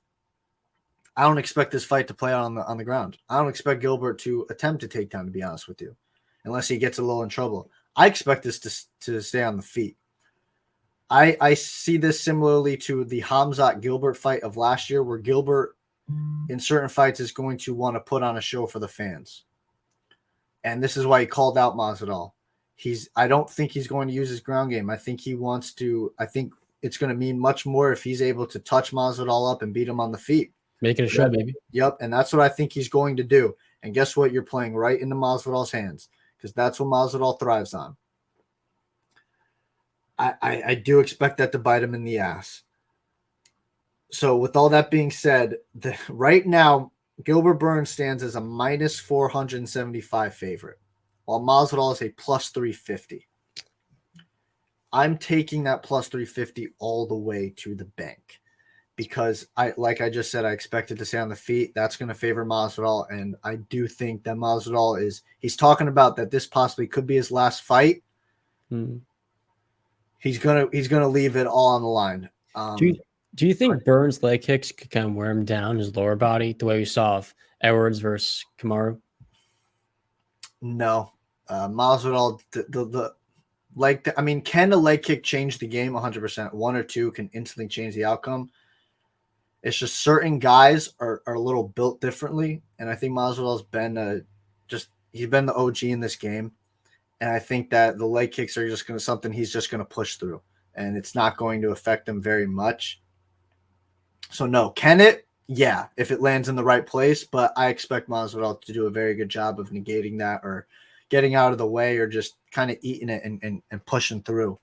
I don't expect this fight to play out on the ground. I don't expect Gilbert to attempt a takedown, to be honest with you, unless he gets a little in trouble. I expect this to stay on the feet. I see this similarly to the Hamzat Gilbert fight of last year, where Gilbert in certain fights is going to want to put on a show for the fans. And this is why he called out Masvidal. I don't think he's going to use his ground game. I think it's going to mean much more if he's able to touch Masvidal up and beat him on the feet. Make it a show, baby. Yep, and that's what I think he's going to do. And guess what? You're playing right into Masvidal's hands because that's what Masvidal thrives on. I do expect that to bite him in the ass. So with all that being said, right now, Gilbert Burns stands as a minus 475 favorite, while Masvidal is a plus 350. I'm taking that plus 350 all the way to the bank because like I just said, I expect it to stay on the feet. That's going to favor Masvidal, and I do think that Masvidal he's talking about that this possibly could be his last fight. He's gonna leave it all on the line. Do you think Burns' leg kicks could kind of wear him down, his lower body, the way we saw of Edwards versus Kamaru? No, Masvidal can the leg kick change the game 100%? 1 or 2 can instantly change the outcome. It's just certain guys are a little built differently, and I think Masvidal's been he's been the OG in this game. And I think that the leg kicks are just something he's just going to push through, and it's not going to affect him very much. So no, can it? Yeah, if it lands in the right place, but I expect Masvidal to do a very good job of negating that or getting out of the way or just kind of eating it and pushing through.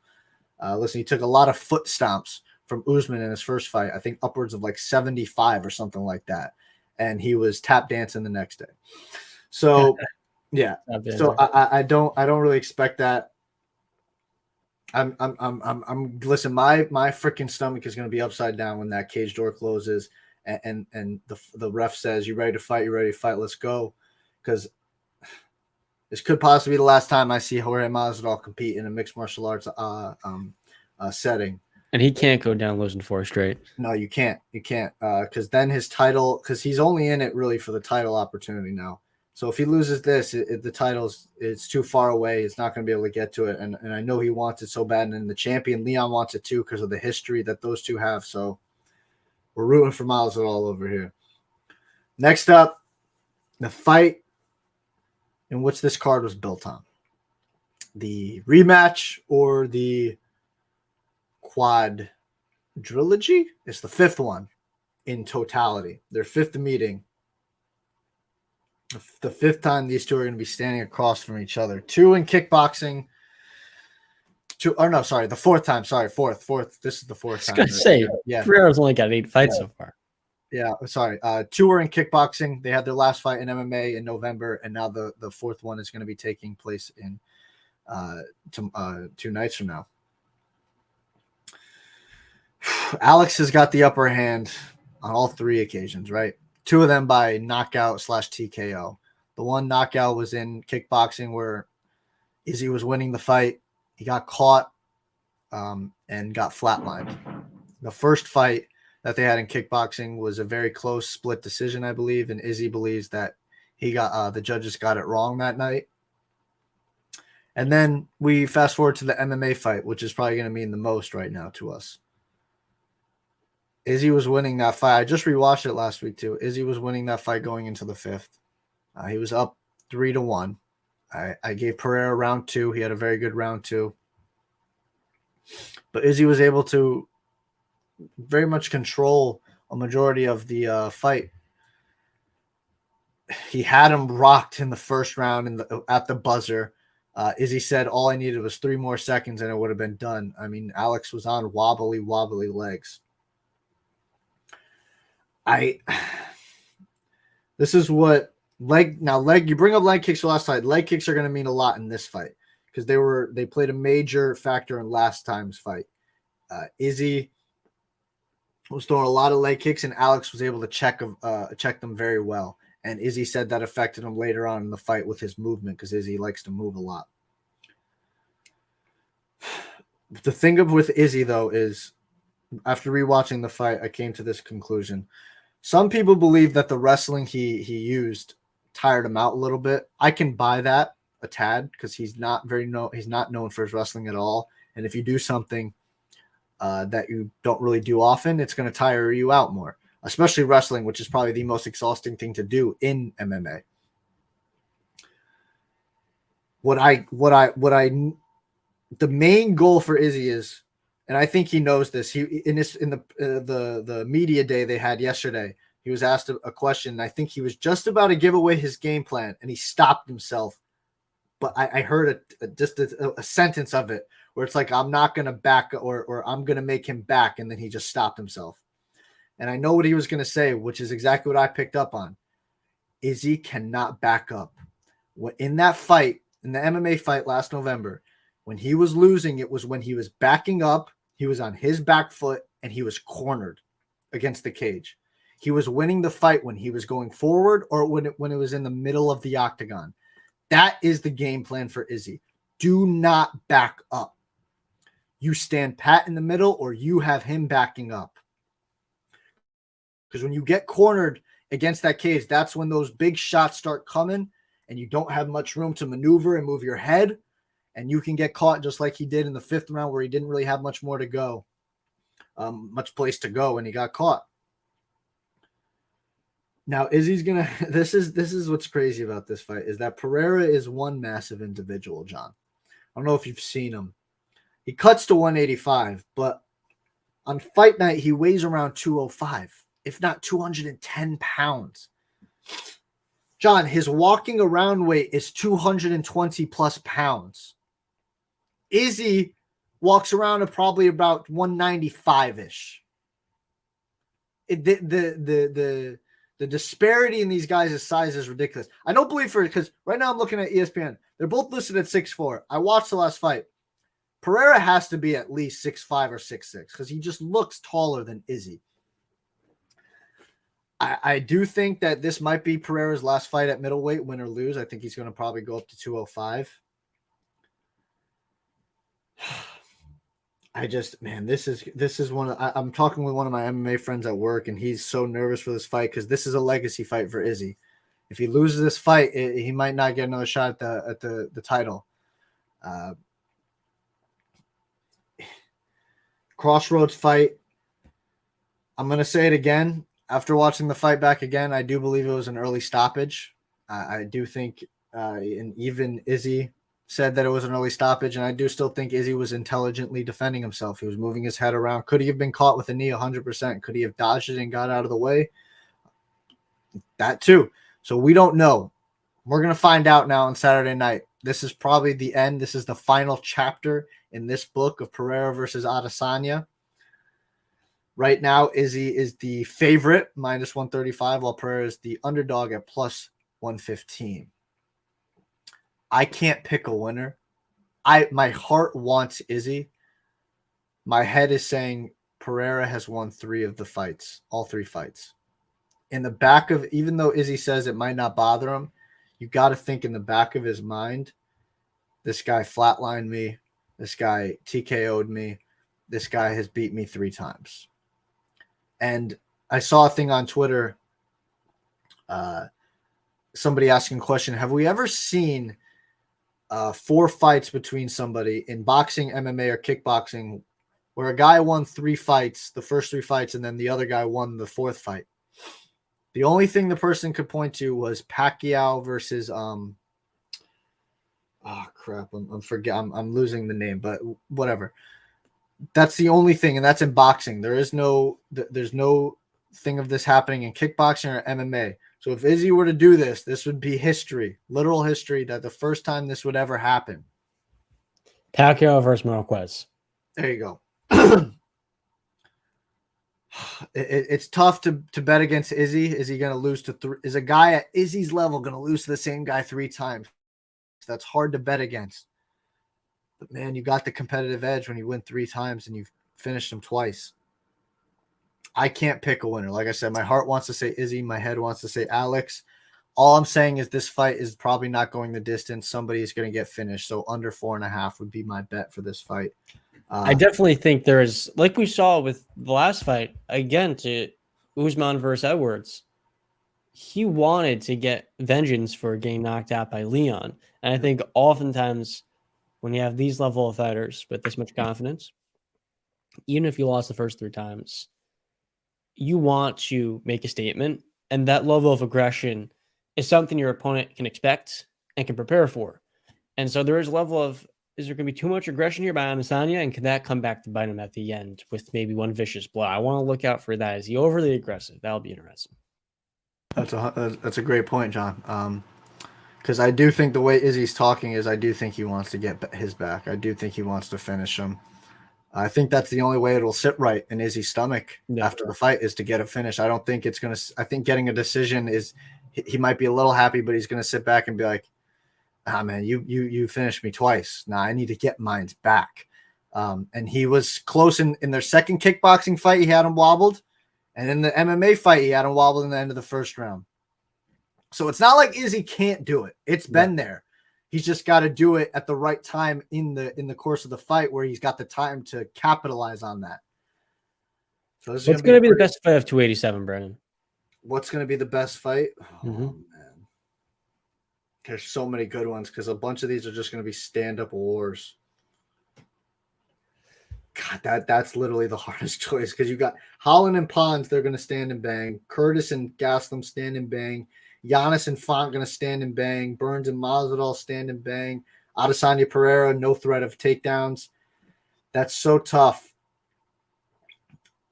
Listen, he took a lot of foot stomps from Usman in his first fight, I think upwards of like 75 or something like that. And he was tap dancing the next day. So yeah. So I don't really expect that. Listen, my freaking stomach is going to be upside down when that cage door closes and the ref says, "You ready to fight? You ready to fight? Let's go." Because this could possibly be the last time I see Jorge Masvidal compete in a mixed martial arts setting. And he can't go down losing 4 straight. No, you can't. You can't. Because then his title, because he's only in it really for the title opportunity now. So if he loses this, the title's it's too far away. It's not going to be able to get to it. And I know he wants it so bad. And the champion, Leon, wants it too because of the history that those two have. So we're rooting for Masvidal all over here. Next up, the fight in which this card was built on. The rematch or the quadrilogy? It's the 5th one in totality. Their 5th meeting. The 5th time these two are going to be standing across from each other. 2 in kickboxing. The 4th time. Sorry, fourth. This is the 4th time. I was going to say, Pereira's only got 8 fights so far. Yeah, sorry. 2 were in kickboxing. They had their last fight in MMA in November, and now the 4th one is going to be taking place in 2 nights from now. Alex has got the upper hand on all 3 occasions, right? 2 of them by knockout / TKO. The one knockout was in kickboxing where Izzy was winning the fight. He got caught and got flatlined. The first fight that they had in kickboxing was a very close split decision, I believe, and Izzy believes that he got the judges got it wrong that night. And then we fast forward to the MMA fight, which is probably going to mean the most right now to us. Izzy was winning that fight. I just rewatched it last week too. Izzy was winning that fight going into the 5th. He was up 3-1. I gave Pereira round 2. He had a very good round 2. But Izzy was able to very much control a majority of the fight. He had him rocked in the first round at the buzzer. Izzy said all I needed was 3 more seconds and it would have been done. I mean, Alex was on wobbly legs. This is what you bring up leg kicks last fight. Leg kicks are going to mean a lot in this fight because they played a major factor in last time's fight. Izzy was throwing a lot of leg kicks and Alex was able to check them very well. And Izzy said that affected him later on in the fight with his movement because Izzy likes to move a lot. The thing with Izzy though is after rewatching the fight, I came to this conclusion. Some people believe that the wrestling he used tired him out a little bit. I can buy that a tad because he's not known for his wrestling at all. And if you do something that you don't really do often, it's going to tire you out more, especially wrestling, which is probably the most exhausting thing to do in MMA. The main goal for Izzy is, and I think he knows this. In the media day they had yesterday, he was asked a question. And I think he was just about to give away his game plan, and he stopped himself. But I heard a sentence of it where it's like, I'm not going to back or I'm going to make him back. And then he just stopped himself. And I know what he was going to say, which is exactly what I picked up on. Izzy cannot back up. In that fight, in the MMA fight last November, when he was losing, it was when he was backing up, he was on his back foot, and he was cornered against the cage. He was winning the fight when he was going forward or when it was in the middle of the octagon. That is the game plan for Izzy. Do not back up. You stand pat in the middle or you have him backing up. Because when you get cornered against that cage, that's when those big shots start coming and you don't have much room to maneuver and move your head. And you can get caught just like he did in the 5th round where he didn't really have much more to go, much place to go, and he got caught. Now, Izzy's going to – this is what's crazy about this fight is that Pereira is one massive individual, John. I don't know if you've seen him. He cuts to 185, but on fight night, he weighs around 205, if not 210 pounds. John, his walking around weight is 220 plus pounds. Izzy walks around at probably about 195-ish. The disparity in these guys' size is ridiculous. I don't believe because right now I'm looking at ESPN. They're both listed at 6'4". I watched the last fight. Pereira has to be at least 6'5" or 6'6" because he just looks taller than Izzy. I do think that this might be Pereira's last fight at middleweight, win or lose. I think he's going to probably go up to 205. Man, this is I'm talking with one of my MMA friends at work, and he's so nervous for this fight because this is a legacy fight for Izzy. If he loses this fight, he might not get another shot at the title. Crossroads fight. I'm going to say it again. After watching the fight back again, I do believe it was an early stoppage. I do think, and even Izzy said that it was an early stoppage, and I do still think Izzy was intelligently defending himself. He was moving his head around. Could he have been caught with a knee 100%? Could he have dodged it and got out of the way? That too. So we don't know. We're going to find out now on Saturday night. This is probably the end. This is the final chapter in this book of Pereira versus Adesanya. Right now, Izzy is the favorite, minus 135, while Pereira is the underdog at plus 115. I can't pick a winner. My heart wants Izzy. My head is saying Pereira has won 3 of the fights, all 3 fights. In the back of, even though Izzy says it might not bother him, you got to think in the back of his mind, this guy flatlined me. This guy TKO'd me. This guy has beat me 3 times. And I saw a thing on Twitter, somebody asking a question, have we ever seen 4 fights between somebody in boxing, MMA, or kickboxing where a guy won 3 fights, the first 3 fights, and then the other guy won the 4th fight? The only thing the person could point to was Pacquiao versus I'm losing the name, but whatever. That's the only thing, and that's in boxing. There's no thing of this happening in kickboxing or MMA. So if Izzy were to do this, this would be history, literal history, that the first time this would ever happen. Pacquiao versus Marquez. There you go. It's tough to bet against Izzy. Is he going to lose to 3? Is a guy at Izzy's level going to lose to the same guy 3 times? That's hard to bet against. But man, you got the competitive edge when you win 3 times and you've finished him twice. I can't pick a winner. Like I said, my heart wants to say Izzy. My head wants to say Alex. All I'm saying is this fight is probably not going the distance. Somebody is going to get finished. So under 4.5 would be my bet for this fight. I definitely think there is, like we saw with the last fight, again, to Usman versus Edwards. He wanted to get vengeance for getting knocked out by Leon. And I think oftentimes when you have these level of fighters with this much confidence, even if you lost the first 3 times, you want to make a statement. And that level of aggression is something your opponent can expect and can prepare for. And so there is a level of, is there going to be too much aggression here by Adesanya? And can that come back to bite him at the end with maybe one vicious blow? I want to look out for that. Is he overly aggressive? That'll be interesting. That's a great point, John. Because I do think the way Izzy's talking is I do think he wants to get his back. I do think he wants to finish him. I think that's the only way it'll sit right in Izzy's stomach after the fight is to get a finish. I don't think it's going to – I think getting a decision is – he might be a little happy, but he's going to sit back and be like, man, you finished me twice. Now I need to get mine back. And he was close in their second kickboxing fight. He had him wobbled. And in the MMA fight, he had him wobbled in the end of the first round. So it's not like Izzy can't do it. It's been there. He's just got to do it at the right time in the course of the fight where he's got the time to capitalize on that. So this what's going to be the best fight of 287, Brennan? What's going to be the best fight? Mm-hmm. Oh, man. There's so many good ones because a bunch of these are just going to be stand-up wars. God, that's literally the hardest choice because you got Holland and Pons, they're going to stand and bang. Curtis and Gastelum stand and bang. Yanez and Font going to stand and bang. Burns and Masvidal stand and bang. Adesanya Pereira, no threat of takedowns. That's so tough.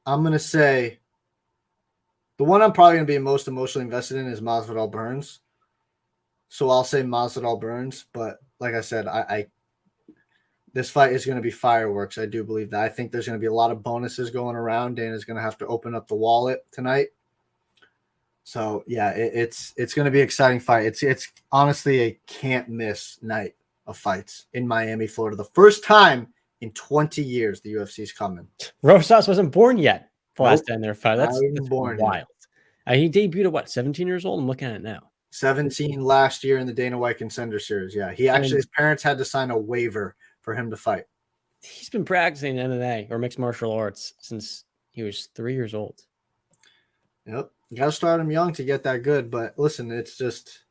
I'm going to say the one I'm probably going to be most emotionally invested in is Masvidal Burns. So I'll say Masvidal Burns. But like I said, this fight is going to be fireworks. I do believe that. I think there's going to be a lot of bonuses going around. Dana's going to have to open up the wallet tonight. So yeah, it's going to be an exciting fight. It's honestly a can't miss night of fights in Miami, Florida. The first time in 20 years the UFC's coming. Rosas wasn't born yet. The last time their fight. That's born wild. He debuted at what, 17 years old? I'm looking at it now. 17 last year in the Dana White Contender Series. Yeah, his parents had to sign a waiver for him to fight. He's been practicing MMA or mixed martial arts since he was 3 years old. Yep. You got to start him young to get that good. But listen, it's just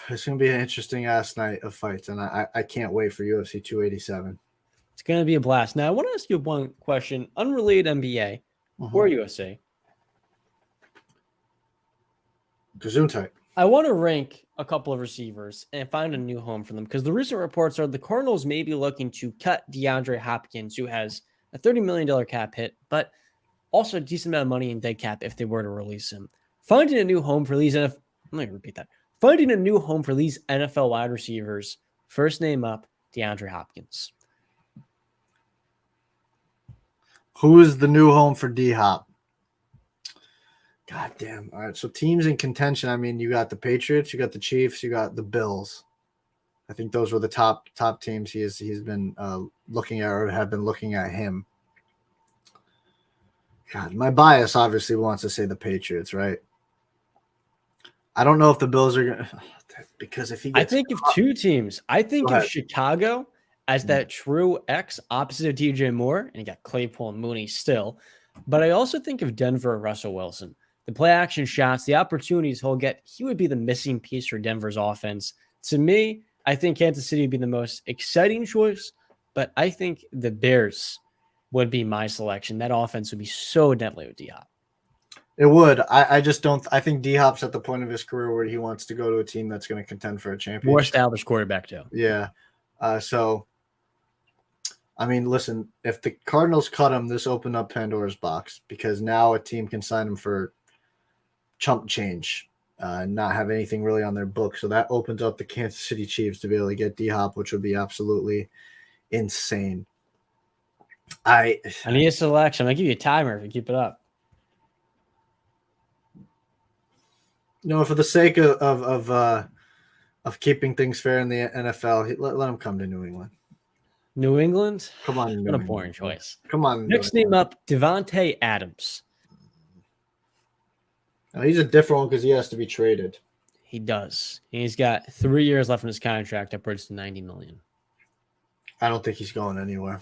it's going to be an interesting ass night of fights. And I can't wait for UFC 287. It's going to be a blast. Now, I want to ask you one question, unrelated NBA or UFC. Gesundheit. I want to rank a couple of receivers and find a new home for them because the recent reports are the Cardinals may be looking to cut DeAndre Hopkins, who has a $30 million cap hit, but also a decent amount of money in dead cap if they were to release him. Finding a new home for these I'm going to repeat that. Finding a new home for these NFL wide receivers. First name up, DeAndre Hopkins. Who is the new home for D-Hop? God damn. All right. So teams in contention. I mean, you got the Patriots, you got the Chiefs, you got the Bills. I think those were the top teams he's been looking at or have been looking at him. God, my bias obviously wants to say the Patriots, right? I don't know if the Bills are going to, because if he gets, I think of two teams. I think of Chicago as that true X opposite of DJ Moore, and you got Claypool and Mooney still. But I also think of Denver and Russell Wilson. The play action shots, the opportunities he'll get, he would be the missing piece for Denver's offense. To me, I think Kansas City would be the most exciting choice, but I think the Bears would be my selection. That offense would be so deadly with D-Hop. It would. I just don't. I think D-Hop's at the point of his career where he wants to go to a team that's going to contend for a championship. More established quarterback, too. Yeah. So, I mean, listen, if the Cardinals cut him, this opened up Pandora's box because now a team can sign him for chump change, not have anything really on their book. So that opens up the Kansas City Chiefs to be able to get D-Hop, which would be absolutely insane. I need a selection. I'm going to give you a timer if you keep it up. No, for the sake of keeping things fair in the NFL, let him come to New England. New England? Come on, what a boring choice. Come on. Next name up, Devontae Adams. Now, he's a different one because he has to be traded. He does. He's got 3 years left in his contract, upwards to $90 million. I don't think he's going anywhere.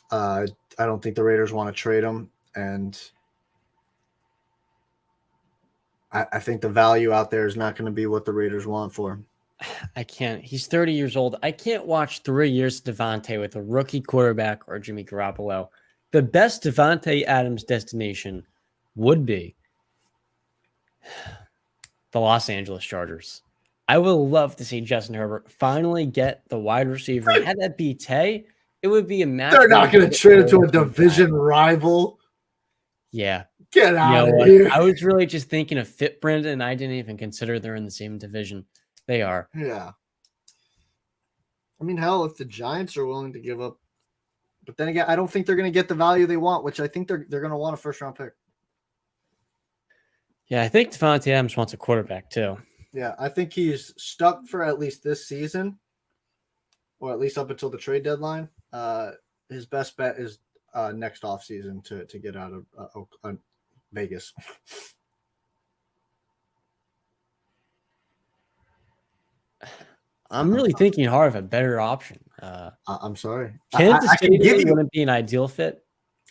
I don't think the Raiders want to trade him, and I think the value out there is not going to be what the Raiders want for him. I can't. He's 30 years old. I can't watch 3 years of Devontae with a rookie quarterback or Jimmy Garoppolo. The best Devontae Adams destination would be the Los Angeles Chargers. I would love to see Justin Herbert finally get the wide receiver. Had that be Tay, it would be a match. They're not going to trade it to a division rival. Yeah. Get out of here. I was really just thinking of Fit Brandon, and I didn't even consider they're in the same division. They are. Yeah. I mean, hell, if the Giants are willing to give up, but then again, I don't think they're going to get the value they want, which I think they're going to want a first-round pick. Yeah, I think Devontae Adams wants a quarterback too. Yeah, I think he's stuck for at least this season, or at least up until the trade deadline. His best bet is next offseason to get out of Vegas. I'm really thinking hard of a better option. I'm sorry. Kansas City wouldn't be an ideal fit.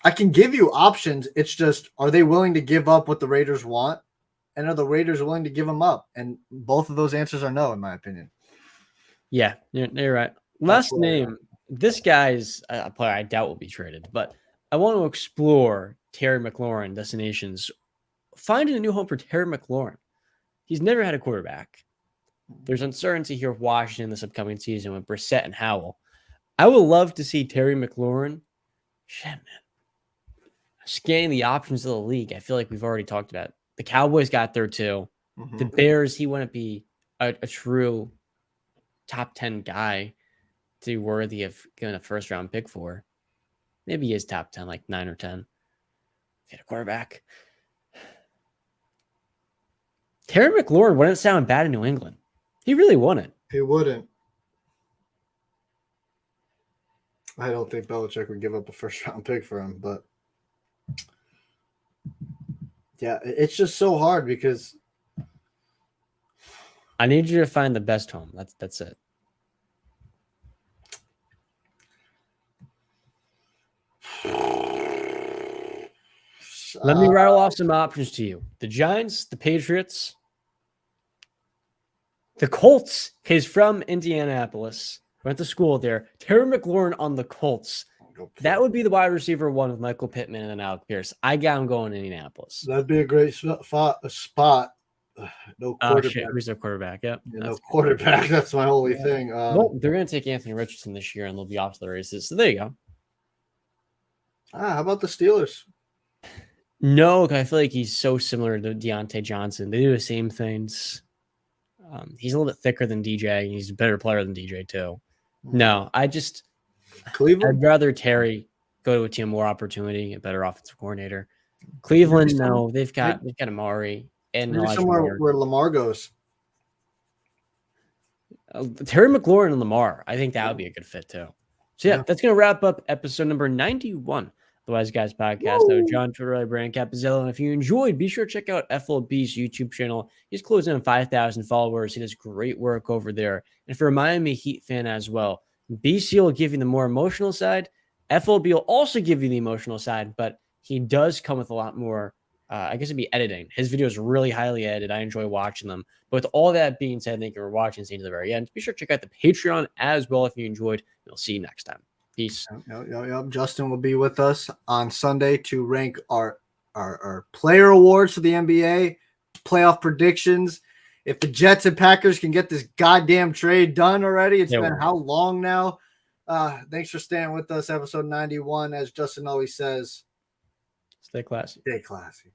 I can give you options. It's just, are they willing to give up what the Raiders want? And are the Raiders willing to give them up? And both of those answers are no, in my opinion. Yeah, you're right. Last name. This guy's a player I doubt will be traded, but I want to explore Terry McLaurin destinations. Finding a new home for Terry McLaurin. He's never had a quarterback. There's uncertainty here with Washington this upcoming season with Brissett and Howell. I would love to see Terry McLaurin. Shit, man. Scanning the options of the league, I feel like we've already talked about it. The Cowboys got there too. Mm-hmm. The Bears, he wouldn't be a true top 10 guy to be worthy of giving a first-round pick for. Maybe he is top 10, like 9 or 10. If he had a quarterback. Terry McLaurin wouldn't sound bad in New England. He really wouldn't. He wouldn't. I don't think Belichick would give up a first-round pick for him, but yeah, it's just so hard because I need you to find the best home. That's it. Let me rattle off some options to you. The Giants, the Patriots, the Colts. He's from Indianapolis. Went to school there. Terry McLaurin on the Colts. That would be the wide receiver one with Michael Pittman and then Alec Pierce. I got him going to Indianapolis. That'd be a great spot. No quarterback. Shit, who's their quarterback? Yep. Yeah, no quarterback. That's my only thing. Well, they're going to take Anthony Richardson this year, and they'll be off to the races. So there you go. How about the Steelers? No, I feel like he's so similar to Deontay Johnson. They do the same things. He's a little bit thicker than DJ. And he's a better player than DJ too. No, Cleveland. I'd rather Terry go to a team more opportunity, a better offensive coordinator. Cleveland, no, they've got Amari and somewhere where Lamar goes. Terry McLaurin and Lamar. I think that would be a good fit too. So yeah, that's gonna wrap up episode number 91 of the Wise Guys podcast. So John Tortorelli, Brandon Capozziello, and if you enjoyed, be sure to check out FLB's YouTube channel. He's closing in 5,000 followers. He does great work over there. And for a Miami Heat fan as well, BC will give you the more emotional side. FLB will also give you the emotional side, but he does come with a lot more. I guess it'd be editing. His videos are really highly edited. I enjoy watching them. But with all that being said, thank you for watching. See you to the very end. Be sure to check out the Patreon as well if you enjoyed. We'll see you next time. Peace. Yep. Justin will be with us on Sunday to rank our player awards for the NBA, playoff predictions. If the Jets and Packers can get this goddamn trade done already, it's been how long now? Thanks for staying with us. Episode 91, as Justin always says. Stay classy. Stay classy.